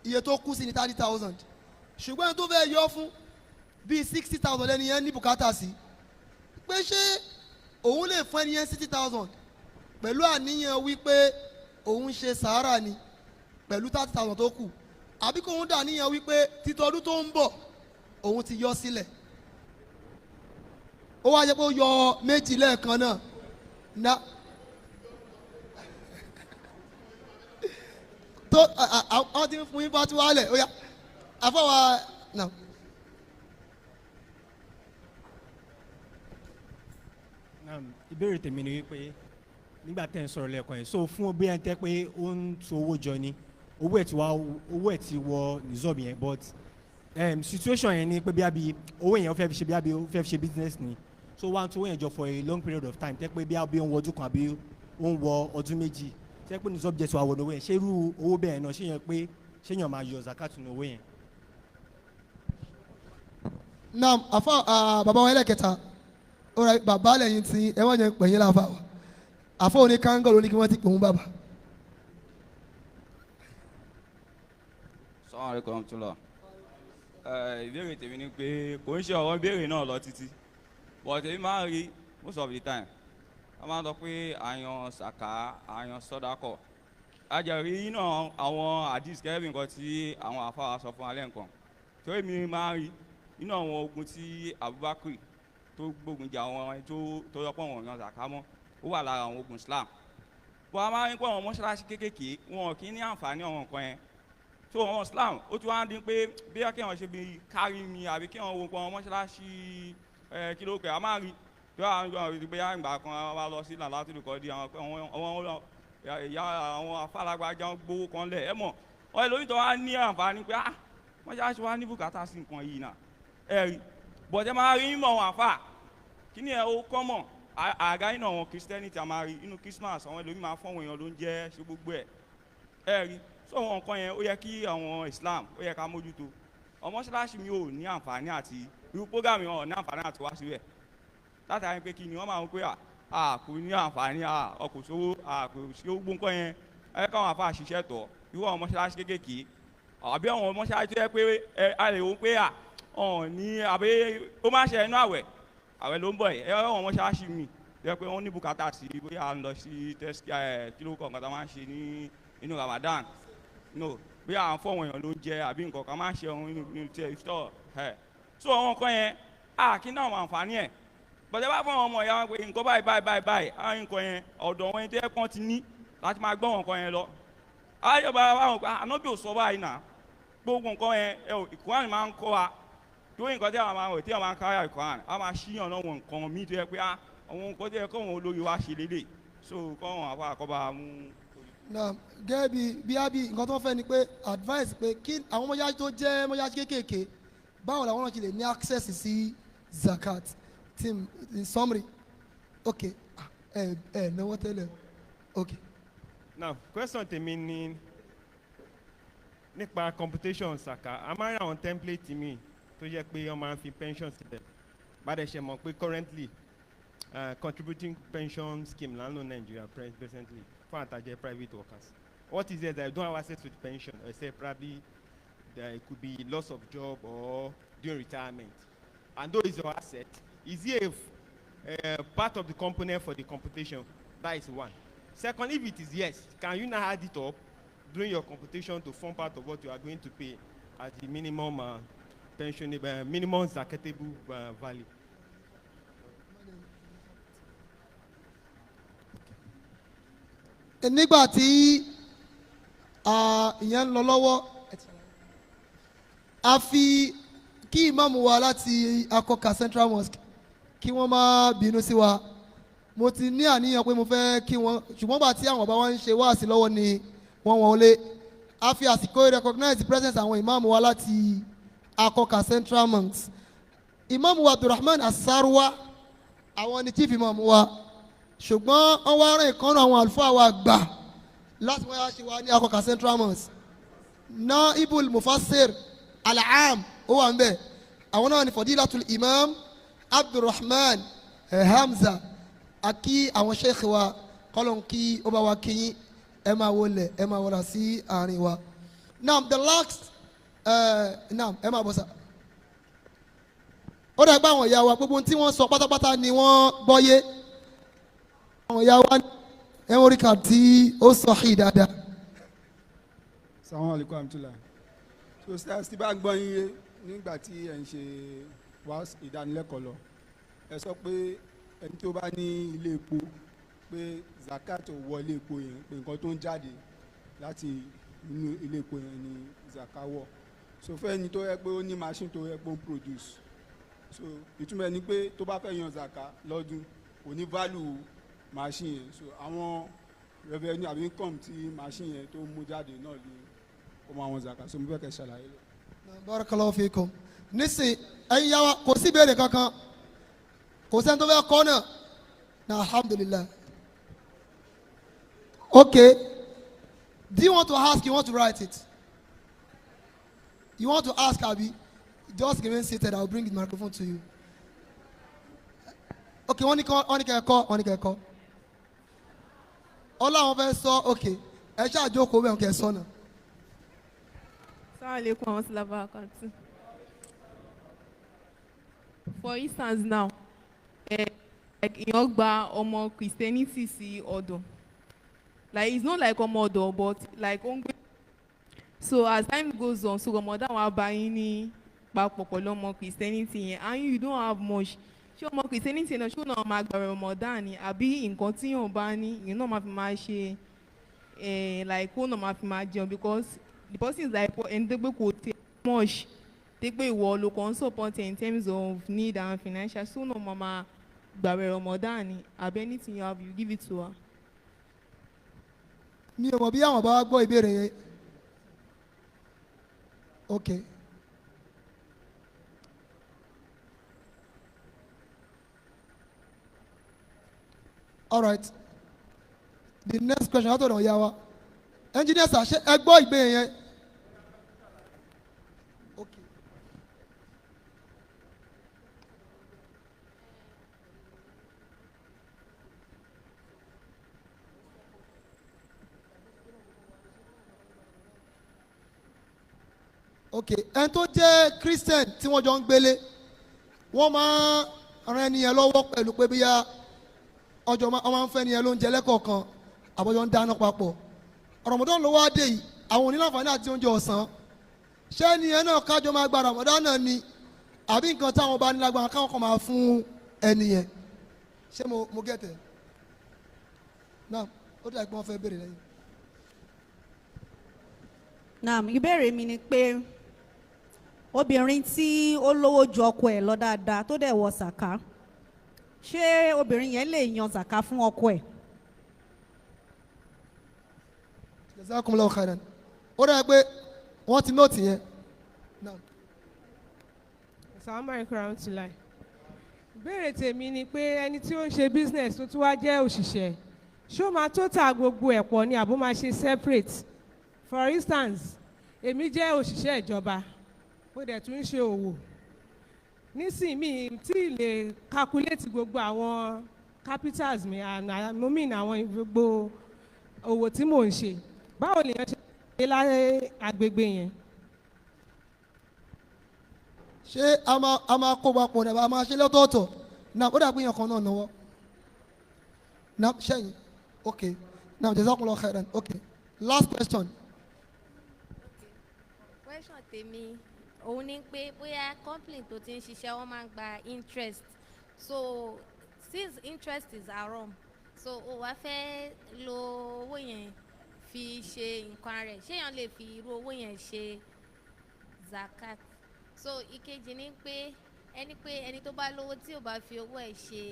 iye tó kú sí ní 30,000 ṣùgbọ́n ẹni tó fẹ́ yọ fún bíi 60,000 ẹni yẹn ní bùkátà sí pé ṣé òun lè fún ẹni yẹn 60,000 pẹ̀lú àníyàn wípé òun ṣe sàárà ni pẹ̀lú 30,000 tó kù àbí kò ń dà níyàn wípé títọ́dún tó ń bọ̀ òun ti yọ sílẹ̀ ó wá jẹ́ pé ó yọ méjì lẹ́ẹ̀kan náà tó àwọn tí ń fún yín bá tí wàá lẹ̀ ó yá àfọwọ́ náà. ìbéèrè tèmi ni wípé nígbà tẹ́ ń sọ̀rọ̀ lẹ́ẹ̀kan yẹn so fún bí ẹni tẹ́ pé ó ń so owó jọ ni owó ẹ̀ ti wọ nìzọ́ọ̀bù yẹn but situation yẹn ni pé bí owó yẹn ó fẹ́ fi ṣe business ni so wá ń tó owó yẹn jọ for a long period of time tẹ́ pé bí ó ń wọ ọdún kan àbí ó ń wọ ọdún méjì tẹ́ pé nìzọ́ọ̀bù jẹ́ ti wà wọ owó yẹn ṣé irú owó bẹ́ẹ̀ náà ṣé yẹn pé ṣé yẹn máa yọ zakat nínú owó yẹn. naam bàbá wa ẹlẹ́kẹta bàbá lẹ́yìn tí ẹ wọ́n yẹn pẹ̀yìn láfa wa àfọ òní kángọ̀ ló ní kí wọ́n ti pòun bàbá. Assalamu alaikum warahmatullah. Ìbéèrè tèmi ni pé kò ń ṣe ọ̀rọ̀ ìbéèrè náà lọ títí but èmi máa ń rí most of the time a máa ń sọ pé àyàn sàká àyàn sọ́dákọ̀ ajẹ́rí náà àwọn hadith kẹ́rẹ́bì nǹkan tí àwọn àfáà sọ fún alẹ́ nǹkan tó èmi máa ń rí nínú àwọn ogun tí Abdulbaaqi tó gbógun jà àwọn tó yọpọ̀ wọn yan sàká mọ́ ó wà lára àwọn ogun Islam bó a máa ń pọ̀ àwọn mọ́ṣáláṣí kéékèèké wọn kì í ní àǹfààní àwọn nǹkan yẹn tó àwọn Islam ó ti wá ń dín pé bí kí wọ́n ṣe bí kárí mi àbí kí wọ́n wo pọ̀ àwọn mọ́ṣáláṣí kí ló kẹ́ a máa rí tó àwọn ìgbé yá ìgbà kan wá lọ sí nàlá tó lè kọ́ di àwọn afálágbájá gbowó kan lẹ̀ ẹ mọ̀ wọ́n lóyún tó wá ní àǹfààní pé mọ́ṣáláṣí wa ní bùkátà sí nǹkan yìí náà ẹ rí bọ̀dẹ́ máa rí mọ̀ wọn àfà kí ni ẹ ó kọ́ mọ̀ àga iná àwọn Christianity a máa rí inú Christmas àwọn ẹlòmíì máa fọ́wọ́n èèyàn ló ń jẹ́ ṣe gbogbo ẹ rí so àwọn nǹkan yẹn ó yẹ kí àwọn Islam ó yẹ ká mójútó ọmọ mọ́ṣáláṣí mi ò ní àǹfààní àti irú program yẹn ò ní àǹfààní àti wá síbẹ̀ látàrí pé kí ni wọ́n máa ń pè kò ní àǹfààní ọkọ̀ sówó kò sí gbogbo nǹkan yẹn ẹ káwọn àfa àṣìṣe tọ̀ irú àwọn mọ́ṣáláṣí kéékèèké àbí àwọn mọ́ṣáláṣí tó yẹ pé a lè wò pé ní àbí ó máa ṣe ẹnu àwẹ̀ ló ń bọ̀ ẹ̀ àwọn mọ́ṣáláṣí mi tó yẹ pé wọ́n ní bùkátà sí bóyá à ń lọ sí kíló kọ̀ọ̀kan tó máa ń ṣe ní inú Ramadan no bí à ń fọwọ́n èèyàn ló ń jẹ àbí nǹkan kan máa ń ṣe ohun nínú tiẹ̀ store ẹ̀ so àwọn nǹkan yẹn kí ní àwọn àǹfààní ẹ̀ bọ̀dẹ̀ bá fún àwọn ọmọ ìyá wọn pé nǹkan báyìí àwọn nǹkan yẹn ọ̀dọ̀ wọn tẹ́ kàn ti ní láti máa gbọ́ nǹkan yẹn lọ ayọ̀bá wọn pé ànábì ò sọ báyìí náà gbogbo nǹkan yẹn ìkùránì máa ń kọ́ wa tó nǹkan tí àwọn máa ń rò tí àwọn máa ń káyà ìkùránì a máa ṣíyàn náà wọn nǹkan míì tó yẹ pé àwọn nǹkan tó yẹ kọ́ wọn olórí wa ṣe lélẹ̀ so kọ́ wọn àfa àkọ́bá mú. gẹ́gẹ́ bí nǹkan tó ń fẹ́ ni pé advice pé kí àwọn mọ́yájú tó jẹ́ mọ́yájú kéékèèké báwo làwọn náà ti lè ní access sí zakat team in summary okay náwó tẹ́lẹ̀ okay. Now question tèmi ni nípa computation saka a máa ń ra àwọn template mi tó jẹ́ pé wọ́n máa ń fi pension sílẹ̀ bàdẹ̀ ṣe mọ̀ pé currently contributing pension scheme là ń lò Nigeria presently fún àtàjẹ private workers what is it that you don't have access to the pension except probably there could be loss of job or during retirement and though it's your asset is it a part of the component for the computation? That is one. Second, if it is yes, can you now add it up during your computation to form part of what you are going to pay as the minimum pension, minimum zakatable value? nígbà tí ìyẹn ń lọ lọ́wọ́ a fi kí ìmáàmù wa láti Akọka Central Mosque kí wọ́n má bínú sí wa mo ti ní àníyàn pé mo fẹ́ kí wọ́n ṣùgbọ́n bá tí àwọn ọba wa ń ṣe wáàsí lọ́wọ́ ni wọ́n wọlé a fi àsìkò recognize the presence àwọn ìmáàmù wa láti Akọka Central Mosque ìmáàmù wa Abdulrahman Asarwa àwọn ni chief ìmáàmù wa ṣùgbọ́n wọ́n wá rìn ìkànnì àwọn àlùfáà wa gbà láti wọ́n yá ṣe wa ní Akọka Central Mosque na ibul mufassir al-aam ó wà ń bẹ̀ àwọn náà ni fadilatul imam Abdulrahman Hamza aki àwọn sheikh wa kọlọn kí ó bá wa kíyìn ẹ máa wọlé ẹ máa wọlé sí àárín wa now the last now ẹ máa bọ̀ sá ó dàgbà àwọn ìyá wa gbogbo tí wọ́n sọ pátápátá ni wọ́n gbọ́yé àwọn ìyá wa ẹ wọ́n rí kà tí ó sọ hì dáadáa. Assalamu alaikum amtula so stars ti bá gbọ́ yín yé nígbà tí ẹ̀ ń ṣe wá ìdánilẹ́kọ̀ọ́ lọ ẹ sọ pé ẹni tó bá ní ilé epo pé zakat ò wọ ilé epo yẹn pé nǹkan tó ń jáde láti inú ilé epo yẹn ni zakat wọ̀ so fẹ́ni tó yẹ pé ó ní machine tó yẹ pé ó ń produce so ìtumọ̀ ẹni pé tó bá fẹ́ yan zakat lọ́dún kò ní value machine yẹn so àwọn revenue àbí income tí machine yẹn tó mú jáde náà ni ó máa wọn zakat so mo fẹ́ kẹ́ ṣàlàyé lọ. Barakallahu fikum nísìn ẹ̀yin yá wa kò sí ìbéèrè kankan kò sẹ́ni tó fẹ́ kọ́ náà na alhamdulillah okay do you want to ask you want to write it you want to ask abi just remain seated I will bring the microphone to you okay wọ́n ní kẹ́kọ́ ọlọ́run fẹ́ sọ okay ẹ ṣáà jókòó bẹ́ẹ̀ kẹ́ sọ náà. Assalamu alaikum warahmatullahi wabarakatuh. For instance now èèyàn gba ọmọ Christianity sí ọ̀dọ̀ like it's not like ọmọ ọ̀dọ̀ but like ó ń gbé so as time goes on so ọmọdé àwọn abayín ní papọ̀ pẹ̀lú ọmọ Christianity yẹn and you don't have much ṣé ọmọ Christianity náà ṣé ó náà máa gbàrẹ̀ ọmọdé ni àbí nǹkan tí yóò bá ní ìyẹn náà máa fi máa ṣe like ó náà máa fi máa jẹun because the person is like ẹni tó gbé kò tẹ much tó gbé ìwọ ló kàn ń support in terms of need and financial so náà máa gbàrẹ̀ Ramadan ni àbí anything you have you give it to her. mi ò mọ̀ bí àwọn bá gbọ́ ìbéèrè yẹn okay all right the next question látọ̀dọ̀ ìyá wa engineer sir ṣé ẹ gbọ́ ìbéèrè yẹn. okay ẹni tó jẹ́ Christian tí wọ́n jọ ń gbélé wọ́n máa ran ẹni yẹn lọ́wọ́ pẹ̀lú pé bíyà ọjọ́ máa ń fẹ́ ẹni yẹn lóúnjẹ lẹ́kọ̀ọ̀kan àbọ̀jọ́ ń dáná papọ̀ Ramadan ló wá dé yìí àwọn oníláǹfààní àti oúnjẹ ọ̀sán ṣé ni ẹ náà kájọ máa gba Ramadan náà ni àbí nǹkan táwọn bá ní lágbára káwọn kan máa fún ẹni yẹn ṣé mo gẹ̀tẹ̀ náà ó dà pé wọ́n fẹ́ béèrè lẹ́yìn. Naam, ìbéèrè mi ni pé obìnrin tí ó lówó ju ọkọ ẹ̀ lọ dáadáa tó dẹ̀ wọ sàká ṣé obìnrin yẹn lè yan sàká fún ọkọ ẹ̀? Jazakumullahu khairan. Ó dà pé wọ́n ti nóòtì yẹn. Assalamu alaikum warahmatullahi. Ìbéèrè tèmi ni pé ẹni tí ó ń ṣe business tó tún wá jẹ́ òṣìṣẹ́ ṣó máa tó ta gbogbo ẹ̀ pọ̀ ni àbó máa ṣe separate? For instance, èmi jẹ́ òṣìṣẹ́ ìjọba mo dẹ̀ tún ń ṣe òwò nísìnyí mi tí lè calculate gbogbo àwọn capitals mi and I mean àwọn gbogbo òwò tí mò ń ṣe báwo lèèyàn ṣe ṣe láyé agbègbè yẹn. ṣé a máa kó wa pọ̀ ní a máa ṣe lọ́tọ̀ọ̀tọ̀ náà ó dàbí yẹn kan náà náwó náà ṣẹ́yìn ok now jazakumullahu khairan ok last question. Question tèmi òun ni pé bóyá company tó ti ń ṣiṣẹ́ wọ́n máa ń gba interest so since interest is haram so o wá fẹ́ lo owó yẹn fi ṣe nǹkan rẹ̀ ṣéyàn lè fi irú owó yẹn ṣe zakat so ìkejì ni pé ẹni tó bá lówó tí ò bá fi owó ẹ̀ ṣe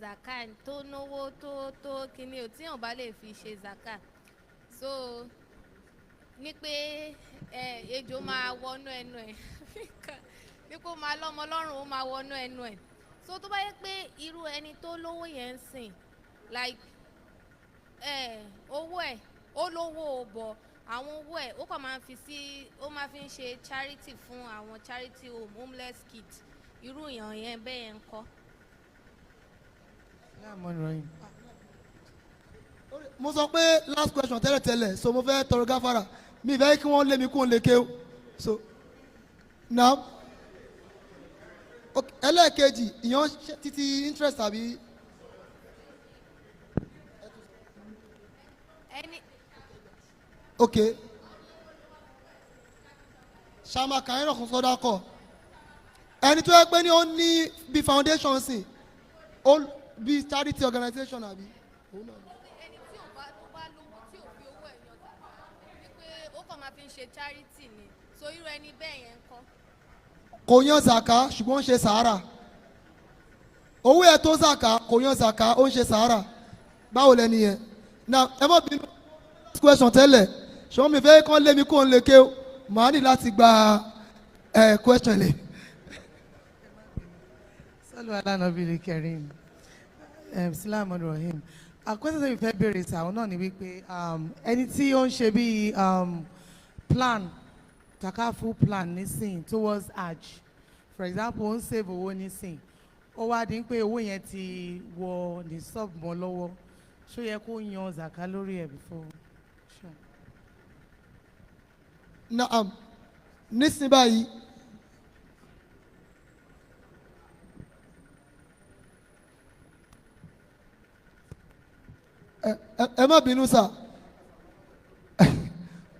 zakat tó náwó tó kíní o tí yàn bá lè fi ṣe zakat so ní pé ejò máa wọnú ẹnu ẹ̀ ní kó máa lọ́mọ lọ́rùn ó máa wọnú ẹnu ẹ̀ so tó bá yẹ pé irú ẹni tó lówó yẹn ń sìn like owó ẹ̀ ó lówó bọ̀ àwọn owó ẹ̀ ó kàn máa fi sí ó máa fi ń ṣe charity fún àwọn charity home homeless kids irú èèyàn yẹn bẹ́ẹ̀ yẹn ń kọ́. mo sọ pé last question tẹ́lẹ̀tẹ́lẹ̀ so mo fẹ́ tọrọ gáfárà mi fẹ́ kí wọ́n lé mi kó lè ké o so now ẹlẹ́ẹ̀kejì ìyàn títí interest àbí. ok ṣàmà kàn án kan sọ́dọ̀ kọ ẹni tó yẹ pé ní ó ní bí foundation sí ó bí charity organization àbí. ẹni tí ò bá lówó tí ò fi owó ẹ̀ yan tàbá ni pé ó kàn máa fi ń ṣe charity ni so irú ẹni bẹ́ẹ̀ yẹn ń kọ́. kò yan zaka ṣùgbọ́n ó ń ṣe sàárà owó ẹ̀ tó zaka kò yan zaka ó ń ṣe sàárà báwo lẹni yẹn now ẹ mọ̀ bínú question tẹ́lẹ̀ ṣùgbọ́n mi fẹ́ kán lé mi kó ń lè ké o màá ní láti gba question lè. Sallu ala nabiyil karim. Salaam rahim. Question tí mi fẹ́ béèrè sàwọn náà ni wípé ẹni tí ó ń ṣe bí plan takafu plan nísìn towards hajj for example ó ń save owó nísìn ó wá dín pé owó yẹn ti wọ ní sub mọ́ lọ́wọ́ ṣó yẹ kó yan zaka lórí ẹ̀ before. Sure. Naam nísìn báyìí ẹ má bínú sá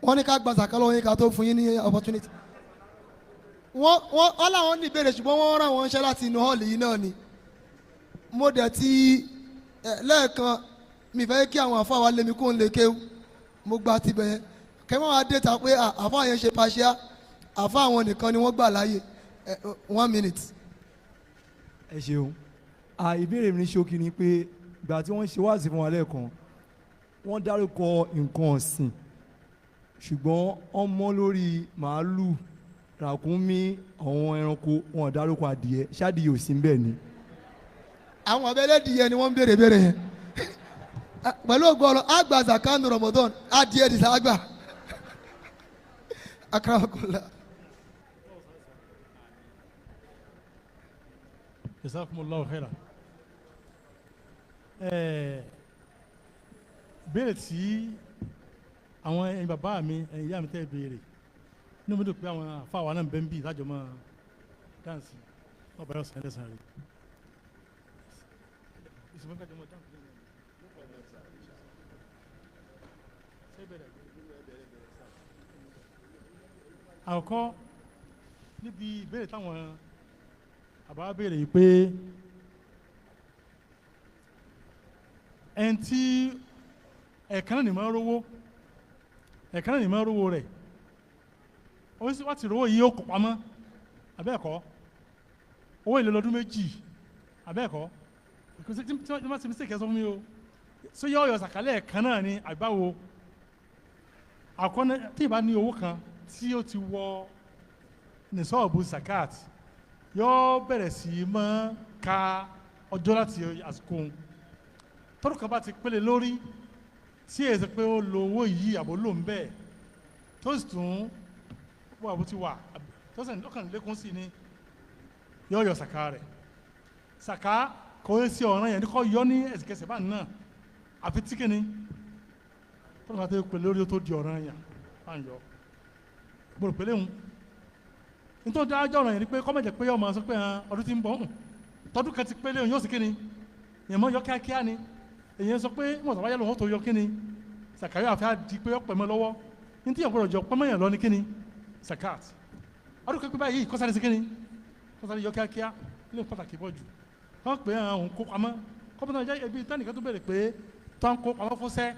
wọ́n ní ká gba zaka lọ́wọ́ yín ká tó fún yín ní opportunity wọ́n láwọn ní ìbéèrè ṣùgbọ́n wọ́n rán wọn ṣẹ́ láti inú hall yìí náà ni mo dẹ̀ ti lẹ́ẹ̀kan mi fẹ́ kí àwọn àfa wa lé mi kó ń lè kéwù mo gba tibẹ̀ yẹn kẹ́mọ́ wa dé ta pé àfa yẹn ṣe paṣíà àfa àwọn nìkan ni wọ́n gbà láàyè 1 minute. ẹ ṣeun ìbéèrè mi ní ṣókí ni pé ìgbà tí wọ́n ṣe wáàsí fún wa lẹ́ẹ̀kan wọ́n dárúkọ nǹkan ọ̀sìn ṣùgbọ́n wọ́n mọ́ lórí màálù ràkúnmí àwọn ẹranko wọn dárúkọ adìyẹ ṣáàdìyẹ ò sí bẹ́ẹ̀ ni. àwọn abẹ́lẹ́dìyẹ ni wọ́n ń béèrè béèrè yẹn pẹ̀lú ògbọ́n àgbà zakanu Ramadan adìyẹ dìsa àgbà akramakullah. Jazakumullahu khairan. Béèrè tí àwọn ẹ̀yin bàbá mi ẹ̀yin ìyá mi tẹ́ béèrè inú mi dùn pé àwọn afáwa náà ń bẹ́ ń bì lájọ mọ́ dáǹsì ọba yóò sàn lẹ́sàn rẹ̀. àkọ́kọ́ níbi ìbéèrè táwọn àbá béèrè yìí pé ẹni tí ẹ̀ẹ̀kan náà ní máa rówó ẹ̀ẹ̀kan náà ní máa rówó rẹ̀ ó sì wá ti rówó yìí ó kó pamọ́ abẹ́ẹ̀kọ́ owó èlé lọ́dún méjì abẹ́ẹ̀kọ́ tí wọ́n ti fi ṣèkẹ́ sọ fún mi o so yọ ọyọ sàkálẹ̀ kan náà ni àgbáwo àkọ́nà tí ìbá ní owó kan tí ó ti wọ ní sọ́ọ̀bù zakat yóò bẹ̀rẹ̀ sí í máa ka ọjọ́ láti àsìkò tọ́dún kan bá ti pélé lórí tí èsì pé ó lo owó yìí àbò ló ń bẹ̀ tó sì tún wà bó ti wà tó sì ọkàn lékún sí ni yóò yọ sàká rẹ̀ sàká kò yẹ sí ọ̀ràn yẹn ní kò yọ ní ẹ̀sìkẹsẹ̀ bá náà àfi tí kìíní tọ́dún kan tó pélé lórí ó tó di ọ̀ràn yẹn bá ń yọ gbọ́dọ̀ pélé ń nítorí dájọ́ ọ̀ràn yẹn ni pé kọ́mẹ̀jẹ̀ pé ọmọ sọ pé ọdún tí ń bọ̀ tọdún kan ti pélé òun yóò sì kíni èèyàn mọ́ yọ kíákíá ni èèyàn sọ pé wọ́n sọ wáyé lòun tó yọ kíni sàkáyọ àfẹ́ di pé ọ̀pẹ̀ mọ́ lọ́wọ́ ní tí ìyàgbọ́dọ̀ jọ pẹ́mọ́ yẹn lọ ní kíni zakat ọdún kan pé báyìí kọ́sáré sí kíni kọ́sáré yọ kíákíá ilé pàtàkì bọ́ jù wọ́n pè é òun kó pamọ́ kọ́mọ́tà jẹ́ ebi tánìkan tó bẹ̀rẹ̀ pé tó ń kó pamọ́ fún sẹ́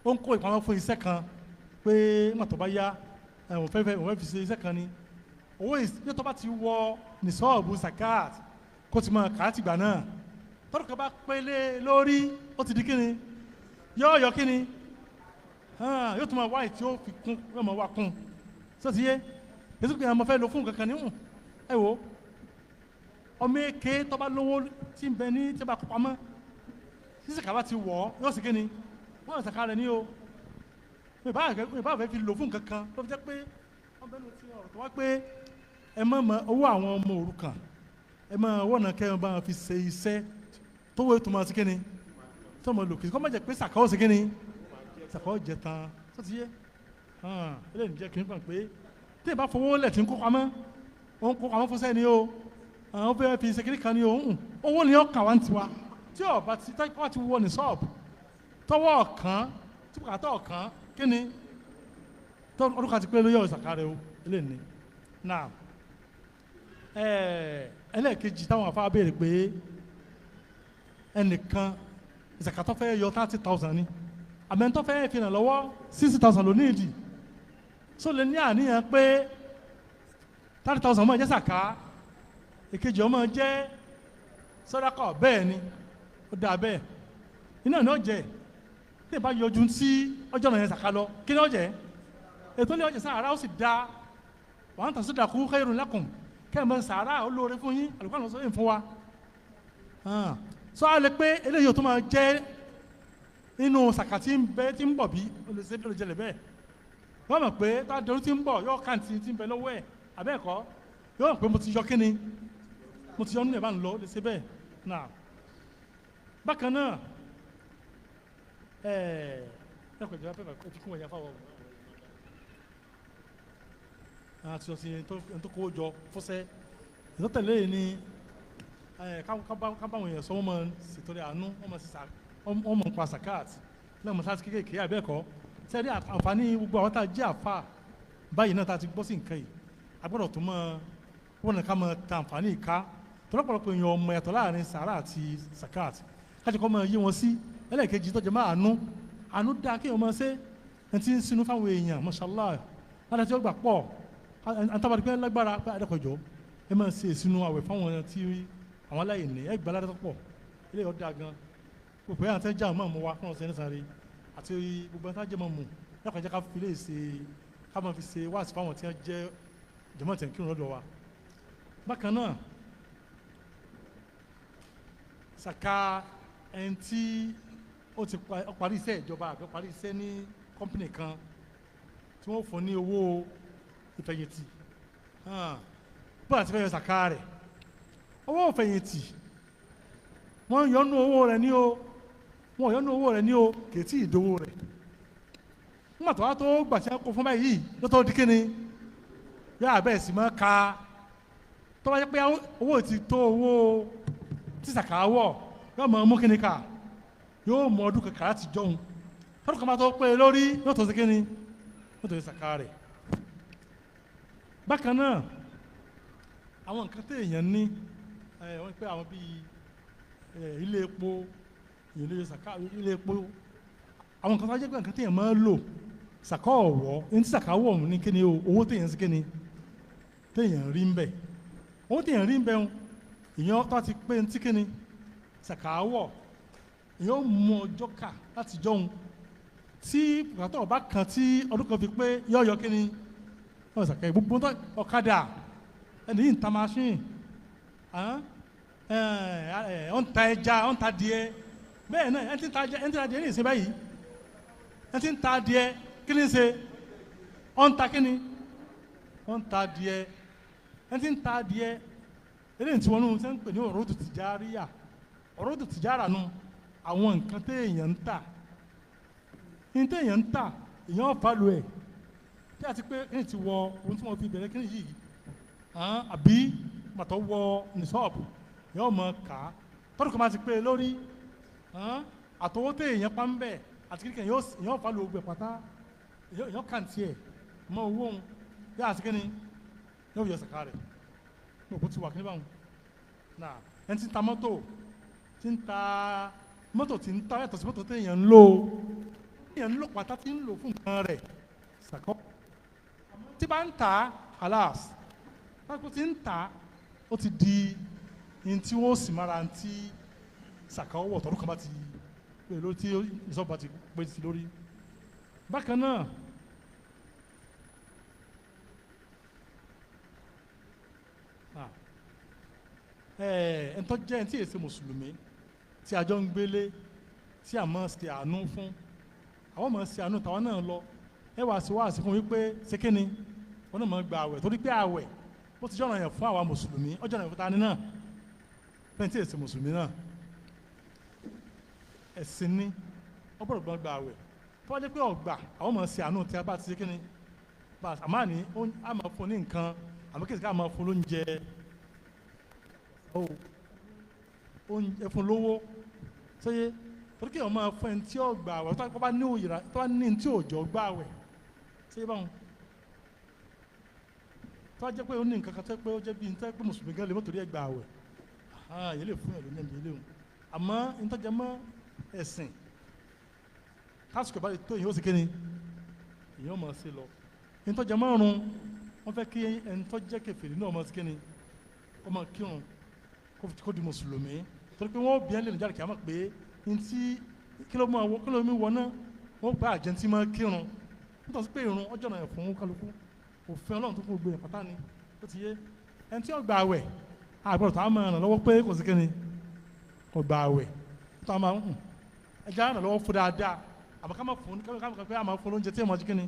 ó ń kó ìpamọ́ fún iṣẹ́ kan pé mọ̀tò bá yá òun fẹ́ fi ṣe iṣẹ́ kan ni owó ìsìnkú tó bá ti wọ ní sọ́ọ̀bù zakat kó ti mọ kàátì gbà náà tọ́dún kan bá pélé lórí ó ti di kíni yóò yọ kíni yóò tún máa wá ìtí ó fi kún yóò máa wá kún sọ́ọ̀tì yé ètò ìgbìyànjú ọmọ fẹ́ lo fún kankan níhùn ẹ wo ọmọ èké tó bá lówó tí ń bẹ ní tí bá kó pamọ́ tí sàkà bá ti wọ̀ ọ́ yóò sì kíni wọ́n yóò sàkà rẹ̀ ní o ìbá fẹ́ fi lò fún kankan tó fi jẹ́ pé ọbẹ̀ ló ti ọ̀rọ̀ tó wá pé ẹ má mọ owó àwọn ọmọ òrukàn ẹ má wọ́n náà kẹ́ ẹ bá fi ṣe iṣẹ́ tó wọ́n tó máa sí kíni tó máa lò kí kọ́ má jẹ́ pé sàkáwọ́ sí kíni sàkáwọ́ jẹ tán tó ti yé eléyìí jẹ́ kí n pàǹ pé tí ì bá fowó lẹ̀ tí ń kó pamọ́ ó ń kó pamọ́ fún sẹ́ni o àwọn fẹ́ fi ṣe kíní kan ni o owó ni ó kà wá ń tiwa tí ọba ti tọ́wọ́ ti wọ ní sọ́ọ̀bù tọ́wọ́ ọ̀kan tí bùkátà ọ̀kan kíni ọdún kan ti pé ló yọ ìsàkárẹ̀ o eléyìí ni náà ẹlẹ́ẹ̀kejì táwọn afá béèrè pé ẹnìkan ìsàkàtọ́ fẹ́ yọ 30,000 ni àmẹ́ntọ́ fẹ́ fi hàn lọ́wọ́ 60,000 ló ní ìdí so lè ní àníyàn pé 30,000 ọmọ jẹ́ sàká èkejì ọmọ jẹ́ sọ́dákọ̀ bẹ́ẹ̀ ni ó dáa bẹ́ẹ̀ iná ní ọ̀jẹ̀ tí ìbá yọjú sí ọjọ́ náà yẹn sàká lọ kí ni ọ̀jẹ̀ ètò ilé ọ̀jẹ̀ sàárà ó sì dáa wa an tasaddaqu khayrun lakum kẹ́ẹ̀mọ́ sàárà olóore fún yín alùpàá lọ́sọ̀ yìí fún wa sọ á lè pé eléyìí tó máa jẹ́ inú sàkàtì ń bẹ tí ń bọ̀ bí olùsẹ́ bí olùjẹlẹ̀ bẹ́ẹ̀ wọ́n mọ̀ pé tádọ́rú tí ń bọ̀ yọ káàntì tí ń bẹ lọ́wọ́ ẹ̀ abẹ́ẹ̀kọ́ yọ mọ̀ pé mo ti yọ kíni mo ti yọ nínú ẹ̀ bá ń lọ olùsẹ́ bẹ́ẹ̀ náà bákan náà ẹ̀ẹ́dẹ́gbẹ̀jọ pẹ́pẹ́ kó fún ẹ̀yà fáwọn àti ọ̀sìn tó kó jọ fúnṣẹ́ ìtọ́tẹ̀lé ni kábàwọn èèyàn sọ wọ́n mọ̀ ṣètòrí àánú wọ́n mọ̀ pa zakat lẹ́mọ̀ sáà kéékèèké àbẹ́ẹ̀kọ́ sẹ́ẹ̀rí àǹfààní gbogbo àwọn tá a jẹ́ àfà báyìí náà tá a ti gbọ́ sí nǹkan yìí agbọ́dọ̀ tó mọ̀ wọ́n nìkan mọ̀ ta àǹfààní ìka tọ́lọ́pọ̀lọpọ̀ èèyàn ọmọ ẹ̀tọ́ láàrin sàrà àti zakat kájí kọ́ mọ̀ yé wọn sí ẹlẹ́ẹ̀kejì tọ́jú máa àánú dáa kéèyàn mọ̀ ṣe ẹni tí ń sinú fáwọn èèyàn mashallah láti tí ó gbà pọ̀ àtàbàdì pé lágbára pé àdàkọ̀jọ́ ẹ máa ṣe ìsinú àwẹ̀ fáwọn tí àwọn aláìní ẹ gbà ládàá pọ̀ ilé ọ̀dà gan gbogbo ẹ̀ àtẹ́jà máa mú wa fún ọ̀sẹ̀ ní sáré àti gbogbo ẹ̀ àtẹ́jà máa mú yàtọ̀ jẹ́ ká fi lè ṣe ká máa fi ṣe wáàsí fáwọn tí wọ́n jẹ́ jẹ́mọ̀ tẹ̀ ń kírun lọ́dọ̀ wa. bákan náà sàkà ẹni tí ó ti parí iṣẹ́ ìjọba àbí parí iṣẹ́ ní kọ́mpìnì kan tí wọ́n fún ní owó ìfẹ̀yìntì bọ́ọ̀lù àti fẹ́ yọ sàká rẹ̀ owó ìfẹ̀yìntì wọ́n yọnu owó rẹ̀ ní o wọ́n yọnu owó rẹ̀ ní o kèétí ìdówó rẹ̀ nígbà tó wá tó gbàṣẹ kó fún báyìí ló tó di kíni yóò àbẹ̀ sí mọ́ ká tó bá yẹ pé owó ti tó owó tí sàká wọ̀ yóò mọ mú kíni ká yóò mọ ọdún kankan láti jọun tó tọ́dún kan bá tó pé lórí yóò tó ṣe kíni yóò tó ṣe sàká rẹ̀. bákan náà àwọn nǹkan tí èèyàn ní wọ́n pẹ́ àwọn bíi ilé epo ilé epo àwọn nǹkan tó jẹ́ pé nǹkan tí èèyàn máa ń lò sàká ọ̀wọ́ ní tí sàká wọ̀ ní kíni owó téèyàn sí kíni téèyàn rí ń bẹ̀ owó téèyàn rí ń bẹ̀ èèyàn tó ti pé ní tí kíni sàká wọ̀ èèyàn mú ọjọ́ kà láti jọun tí bùkátà ọba kan tí ọdún kan fi pé yọ̀ọ̀yọ̀ kíni wọ́n sàká gbogbo ọ̀kadà ẹni yìí ń ta machine ọ̀n ta ẹja ọ̀n ta adìẹ bẹ́ẹ̀ náà ẹni tí ń ta adìẹ ní ìsìn báyìí ẹni tí ń ta adìẹ kí ni ṣe ọ̀n ta kí ni ọ̀n ta adìẹ ẹni tí ń ta adìẹ eléyìí tí wọ́n ń sẹ́ ń pè ní ọ̀rọ̀dù tìjáríyà ọ̀rọ̀dù tìjára nu àwọn nǹkan téèyàn ń tà ní téèyàn ń tà èèyàn fàlù ẹ̀ tí a ti pé ẹni tí wọ ohun tí wọ́n fi bẹ̀rẹ̀ kí ni yìí àbí màtọ́ wọ nìṣọ́ọ̀bù yóò mọ ká tọ́dún kan máa ti pé lórí àtọwọ́ tẹ èèyàn pa ń bẹ̀ àti kíkẹ́ yóò fa lo gbẹ pátá yóò kàn tiẹ̀ mọ owó òun yóò àti kíni yóò yọ sàkà rẹ̀ ní òkú ti wà kíní báwọn náà ẹni tí ń ta mọ́tò tí ń ta yàtọ̀ sí mọ́tò tẹ èèyàn ń lò pátá tí ń lò fún nǹkan rẹ̀ sàkọ́ tí bá ń ta alas láti ti ń ta ó ti di ní tí wọ́n sì mára ti sàkáwọ̀ tọ́dún kan bá ti pè lórí tí ìsọ̀bà ti pè sí lórí. bákan náà ẹ̀ńtọ́ jẹ́ ẹni tí èsì mùsùlùmí tí a jọ ń gbélé tí a máa ṣe àánú fún àwọn máa ṣe àánú tàwọn náà lọ ẹ wá sí wáàsí fún wípé ṣé kí ni wọn náà máa gba àwẹ̀ torí pé àwẹ̀ ó ti jọ̀ràn yẹn fún àwa mùsùlùmí ó jọ̀ràn yẹn fún tani náà fẹ́ntì èsì mùsùlùmí náà ẹ̀sìn ní ọgbọ́dọ̀ gbọ́n gba àwẹ̀ tó wá jẹ́ pé ọgbà àwọn ọmọ ṣe àánú tí a bá ti ṣe kíni bá a máa ní a máa fún ní nǹkan àmọ́ kí a máa fún lóúnjẹ oúnjẹ fún lówó ṣéyé torí kí wọ́n máa fún ẹni tí ó gba àwẹ̀ tó bá ní òyìnbá tó bá ní tí òjò gba àwẹ̀ ṣéyé báwọn tó wá jẹ́ pé ó ní nǹkan kan tó pé ó jẹ́ bí n tẹ́ pé mùsùlùmí gan lè mọ́ torí ẹ̀ gba àwẹ̀ yẹ lè fún ẹ lónìí ẹ̀mí ilé wọn àmọ́ ntọ́jà mọ́ ẹ̀sìn kásìkò bá lè tó èyí ó sì kéde èyí ó mọ̀ sí lọ ntọ́jà mọ́ ọ̀run wọ́n fẹ́ kí ntọ́jà kèfèrí náà mọ̀ sí kéde ó mọ̀ kírun kó di mùsùlùmí torí pé wọ́n bí ẹ́ lè nìjáde kí a mọ̀ pé ntí kí ló mi wọ náà wọ́n gba àjẹntì mọ́ kírun nítorí pé irun ọjọ́ náà fún kálukú òfin ọlọ́run tó kún gbé yẹn pátá ni ó ti yé ẹni tí ó gba àwẹ̀ àgbọ̀dọ̀ tó a máa ràn lọ́wọ́ pé kò sí kíni kò gba àwẹ̀ tó a máa ẹja ràn lọ́wọ́ fún dáadáa àmọ́ ká máa fún pé a máa fún lóúnjẹ tí ẹ máa jí kíni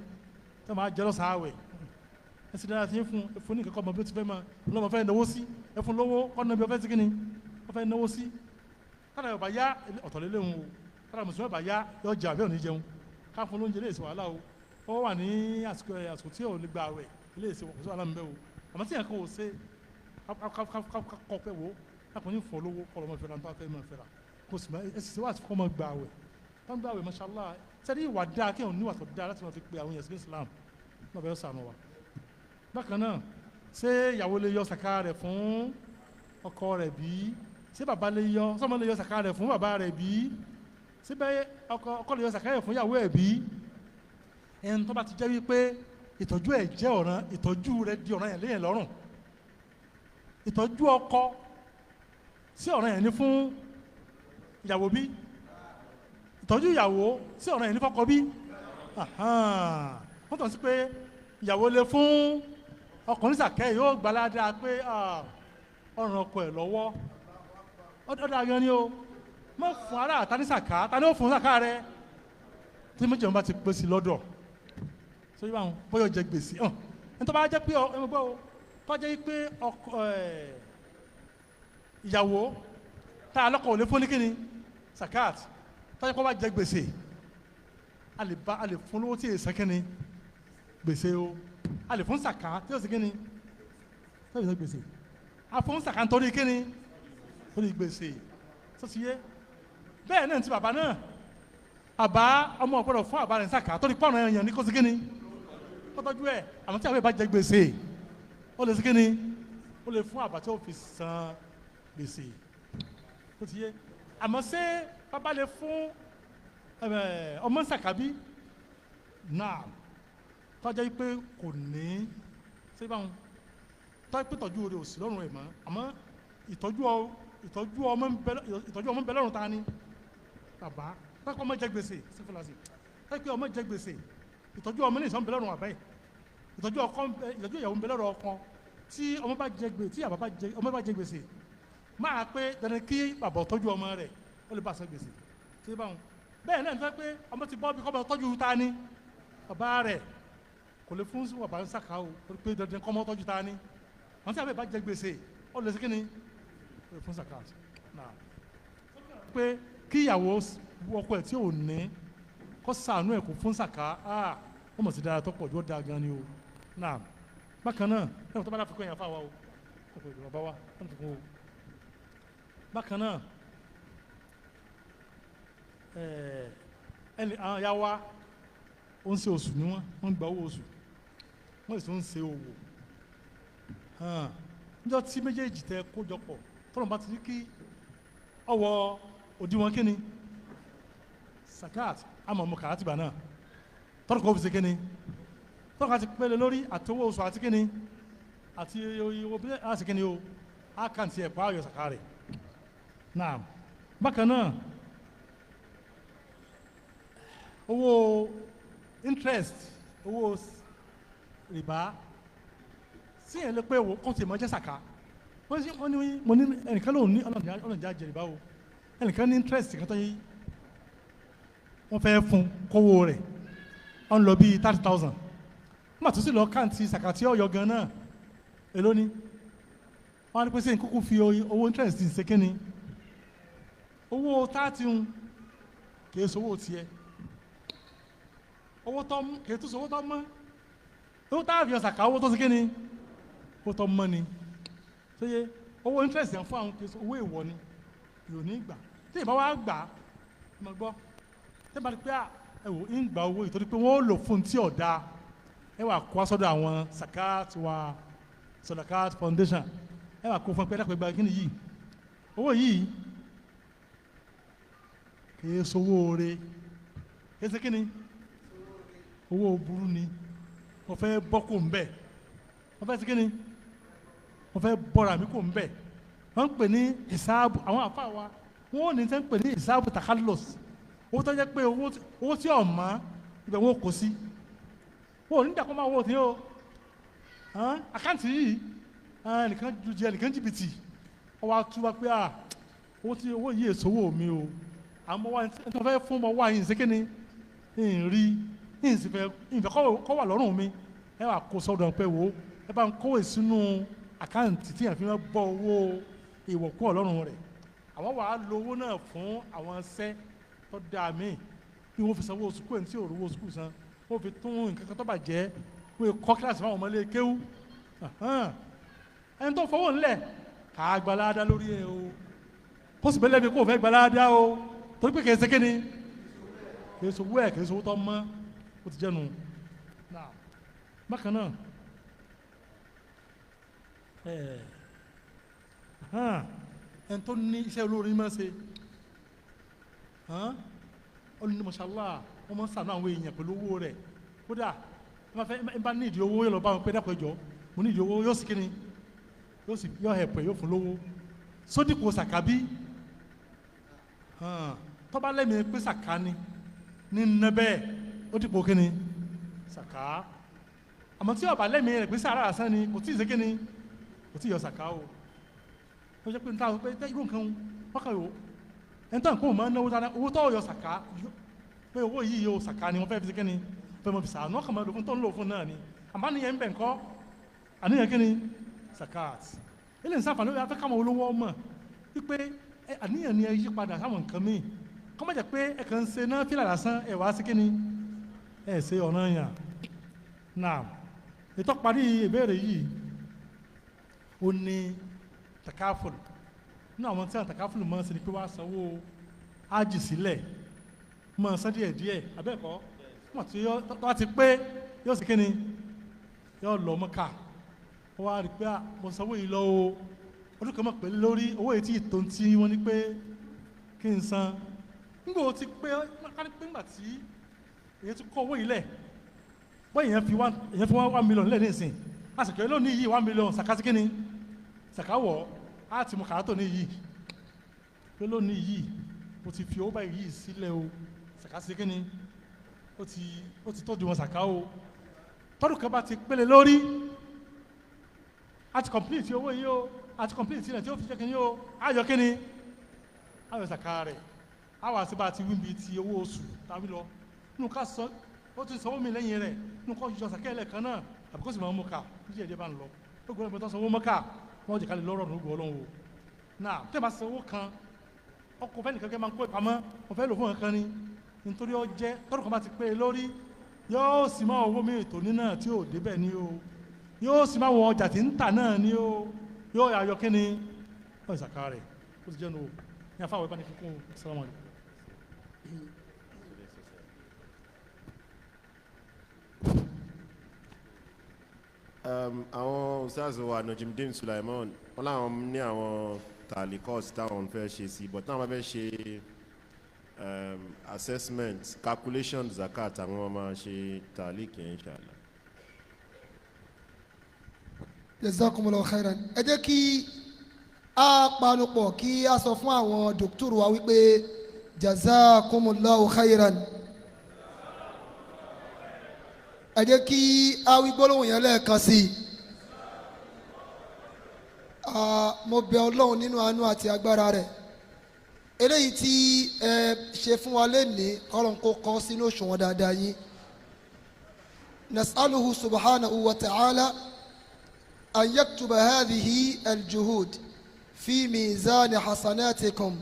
tí ẹ máa jẹ lọ́sàn-án àwẹ̀ ẹ sì dára tí ń fún ní kankan ọmọ bí ó ti fẹ́ máa lọ́mọ fẹ́ náwó sí ẹ fún lówó kọ́nà bí ó fẹ́ sí kíni ó fẹ́ náwó sí kára yóò bá yá ọ̀tọ̀lélẹ́hùn o kára mùsùlùmí bá yá yóò jẹ àbẹ́ òní jẹun ká fún lóúnjẹ léèsì wàhálà o ó wà ní àsìkò tí ò lè gba àwẹ̀ léèsì kò sí wàhálà ń bẹ o àmọ́ tí yẹn kan ò ṣe kọ pé wo lápò ní fọ lówó kọlọ ọmọ ìfẹ́ra nípa fẹ́ mọ ìfẹ́ra kò sì máa ẹsì wá sí kọ́ ọmọ gbà wẹ̀ wọ́n gbà wẹ̀ mashallah sẹ́ni ìwà dáa kí wọ́n níwà tó dáa láti máa fi pe àwọn yẹn sí Islam náà bẹ́ẹ̀ sànù wa. bákan náà ṣé ìyàwó lè yọ sàká rẹ̀ fún ọkọ rẹ̀ bí ṣé bàbá lè yọ sọ́mọ lè yọ sàká rẹ̀ fún bàbá rẹ̀ bí ṣé bẹ́ẹ̀ ọkọ lè yọ sàká rẹ̀ fún ìyàwó ẹ̀ bí ẹni tó bá ti jẹ́ wípé ìtọ́jú ẹ̀ jẹ́ ọ̀ràn ìtọ́jú rẹ̀ di ọ̀ràn yẹn léyìn lọ́rùn ìtọ́jú ọkọ sí ọ̀ràn yẹn ní fún ìyàwó bí ìtọ́jú ìyàwó sí ọ̀ràn yẹn ní fọ́kọ bí wọ́n tọ́ sí pé ìyàwó lè fún ọkùnrin sàkẹ́ yóò gbalada pé ọ̀ràn ọkọ ẹ̀ lọ́wọ́ ọ̀dọ̀ àgbẹ̀ ni o mọ̀ fún ara àta ní sàká ta ni ó fún sàká rẹ tí méjì wọn bá ti pèsè lọ́dọ̀ sójú àwọn bóyá ó jẹ gbèsè ẹni tó bá jẹ́ pé ẹ mọ̀ gbọ́ o tọ́jẹ́ pé ìyàwó tá a lọ́kọ̀ ò lè fún ní kíni zakat tọ́jẹ́ pé wọ́n bá jẹ gbèsè a lè fún lówó tí èsì kíni gbèsè o a lè fún sàká tí èsì kíni tí èsì gbèsè a fún sàká nítorí kíni torí gbèsè sọ́sì yé bẹ́ẹ̀ náà ti bàbá náà àbá ọmọ ọ̀pọ̀lọ̀ fún àbá rẹ̀ sàkà tó ní pọ́nà èèyàn ní kó sí kíni kó tọ́jú ẹ̀ àmọ́ tí àwọn ìbá jẹ gbèsè ó lè sí kíni ó lè fún àbá tí ó fi san gbèsè ó ti yé àmọ́ ṣé bàbá lè fún ọmọ sàkàbí náà tọ́jà yìí pé kò ní ṣé báwọn tọ́jú pé tọ́jú rẹ̀ ò sí lọ́rùn ẹ̀ mọ́ àmọ́ ìtọ́jú ọmọ ń bẹ lọ́rùn ta ni bàbá tọ́jú ọmọ jẹ gbèsè sífúlàsì tọ́jú ọmọ jẹ gbèsè ìtọ́jú ọmọ ní ìsọ̀n bẹ lọ́rùn àbẹ́ ìtọ́jú ìyàwó ń bẹ lọ́rùn ọkọ tí ọmọ bá jẹ gbèsè tí ọmọ bá jẹ gbèsè máa pé dandan kí bàbá tọ́jú ọmọ rẹ̀ ó lè bá san gbèsè ṣé báwọn bẹ́ẹ̀ náà ní sọ pé ọmọ ti bọ́ bí kọ́ bá tọ́jú ta ni bàbá rẹ̀ kò lè fún bàbá ń sàkà o pé dandan kọ́ mọ́ tọ́jú ta ni wọ́n sábà bá jẹ gbèsè ó lè ṣe kí ni ó lè fún sàkà náà pé kíyàwó ọkọ ẹ̀ tí ò ní kó sànú ẹ̀ kó fún sàkà ó mọ̀ sí dára tó pọ̀ jù ó dáa gan ni o náà bákan náà ẹ̀rọ tó bá láfikún yẹn fáwa o ọkọ̀ ìgbìmọ̀ bá wa wọ́n ti kún o bákan náà ẹni àwọn ya wa ó ń ṣe oṣù ni wọ́n ń gba owó oṣù wọ́n sì tún ń ṣe owó níjọ́ tí méjèèjì tẹ kójọ pọ̀ tọ́lọ̀ bá ti rí kí ọwọ́ òdiwọ̀n kíni sakat àmọ́ ọmọ kàrá tìgbà náà tọ́lọ̀ kọ́ fi ṣe kíni tọ́lọ̀ ká ti pẹ́lẹ̀ lórí àti owó oṣù àti kíni àti owó bí a ṣe kíni o a kàn tiẹ̀ pa ayọ̀ sàkà rẹ̀ náà bákan náà owó interest owó rìbá sí ẹ̀ lé pé owó kọ́ tiẹ̀ mọ́ jẹ́ sàkà wọ́n ní mo ní ẹnìkan lòun ní ọlọ́njà jẹ rìbá o ẹnìkan ní interest kan tó yí wọ́n fẹ́ fún kówó rẹ̀ wọ́n lọ bíi 30,000 nígbà tó sì lọ káàntì sàkàtì ọ̀yọ́ gan náà èló ni wọ́n á ní pé sí kúkú fi owó interest ṣe kí ni owó 30 kìí sowó tiẹ̀ owó tó kìí tó sowó tó mọ́ owó tá a fi ọ̀sàkà owó tó ṣe kí ni owó tó mọ́ ni ṣeye owó interest yẹn fún àwọn kìí owó èèwọ̀ ni yóò ní gbà tí ìbá wa gbà ẹ máa gbọ́ tí ìbá ti pé ẹ wò ń gba owó ìtọ́jú pé wọ́n lò fún tí ọ̀dà ẹ wà kó sọ́dọ̀ àwọn Zakat wa Zakat Foundation ẹ wà kó fún pé dápẹ́ gba kí ni yìí owó yìí kìí sowó re kìí ṣe kí ni owó burú ni wọ́n fẹ́ bọ́ kó ń bẹ̀ wọ́n fẹ́ ṣe kí ni wọ́n fẹ́ bọ́ra mi kó ń bẹ̀ wọ́n ń pè ní ìsáàbù àwọn àfa wa wọ́n ní sẹ́ ń pè ní ìsáàbù takalos owó tó jẹ́ pé owó tí ọ̀ mọ́ ibẹ̀ wọ́n kò sí wọ́n ò ní dàkọ́ máa wọ́n ti o àkáǹtì yìí nìkan ju jẹ nìkan jìbìtì wọ́n wá tú wa pé owó yìí èso owó mi o àmọ́ wa ẹni tó fẹ́ fún ọmọ wa yìí ṣe kí ni ìrì ìfẹ́ kọ́ wà lọ́rùn mi ẹ wà kó sọ́dọ̀ pé wo ẹ bá ń kówè sínú àkáǹtì tí yẹn fi máa bọ́ owó ìwọ̀kú ọlọ́run rẹ̀ àwọn wàá lo owó náà fún àwọn ṣẹ́ tó dáa míì bí wọ́n fi sanwó sukùl ẹni tí ò rówó sukùl san wọ́n fi tún nǹkan kan tó bàjẹ́ wọ́n kọ́ kíláàsì fún àwọn ọmọ ilé kéwú ẹni tó fọwọ́ ńlẹ̀ kà á gbalada lórí ẹ o kó sì bẹ́lẹ̀ bí kò fẹ́ gbalada o torí pé kìí ṣe kíni kìí ṣe owó ẹ̀ kìí ṣe owó tó mọ́ ó ti jẹ́nu bákan náà ẹn tó ní iṣẹ́ olórin máa ṣe olùdí mọ̀ṣálá wọ́n máa ń sàánú àwọn èèyàn pẹ̀lú owó rẹ̀ kódà ẹ bá ní ìdí owó yóò lọ bá wọn pé dàpọ̀ ẹjọ́ mo ní ìdí owó yóò sì kíni yóò hẹ̀pẹ̀ yóò fún lówó sódìpọ̀ sàkàbí tọ́ba lẹ́mìí pé sàkà ni ní nẹ́bẹ̀ ó dìpọ̀ kíni sàkà àmọ́ tí ọba lẹ́mìí rẹ̀ pé sàrà àsán ni kò tí ì ṣe kíni kò tí ì yọ sàkà o ó jẹ́ pé n ta pé irú nǹkan wọ́n kàn yó ẹni tó ń kó mọ́ náwó dáadáa owó tó yọ sàkà pé owó yìí yóò sàkà ni wọ́n fẹ́ fi ṣe kíni fẹ́ mọ́ fi sàánú ọkàn máa lò fún tó ń lò fún náà ni àmọ́ àníyàn ń bẹ̀ ńkọ́ àníyàn kíni sakat ilé ìsáfà lórí afẹ́ káwọn olówó ọmọ wípé àníyàn ni ẹ yí padà sáwọn nǹkan míì kọ́ mọ̀ jẹ́ pé ẹ kàn ń ṣe náà fílà lásán ẹ wá sí kíni ẹ ṣe ọ̀nà yàn náà ètò parí ìbéèrè yìí ó ní takaful nínú àwọn tí àwọn takaful máa ń ṣe ni pé wá sanwó ájì sílẹ̀ mọ̀ san díẹ̀ díẹ̀ abẹ́ẹ̀kọ́ mọ̀ tí tó bá ti pé yóò sì kíni yóò lọ Mọ́kà ó wá rí pé mo sanwó yìí lọ o ọdún kan mọ̀ pé lórí owó yìí tí ìtò tí wọ́n ní pé kí n san nígbà ó ti pé kárí pé nígbà tí èyí ti kọ́ owó yìí lẹ̀ bọ́ èyàn fi 1 million lẹ̀ nísìn àsìkò lónìí yìí 1 million sàkásí kíni sàkáwọ̀ á ti mú kàrátò ní yìí pé lónìí yìí mo ti fi owó báyìí yìí sílẹ̀ o sàkásí kíni ó ti tó di wọn sàká o tọ́dún kan bá ti pélé lórí a ti complete owó yìí o a ti complete sílẹ̀ tí ó fi jẹ́ kíni o ayọ̀ kíni ayọ̀ sàká rẹ̀ àwọn àṣìbá ti wí bí ti owó oṣù tàbí lọ nínú ká sọ ó ti sanwó mi lẹ́yìn rẹ̀ nínú kọ́ yíyọ sàkẹ́ ẹlẹ́kan náà àbíkó sì máa mú ká ní díẹ̀ díẹ̀ bá ń lọ ó gbọ́dọ̀ pé tó sanwó mọ́ká wọ́n jẹ́ ká lè lọ́rọ̀ nínú ọlọ́run o náà tẹ́ bá sanwó kan ọkọ̀ fẹ́ nìkan kẹ́ máa ń kó ìpamọ́ wọ́n fẹ́ lò fún ọ̀kan ni nítorí ó jẹ́ tọ́dún kan bá ti pé e lórí yóò sì máa owó mi ètò ní náà tí ò débẹ̀ ni o yóò sì máa wọ ọjà tí ń tà náà ni o yóò yàyọ kí ni wọ́n ìsàkà rẹ̀ ó ti jẹ́ nu o ní afáwọ̀ ìbáni kíkún sàlámù aláìkùm. àwọn ustaz wa Najimudeen Sulaiman wọn làwọn ní àwọn talikos táwọn fẹ́ ṣe sí but táwọn bá fẹ́ ṣe assessment calculation zakat àwọn máa ṣe talik yẹn inshallah. jazakumullahu khairan ẹ jẹ́ kí a panupọ̀ kí a sọ fún àwọn dòkítọ́rù wa wípé jazakumullahu khairan ẹ jẹ́ kí a wí gbólóhùn yẹn lẹ́ẹ̀kan sí i mo bẹ̀ Ọlọ́run nínú àánú àti agbára rẹ̀ eléyìí tí ẹ ṣe fún wa lénìí kọ́lọ́n kó kọ́ sínú òṣùwọ̀n dáadáa yín nas'aluhu subhanahu wa ta'ala an yaktuba hadhihi aljuhud fi mizani hasanatikum